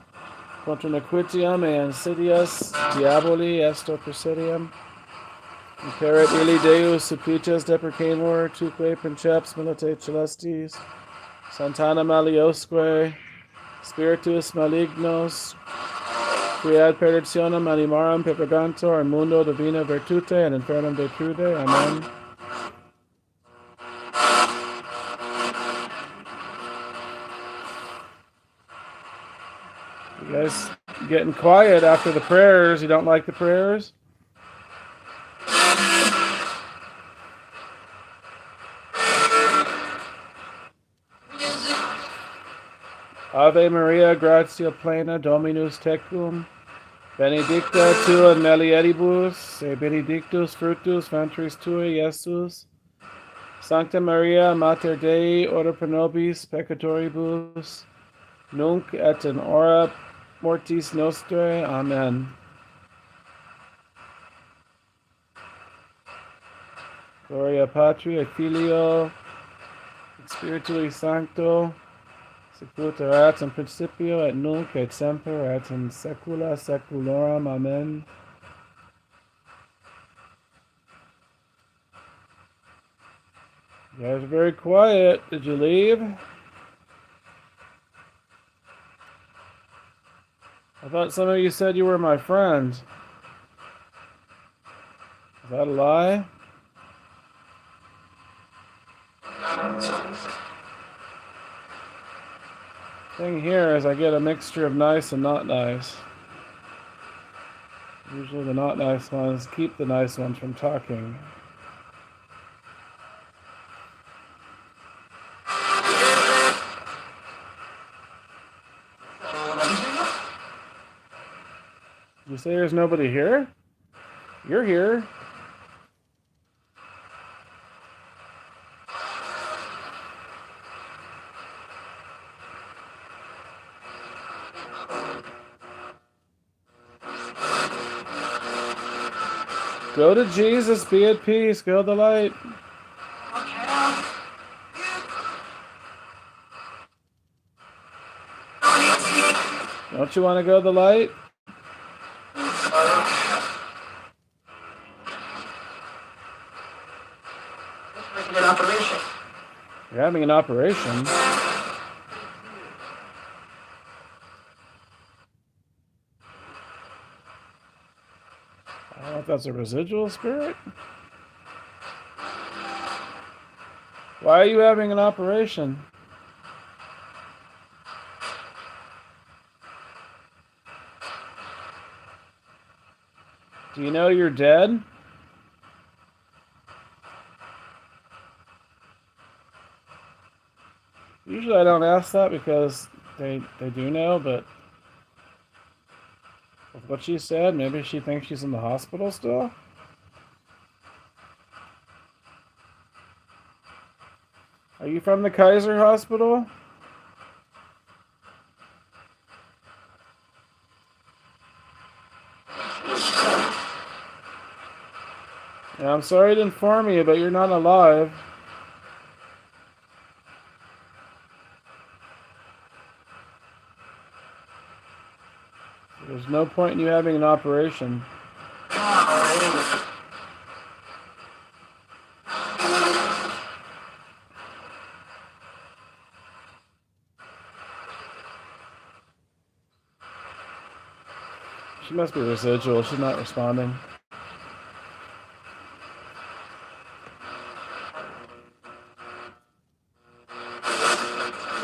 Speaker 4: contra nequitiam et insidias diaboli esto presidium. Imperit illi Deus supplices deprecamur, tuque princeps milite celestis, Santana maliosque, spiritus malignos, qui ad perditionem animarum pepergantur in mundo divina virtute and infernum de prude. Amen. You guys getting quiet after the prayers. You don't like the prayers? Ave Maria, gratia plena, Dominus tecum, benedicta tu in mulieribus, et benedictus fructus ventris tui, Iesus. Sancta Maria, Mater Dei, ora pro nobis peccatoribus, nunc et in hora mortis nostrae. Amen. Gloria Patri et Filio, et Spiritui Sancto, sicut erat in principio et nunc et semper et in saecula saeculorum. Amen. You guys are very quiet. Did you leave? I thought some of you said you were my friend. Is that a lie? Thing here is I get a mixture of nice and not nice. Usually the not nice ones keep the nice ones from talking. You say there's nobody here? You're here. Go to Jesus, be at peace, go to the light. Don't you want to go to the light? You're having an operation. I don't know if that's a residual spirit. Why are you having an operation? Do you know you're dead? Usually I don't ask that because they do know, but with what she said, maybe she thinks she's in the hospital still? Are you from the Kaiser Hospital? Yeah, I'm sorry to inform you, but you're not alive. There's no point in you having an operation. She must be residual. She's not responding.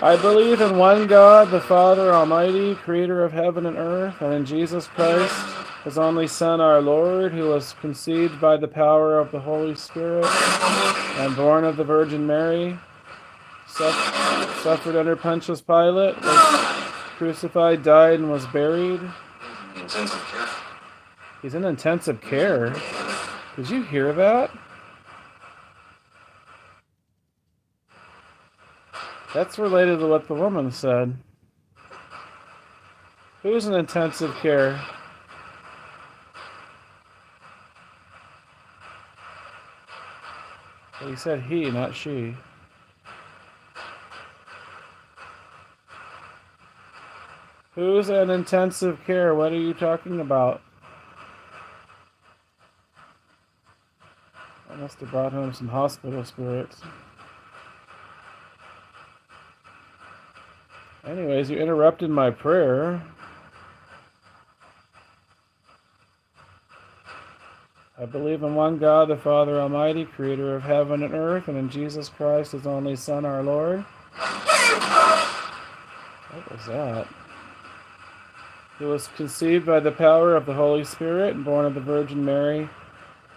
Speaker 4: I believe in one God, the Father Almighty, creator of heaven and earth, and in Jesus Christ, his only Son, our Lord, who was conceived by the power of the Holy Spirit and born of the Virgin Mary, suffered under Pontius Pilate, was crucified, died, and was buried. He's in intensive care. Did you hear that? That's related to what the woman said. Who's in intensive care? Well, he said he, not she. Who's in intensive care? What are you talking about? I must have brought home some hospital spirits. Anyways, you interrupted my prayer. I believe in one God, the Father Almighty, creator of heaven and earth, and in Jesus Christ, his only Son, our Lord. What was that? Who was conceived by the power of the Holy Spirit and born of the Virgin Mary,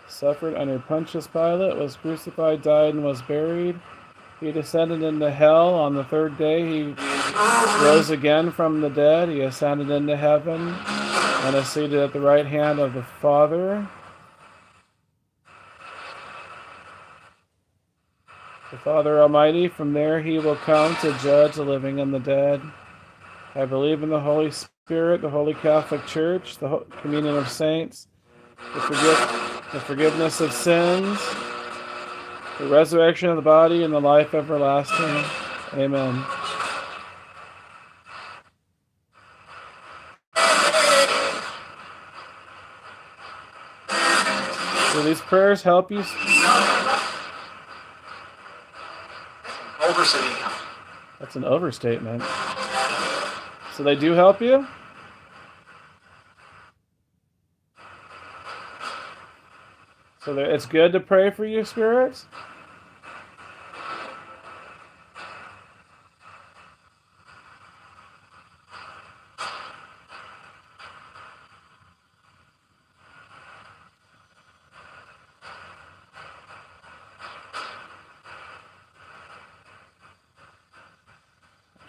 Speaker 4: suffered under Pontius Pilate, was crucified, died, and was buried. He descended into hell. On the third day, he rose again from the dead. He ascended into heaven and is seated at the right hand of the Father. The Father Almighty, from there he will come to judge the living and the dead. I believe in the Holy Spirit, the Holy Catholic Church, the communion of saints, the forgiveness of sins, the resurrection of the body, and the life everlasting. Amen. Do these prayers help you?
Speaker 3: Overstating.
Speaker 4: That's an overstatement. So they do help you? So it's good to pray for you, spirits?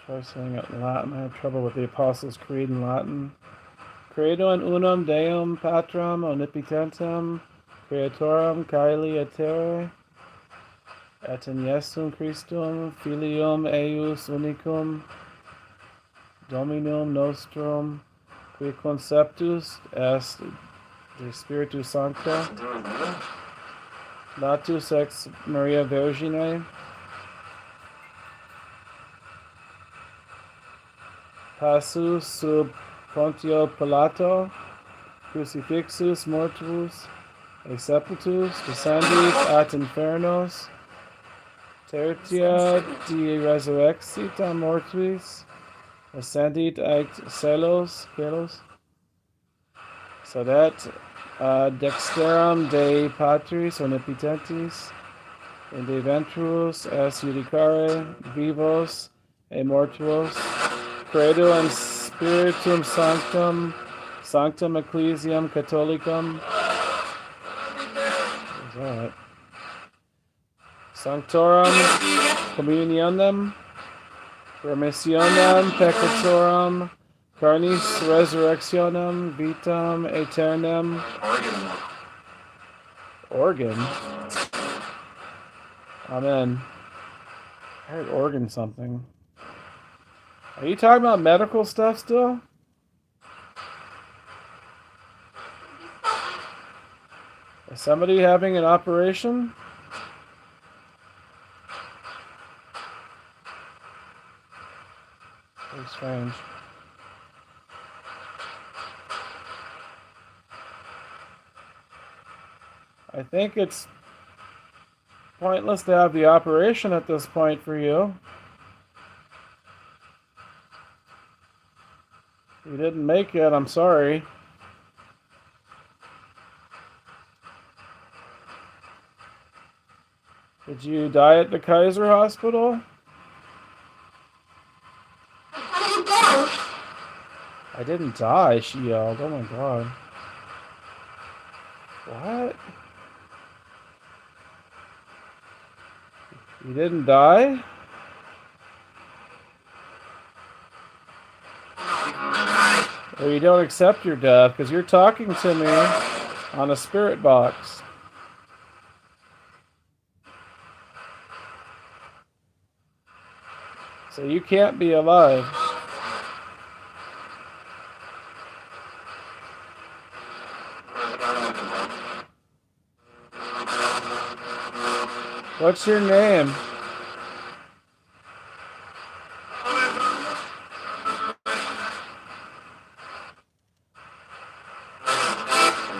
Speaker 4: Try saying it in Latin. I have trouble with the Apostles' Creed in Latin. Credo in unum Deum Patrum omnipotentem, Creatorum caeli et terrae, et in Iesum Christum, Filium eius unicum, Dominum nostrum, qui conceptus est de Spiritus Sancto, natus ex Maria Virgine, passus sub Pontio Pilato, crucifixus mortuus, et sepultus, descendit ad infernos, tertia die resurrexita mortuis, ascendit ad celos, sedet dexteram Dei Patris omnipotentis, in de ventris es judicare vivos et mortuos, credo in Spiritum Sanctum, Sanctum Ecclesiam Catholicum. What's that? Sanctorum Communionem, Remissionem Peccatorum, Carnis Resurrectionem, Vitam Aeternem. Organ? Amen. I heard organ something. Are you talking about medical stuff still? Is somebody having an operation? Very strange. I think it's pointless to have the operation at this point for you. You didn't make it, I'm sorry. Did you die at the Kaiser Hospital? I didn't die, she yelled. Oh my god. What? You didn't die? Or you don't accept your death because you're talking to me on a spirit box. So you can't be alive. What's your name?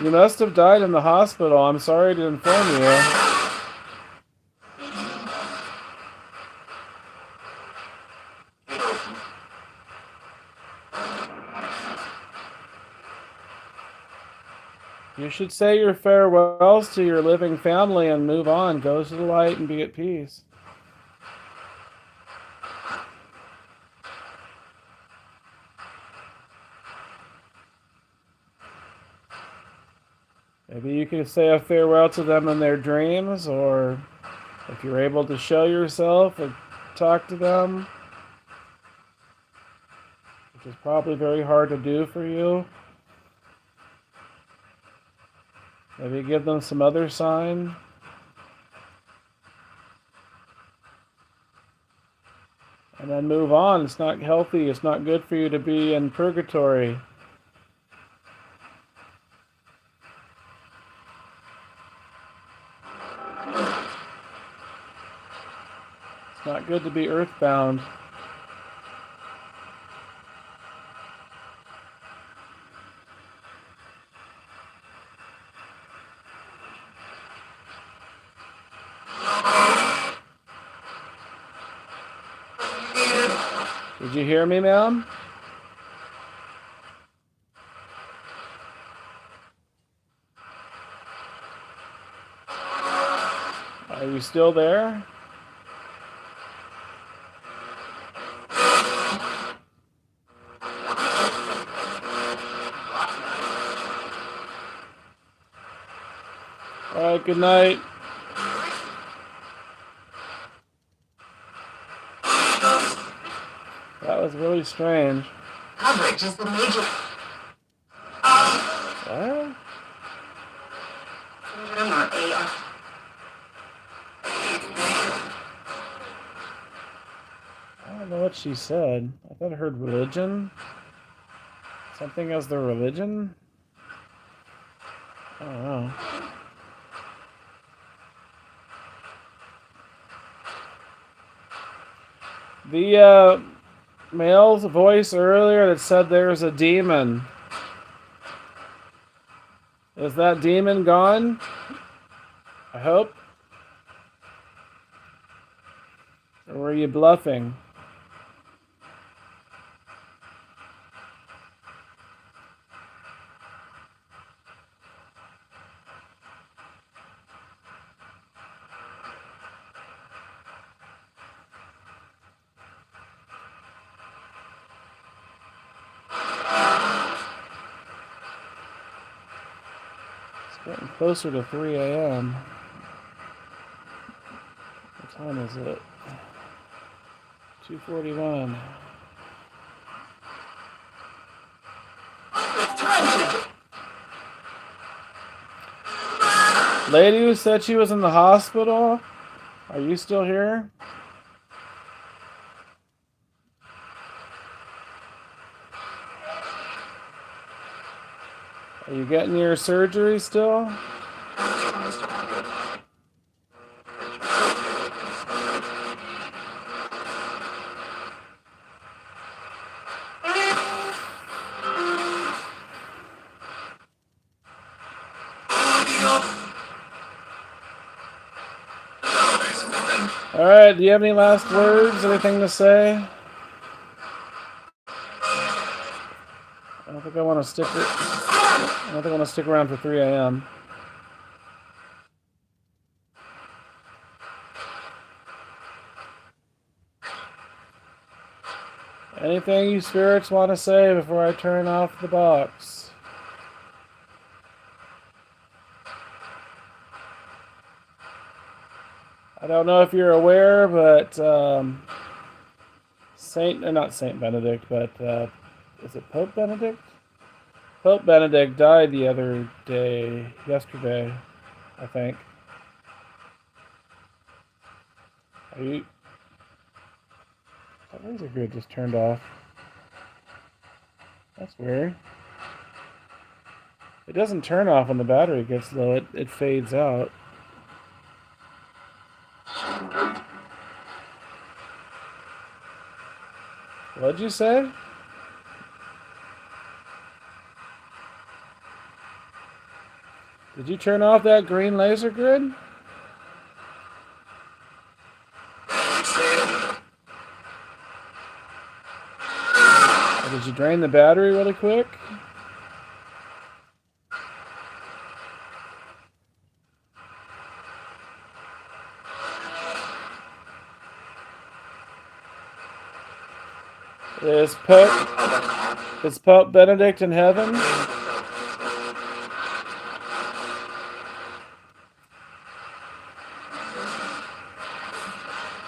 Speaker 4: You must have died in the hospital. I'm sorry to inform you. You should say your farewells to your living family and move on. Go to the light and be at peace. Maybe you could say a farewell to them in their dreams, or if you're able to show yourself or talk to them, which is probably very hard to do for you. Maybe give them some other sign. and then move on. It's not healthy. It's not good for you to be in purgatory. It's not good to be earthbound. Did you hear me, ma'am? Are you still there? All right, good night. That was really strange.
Speaker 3: Coverage is the major
Speaker 4: What?
Speaker 3: syndrome or AR.
Speaker 4: I don't know what she said. I thought I heard religion. Something as the religion? I don't know. The male's voice earlier that said there's a demon. Is that demon gone? I hope. Or were you bluffing? It's getting closer to 3 a.m. What time is it? 2:41. Lady who said she was in the hospital, are you still here? Are you getting your surgery still? All right, do you have any last words? Anything to say? I don't think I want to stick around for 3 a.m. Anything you spirits want to say before I turn off the box? I don't know if you're aware, but not Saint Benedict, but is it Pope Benedict? Pope Benedict died the other day, yesterday, I think. Are you? That laser grid just turned off. That's weird. It doesn't turn off when the battery gets low. It fades out. What'd you say? Did you turn off that green laser grid? Or did you drain the battery really quick? Is Pope Benedict in heaven?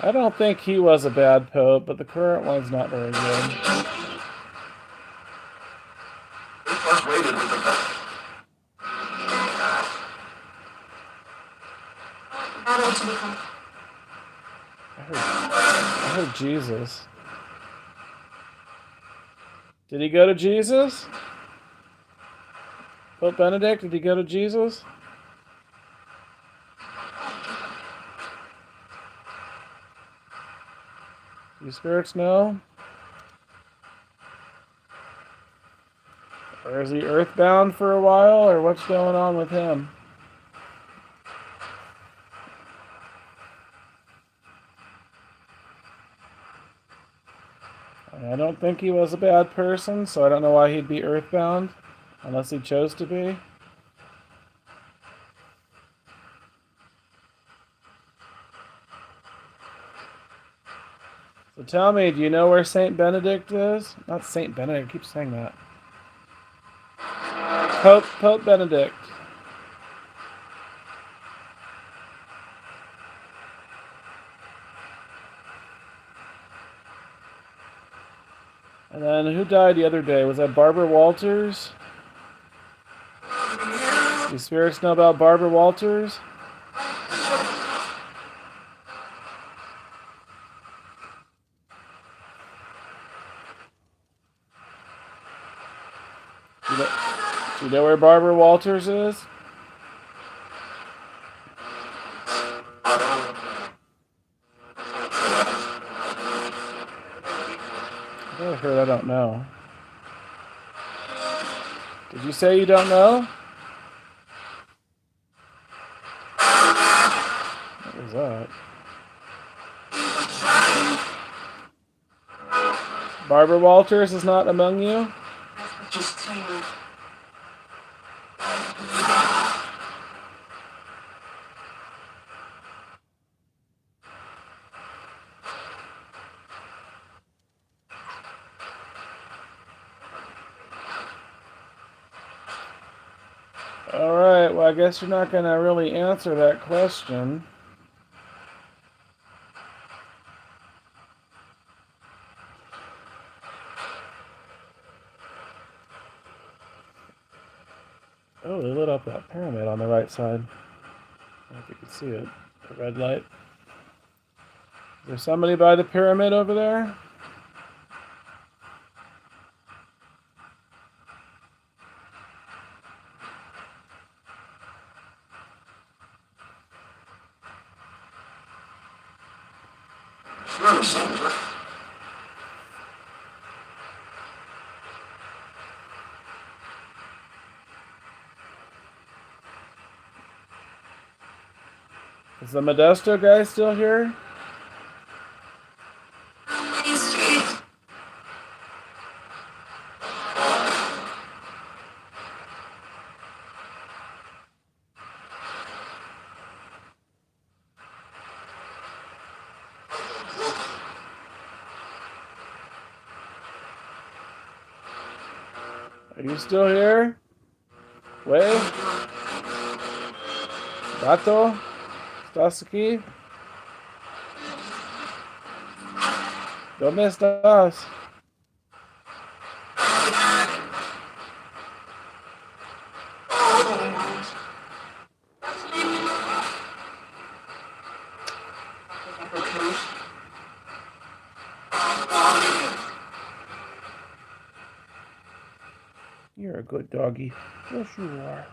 Speaker 4: I don't think he was a bad pope, but the current one's not very good. I heard Jesus. Did he go to Jesus? Pope Benedict, did he go to Jesus? You spirits know? Or is he earthbound for a while, or what's going on with him? I don't think he was a bad person, so I don't know why he'd be earthbound, unless he chose to be. So tell me, do you know where Saint Benedict is? Not Saint Benedict, I keep saying that. Pope Benedict. And then who died the other day? Was that Barbara Walters? Do spirits know about Barbara Walters? Do you know where Barbara Walters is? I heard I don't know. Did you say you don't know? What was that? Barbara Walters is not among you?
Speaker 3: Just saying.
Speaker 4: Alright, well, I guess you're not going to really answer that question. Oh, they lit up that pyramid on the right side. I don't know if you can see it. The red light. Is there somebody by the pyramid over there? Is the Modesto guy still here? Are you still here? Way? Gato? ¿Estás aquí? ¿Dónde estás? You're a good doggy. Yes, you are.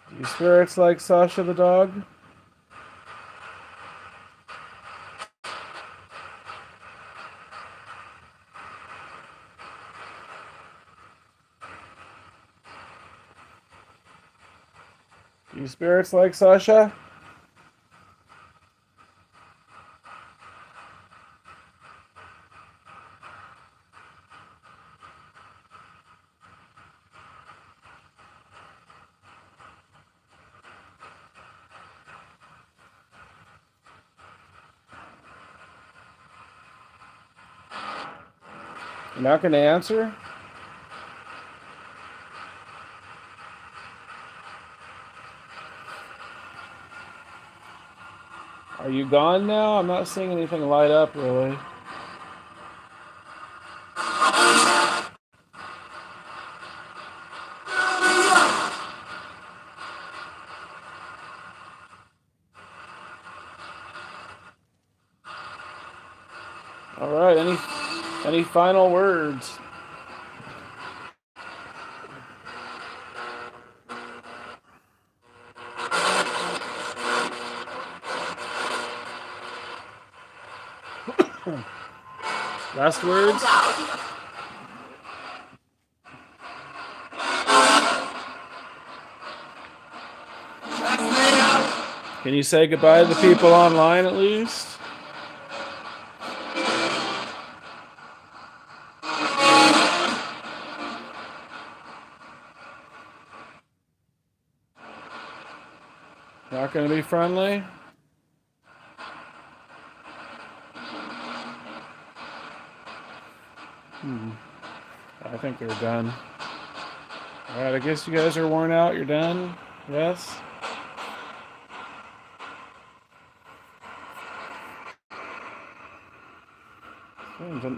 Speaker 4: Do you spirits like Sasha the dog? Do you spirits like Sasha? You're not going to answer? Are you gone now? I'm not seeing anything light up, really. right. Any final words? Last words? Can you say goodbye to the people online at least? Not going to be friendly? I think they're done. Alright, I guess you guys are worn out. You're done? Yes?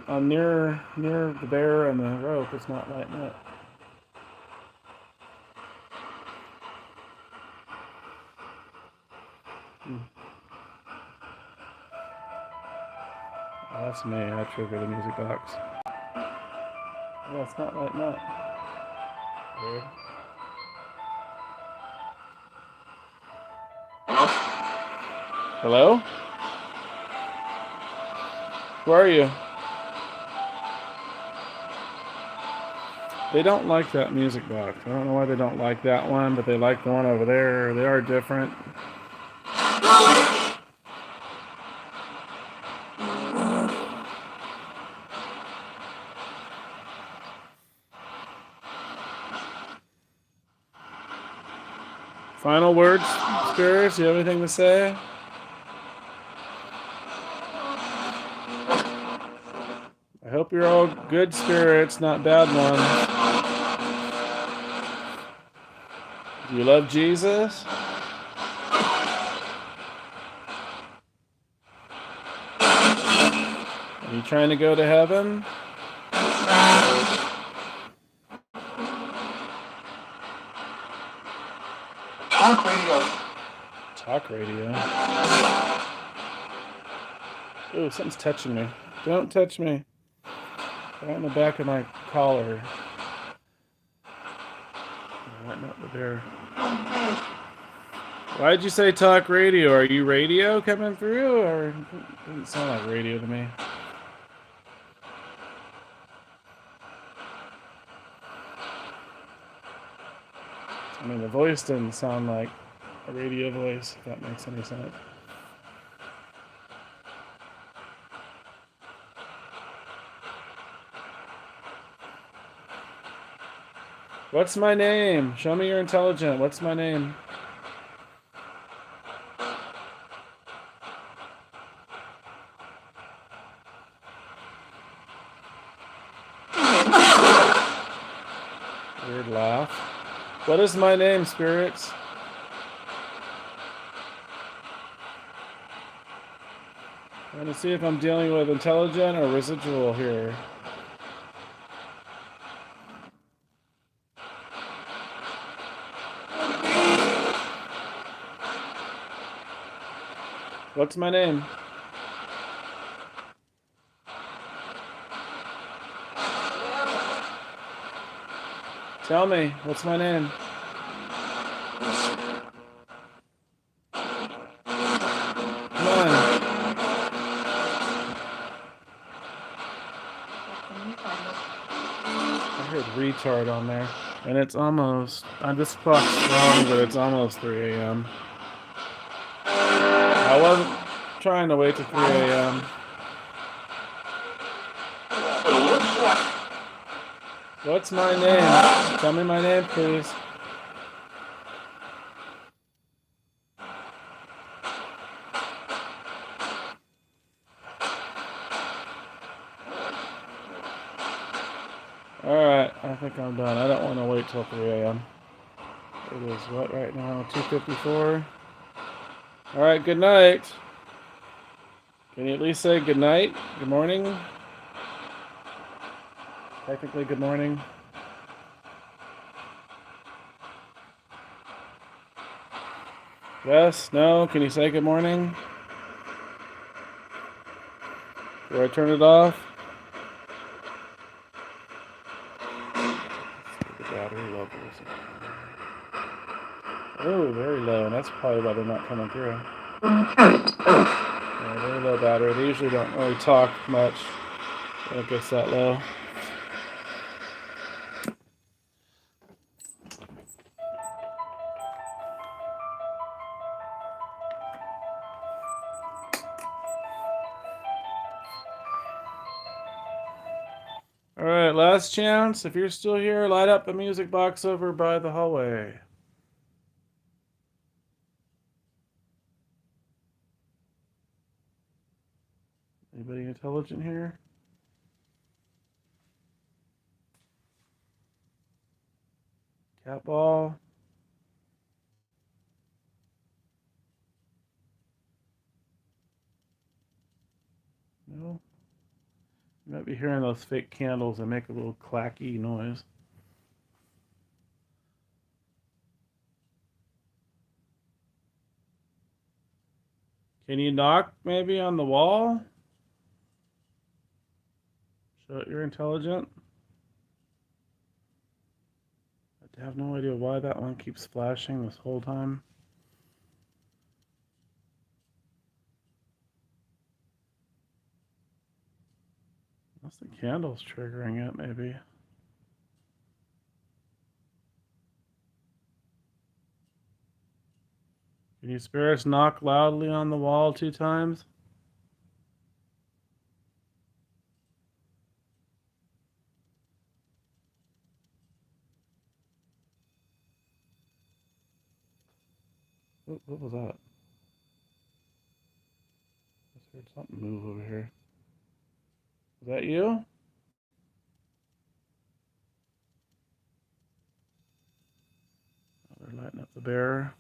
Speaker 4: I'm near the bear and the rope. It's not lighting up. Oh, that's me. I triggered the music box. Yeah, it's not lighting up. Weird. Hello? Who are you? They don't like that music box. I don't know why they don't like that one, but they like the one over there. They are different. Final words, spirits? You have anything to say? I hope you're all good spirits, not bad ones. Do you love Jesus? Are you trying to go to heaven?
Speaker 3: Talk radio.
Speaker 4: Talk radio. Ooh, something's touching me. Don't touch me. Right in the back of my collar. Right up there. Why'd you say talk radio? Are you radio coming through? Or it doesn't sound like radio to me. I mean, the voice doesn't sound like a radio voice, if that makes any sense. What's my name? Show me you're intelligent. What's my name? Weird laugh. What is my name, spirits? I want to see if I'm dealing with intelligent or residual here. What's my name? Tell me, what's my name? Come on. I heard retard on there. And it's almost, this clock's wrong, but it's almost 3 a.m. I wasn't trying to wait till 3 a.m. What's my name? Tell me my name, please. Alright, I think I'm done. I don't want to wait till 3 a.m. It is what right now? 2:54. Alright, good night. Can you at least say good night? Good morning? Technically, good morning. Yes? No? Can you say good morning? Do I turn it off? The battery levels. Oh, very low, and that's probably why they're not coming through. Yeah, very low battery. They usually don't really talk much when it gets that low. All right, last chance. If you're still here, light up the music box over by the hallway. Anybody intelligent here? Cat ball. No. You might be hearing those fake candles that make a little clacky noise. Can you knock maybe on the wall? Show it you're intelligent. I have no idea why that one keeps flashing this whole time. Unless the candle's triggering it, maybe. Can you spirits knock loudly on the wall 2 times? What was that? I just heard something move over here. Is that you? Oh, they're lighting up the bearer.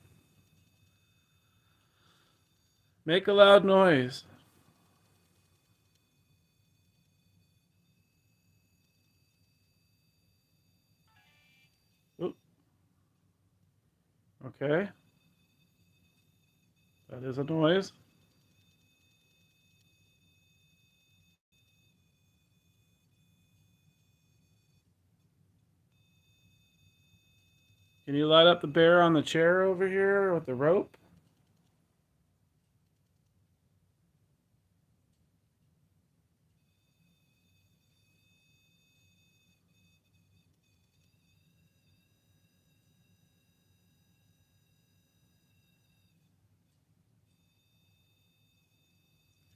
Speaker 4: Make a loud noise. Oop. Okay. That is a noise. Can you light up the bear on the chair over here with the rope?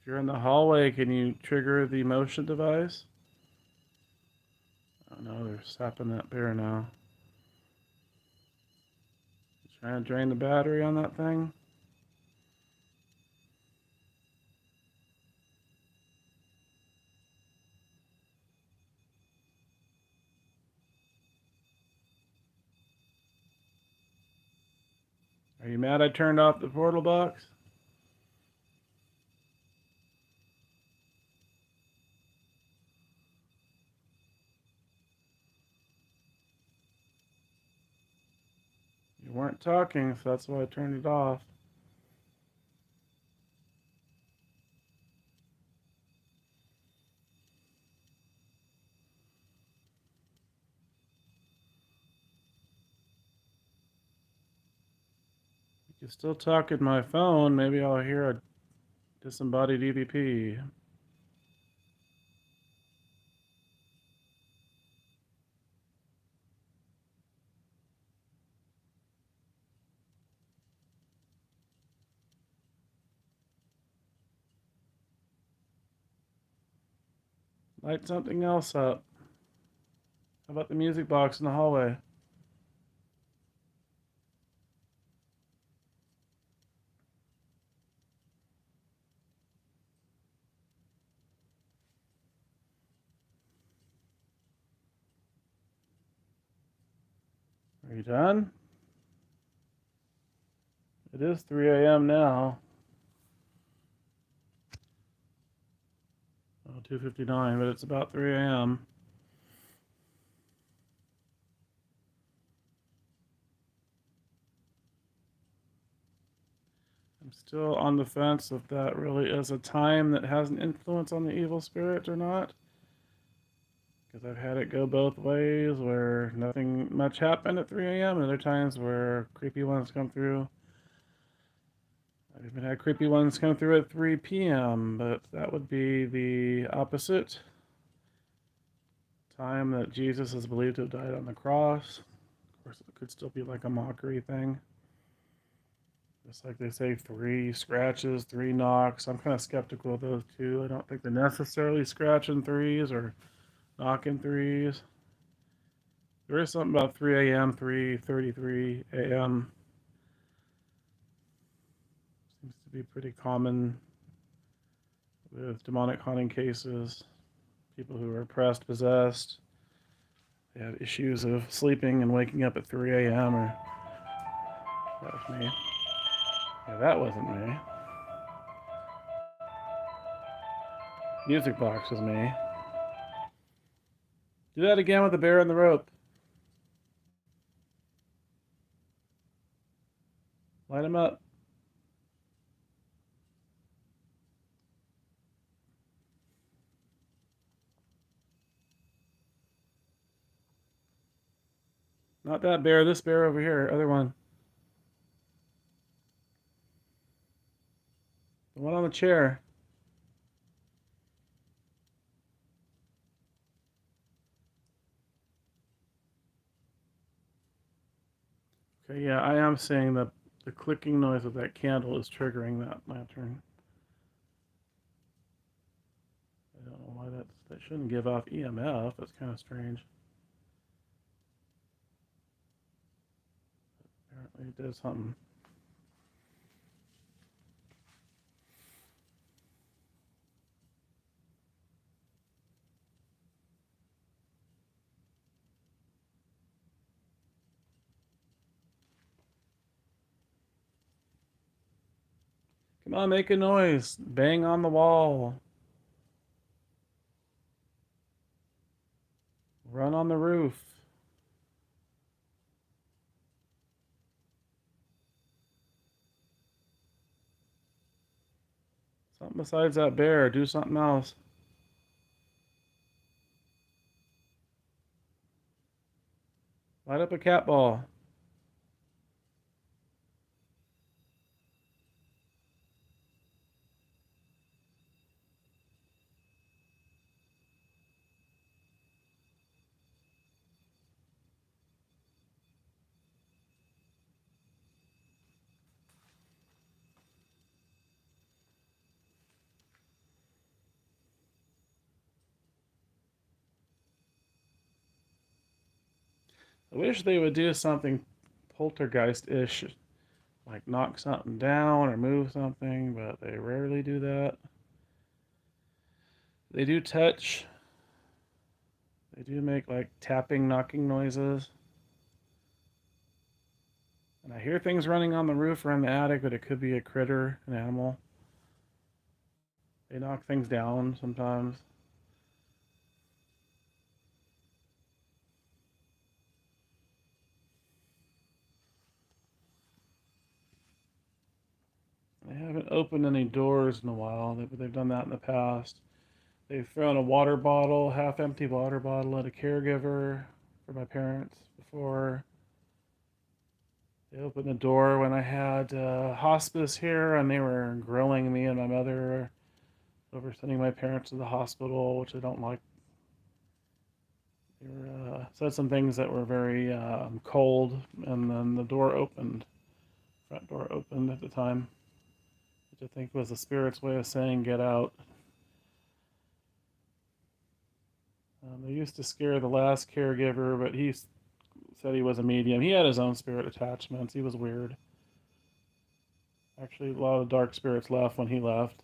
Speaker 4: If you're in the hallway, can you trigger the motion device? Oh no, they're sapping that bear now. Trying to drain the battery on that thing. Are you mad I turned off the portal box? You weren't talking, so that's why I turned it off. You can still talk in my phone. Maybe I'll hear a disembodied EVP. Light something else up. How about the music box in the hallway? Are you done? It is 3 a.m. now. Oh, 2:59, but it's about 3 a.m. I'm still on the fence if that really is a time that has an influence on the evil spirit or not. Because I've had it go both ways where nothing much happened at 3 a.m. and other times where creepy ones come through. I've even had creepy ones come through at 3 p.m., but that would be the opposite time that Jesus is believed to have died on the cross. Of course, it could still be like a mockery thing. Just like they say, 3 scratches, 3 knocks. I'm kind of skeptical of those two. I don't think they're necessarily scratching threes or knocking threes. There is something about 3 a.m., 3:33 a.m. Seems to be pretty common with demonic haunting cases. People who are oppressed, possessed. They have issues of sleeping and waking up at 3 a.m. or that was me. Yeah, that wasn't me. Music box was me. Do that again with the bear and the rope. Light him up. Not that bear, this bear over here, other one. The one on the chair. Okay, yeah, I am saying that the clicking noise of that candle is triggering that lantern. I don't know why that shouldn't give off EMF. That's kind of strange. Apparently it does something. Come on, make a noise. Bang on the wall. Run on the roof. Something besides that bear. Do something else. Light up a cat ball. I wish they would do something poltergeist-ish, like knock something down or move something, but they rarely do that. They do touch. They do make like tapping, knocking noises. And I hear things running on the roof or in the attic, but it could be a critter, an animal. They knock things down sometimes. They haven't opened any doors in a while, but they've done that in the past. They've thrown a water bottle, half-empty water bottle, at a caregiver for my parents before. They opened the door when I had hospice here, and they were grilling me and my mother over sending my parents to the hospital, which I don't like. They were, said some things that were very cold, and then the door opened. Front door opened at the time, which I think was the spirit's way of saying "get out." They used to scare the last caregiver, but he said he was a medium. He had his own spirit attachments. He was weird. Actually, a lot of dark spirits left when he left.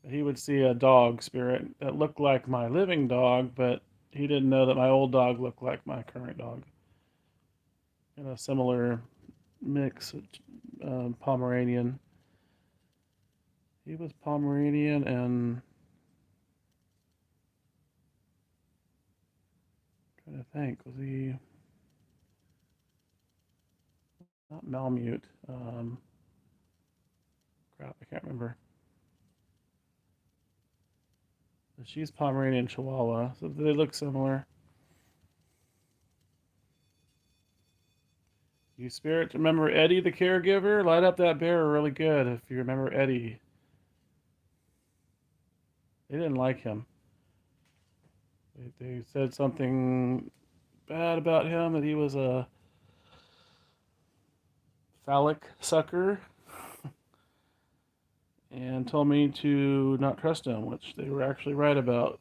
Speaker 4: He would see a dog spirit that looked like my living dog, but he didn't know that my old dog looked like my current dog. In a similar mix, Pomeranian. He was Pomeranian and I'm trying to think, was he? not Malamute. Crap, I can't remember. But she's Pomeranian Chihuahua, so they look similar. You spirit remember Eddie the caregiver? Light up that bear really good if you remember Eddie. They didn't like him. They said something bad about him, that he was a phallic sucker, and told me to not trust him, which they were actually right about.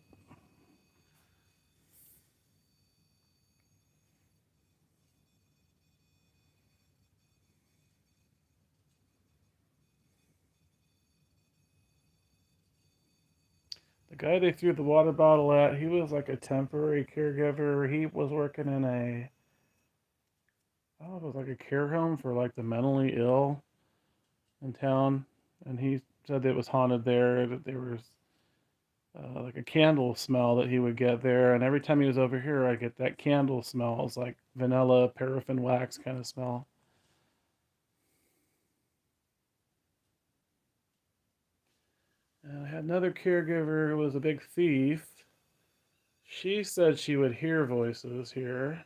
Speaker 4: The guy they threw the water bottle at, he was like a temporary caregiver. He was working in a, I don't know if it was like a care home for like the mentally ill in town. And he said that it was haunted there, that there was like a candle smell that he would get there. And every time he was over here, I get that candle smell. It's like vanilla, paraffin wax kind of smell. And I had another caregiver who was a big thief. She said she would hear voices here.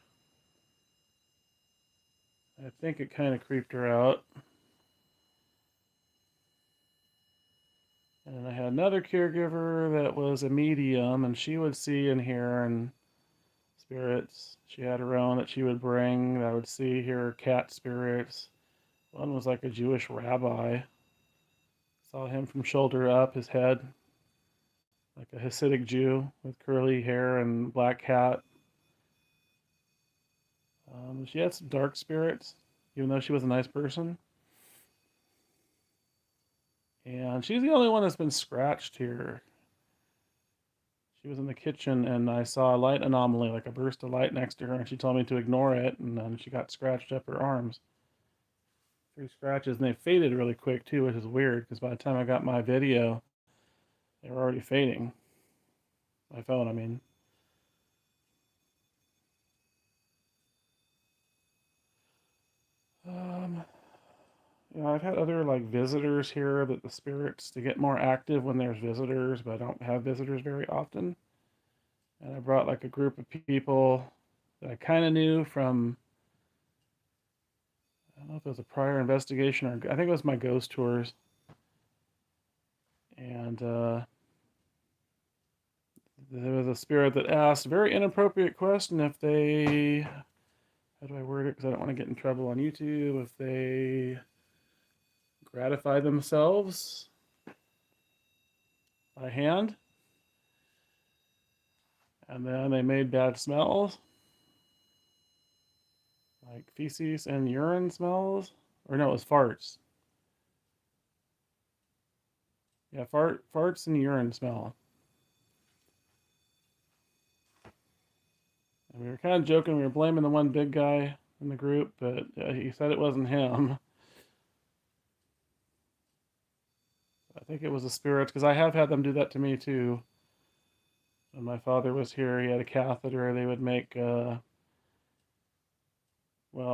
Speaker 4: I think it kind of creeped her out. And I had another caregiver that was a medium, and she would see and hear and spirits. She had her own that she would bring, that I would see, hear cat spirits. One was like a Jewish rabbi. Saw him from shoulder up, his head, like a Hasidic Jew with curly hair and black hat. She had some dark spirits, even though she was a nice person. And she's the only one that's been scratched here. She was in the kitchen and I saw a light anomaly, like a burst of light next to her, and she told me to ignore it, and then she got scratched up her arms. 3 scratches, and they faded really quick too, which is weird because by the time I got my video, they were already fading. My phone, I mean. I've had other like visitors here, that the spirits, to get more active when there's visitors, but I don't have visitors very often. And I brought like a group of people that I kind of knew from, I don't know if it was a prior investigation, or I think it was my ghost tours. And there was a spirit that asked a very inappropriate question, if they, how do I word it because I don't want to get in trouble on YouTube, if they gratify themselves by hand, and then they made bad smells, like feces and urine smells, or no, it was farts. Yeah, farts and urine smell. And we were kind of joking, we were blaming the one big guy in the group, but he said it wasn't him. I think it was a spirit, because I have had them do that to me too. When my father was here, he had a catheter. They would make, well,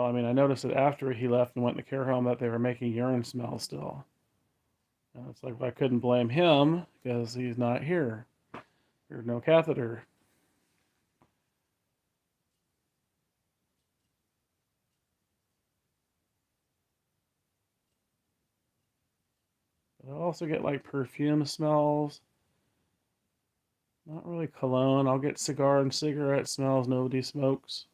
Speaker 4: I mean, I noticed it after he left and went in the care home, that they were making urine smell still. And it's like, well, I couldn't blame him because he's not here. There's no catheter. But I also get like perfume smells. Not really cologne. I'll get cigar and cigarette smells nobody smokes.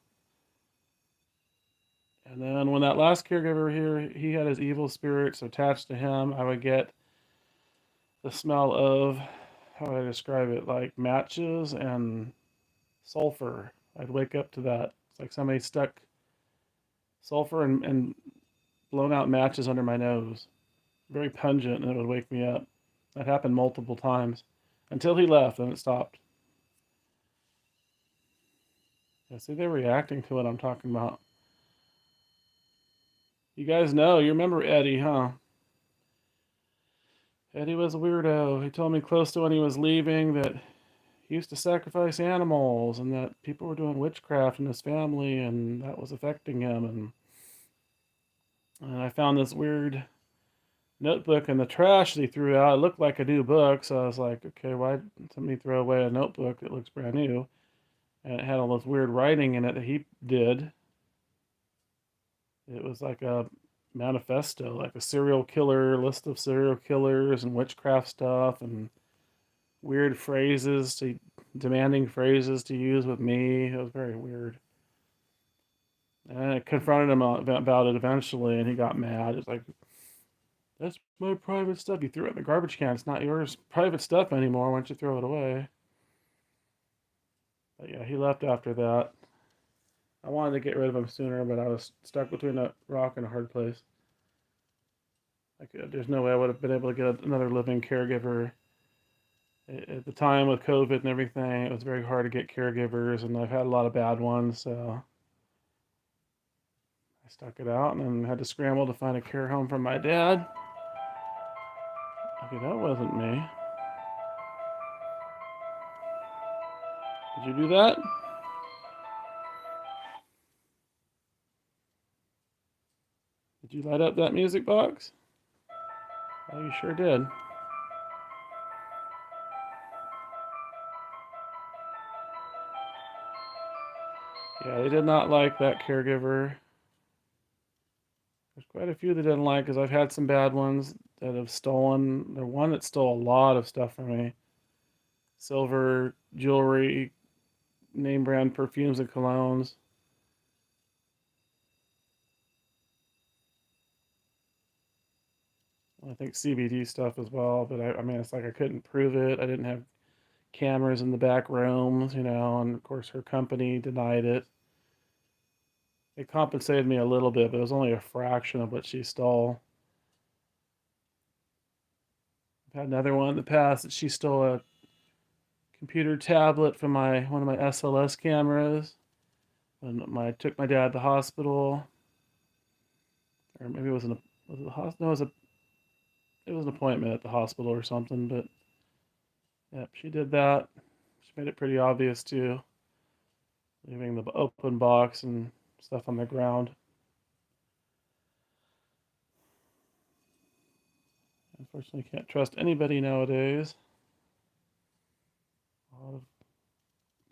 Speaker 4: And then when that last caregiver here, he had his evil spirits attached to him, I would get the smell of, how would I describe it, like matches and sulfur. I'd wake up to that. It's like somebody stuck sulfur and blown out matches under my nose. Very pungent, and it would wake me up. That happened multiple times until he left, and it stopped. Yeah, see, they're reacting to what I'm talking about. You guys know, you remember Eddie, huh? Eddie was a weirdo. He told me close to when he was leaving that he used to sacrifice animals, and that people were doing witchcraft in his family, and that was affecting him. And
Speaker 1: And I found this weird notebook in the trash that he threw out. It looked like a new book, so I was like, okay, why did somebody throw away a notebook that looks brand new? And it had all this weird writing in it that he did. It was like a manifesto, like a serial killer list of serial killers and witchcraft stuff and weird phrases demanding phrases to use with me. It was very weird. And I confronted him about it eventually, and he got mad. It's like, that's my private stuff. You threw it in the garbage can. It's not yours private stuff anymore. Why don't you throw it away? But yeah, he left after that. I wanted to get rid of him sooner, but I was stuck between a rock and a hard place. There's no way I would have been able to get another living caregiver. At the time with COVID and everything, it was very hard to get caregivers, and I've had a lot of bad ones, so I stuck it out and then had to scramble to find a care home for my dad. Okay, that wasn't me. Did you do that? Did you light up that music box? Oh, you sure did. Yeah, they did not like that caregiver. There's quite a few they didn't like because I've had some bad ones that have stolen. The one that stole a lot of stuff from me: silver, jewelry, name brand perfumes and colognes. I think CBD stuff as well, but I mean, it's like I couldn't prove it. I didn't have cameras in the back rooms, and of course her company denied it. It compensated me a little bit, but it was only a fraction of what she stole. I've had another one in the past that she stole a computer tablet from one of my SLS cameras when I took my dad to the hospital, or maybe it was was it the hospital? No, it was an appointment at the hospital or something. But yep, she did that. She made it pretty obvious too, leaving the open box and stuff on the ground. Unfortunately, can't trust anybody nowadays.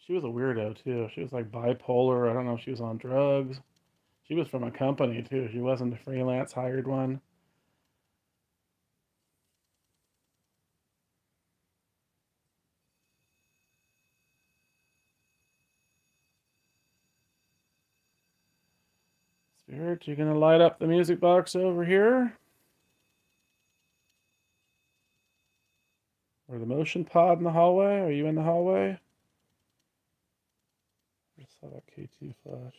Speaker 1: She was a weirdo too. She was like bipolar. I don't know if she was on drugs. She was from a company too. She wasn't a freelance hired one. Spirit, you gonna light up the music box over here? Or the motion pod in the hallway? Are you in the hallway? I just saw that K2 flash.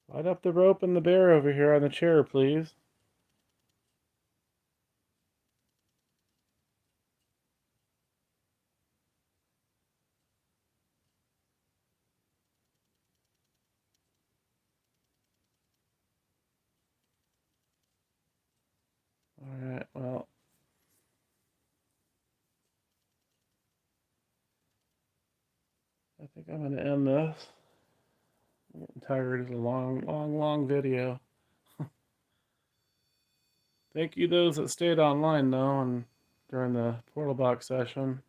Speaker 1: Light up the rope and the bear over here on the chair, please. Alright, well. I think I'm going to end this. I'm getting tired. It's a long video. Thank you those that stayed online though and during the portal box session.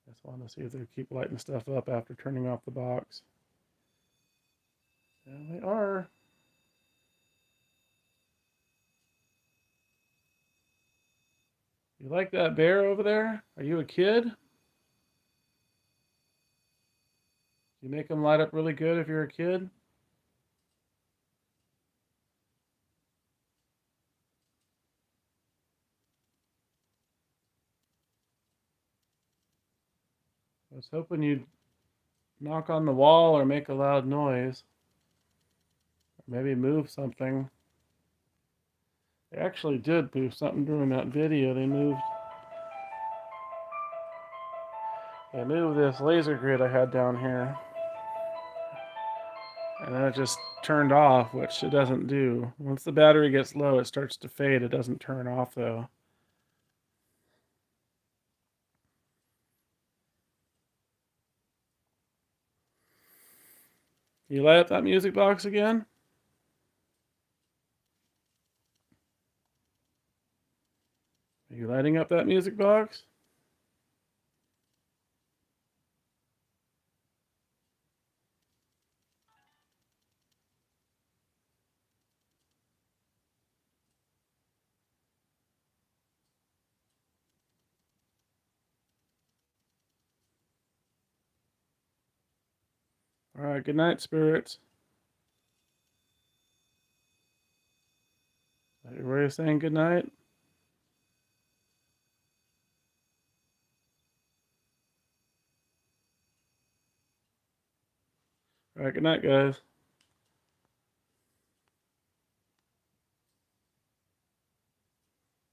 Speaker 1: Just wanted to see if they keep lighting stuff up after turning off the box. And they are. You like that bear over there? Are you a kid? You make them light up really good if you're a kid? I was hoping you'd knock on the wall or make a loud noise. Or maybe move something. They actually did move something during that video. They moved this laser grid I had down here. And then it just turned off, which it doesn't do. Once the battery gets low, it starts to fade. It doesn't turn off though. You light up that music box again? Are you lighting up that music box? All right, good night, spirits. Is that your way of saying good night? All right, good night, guys.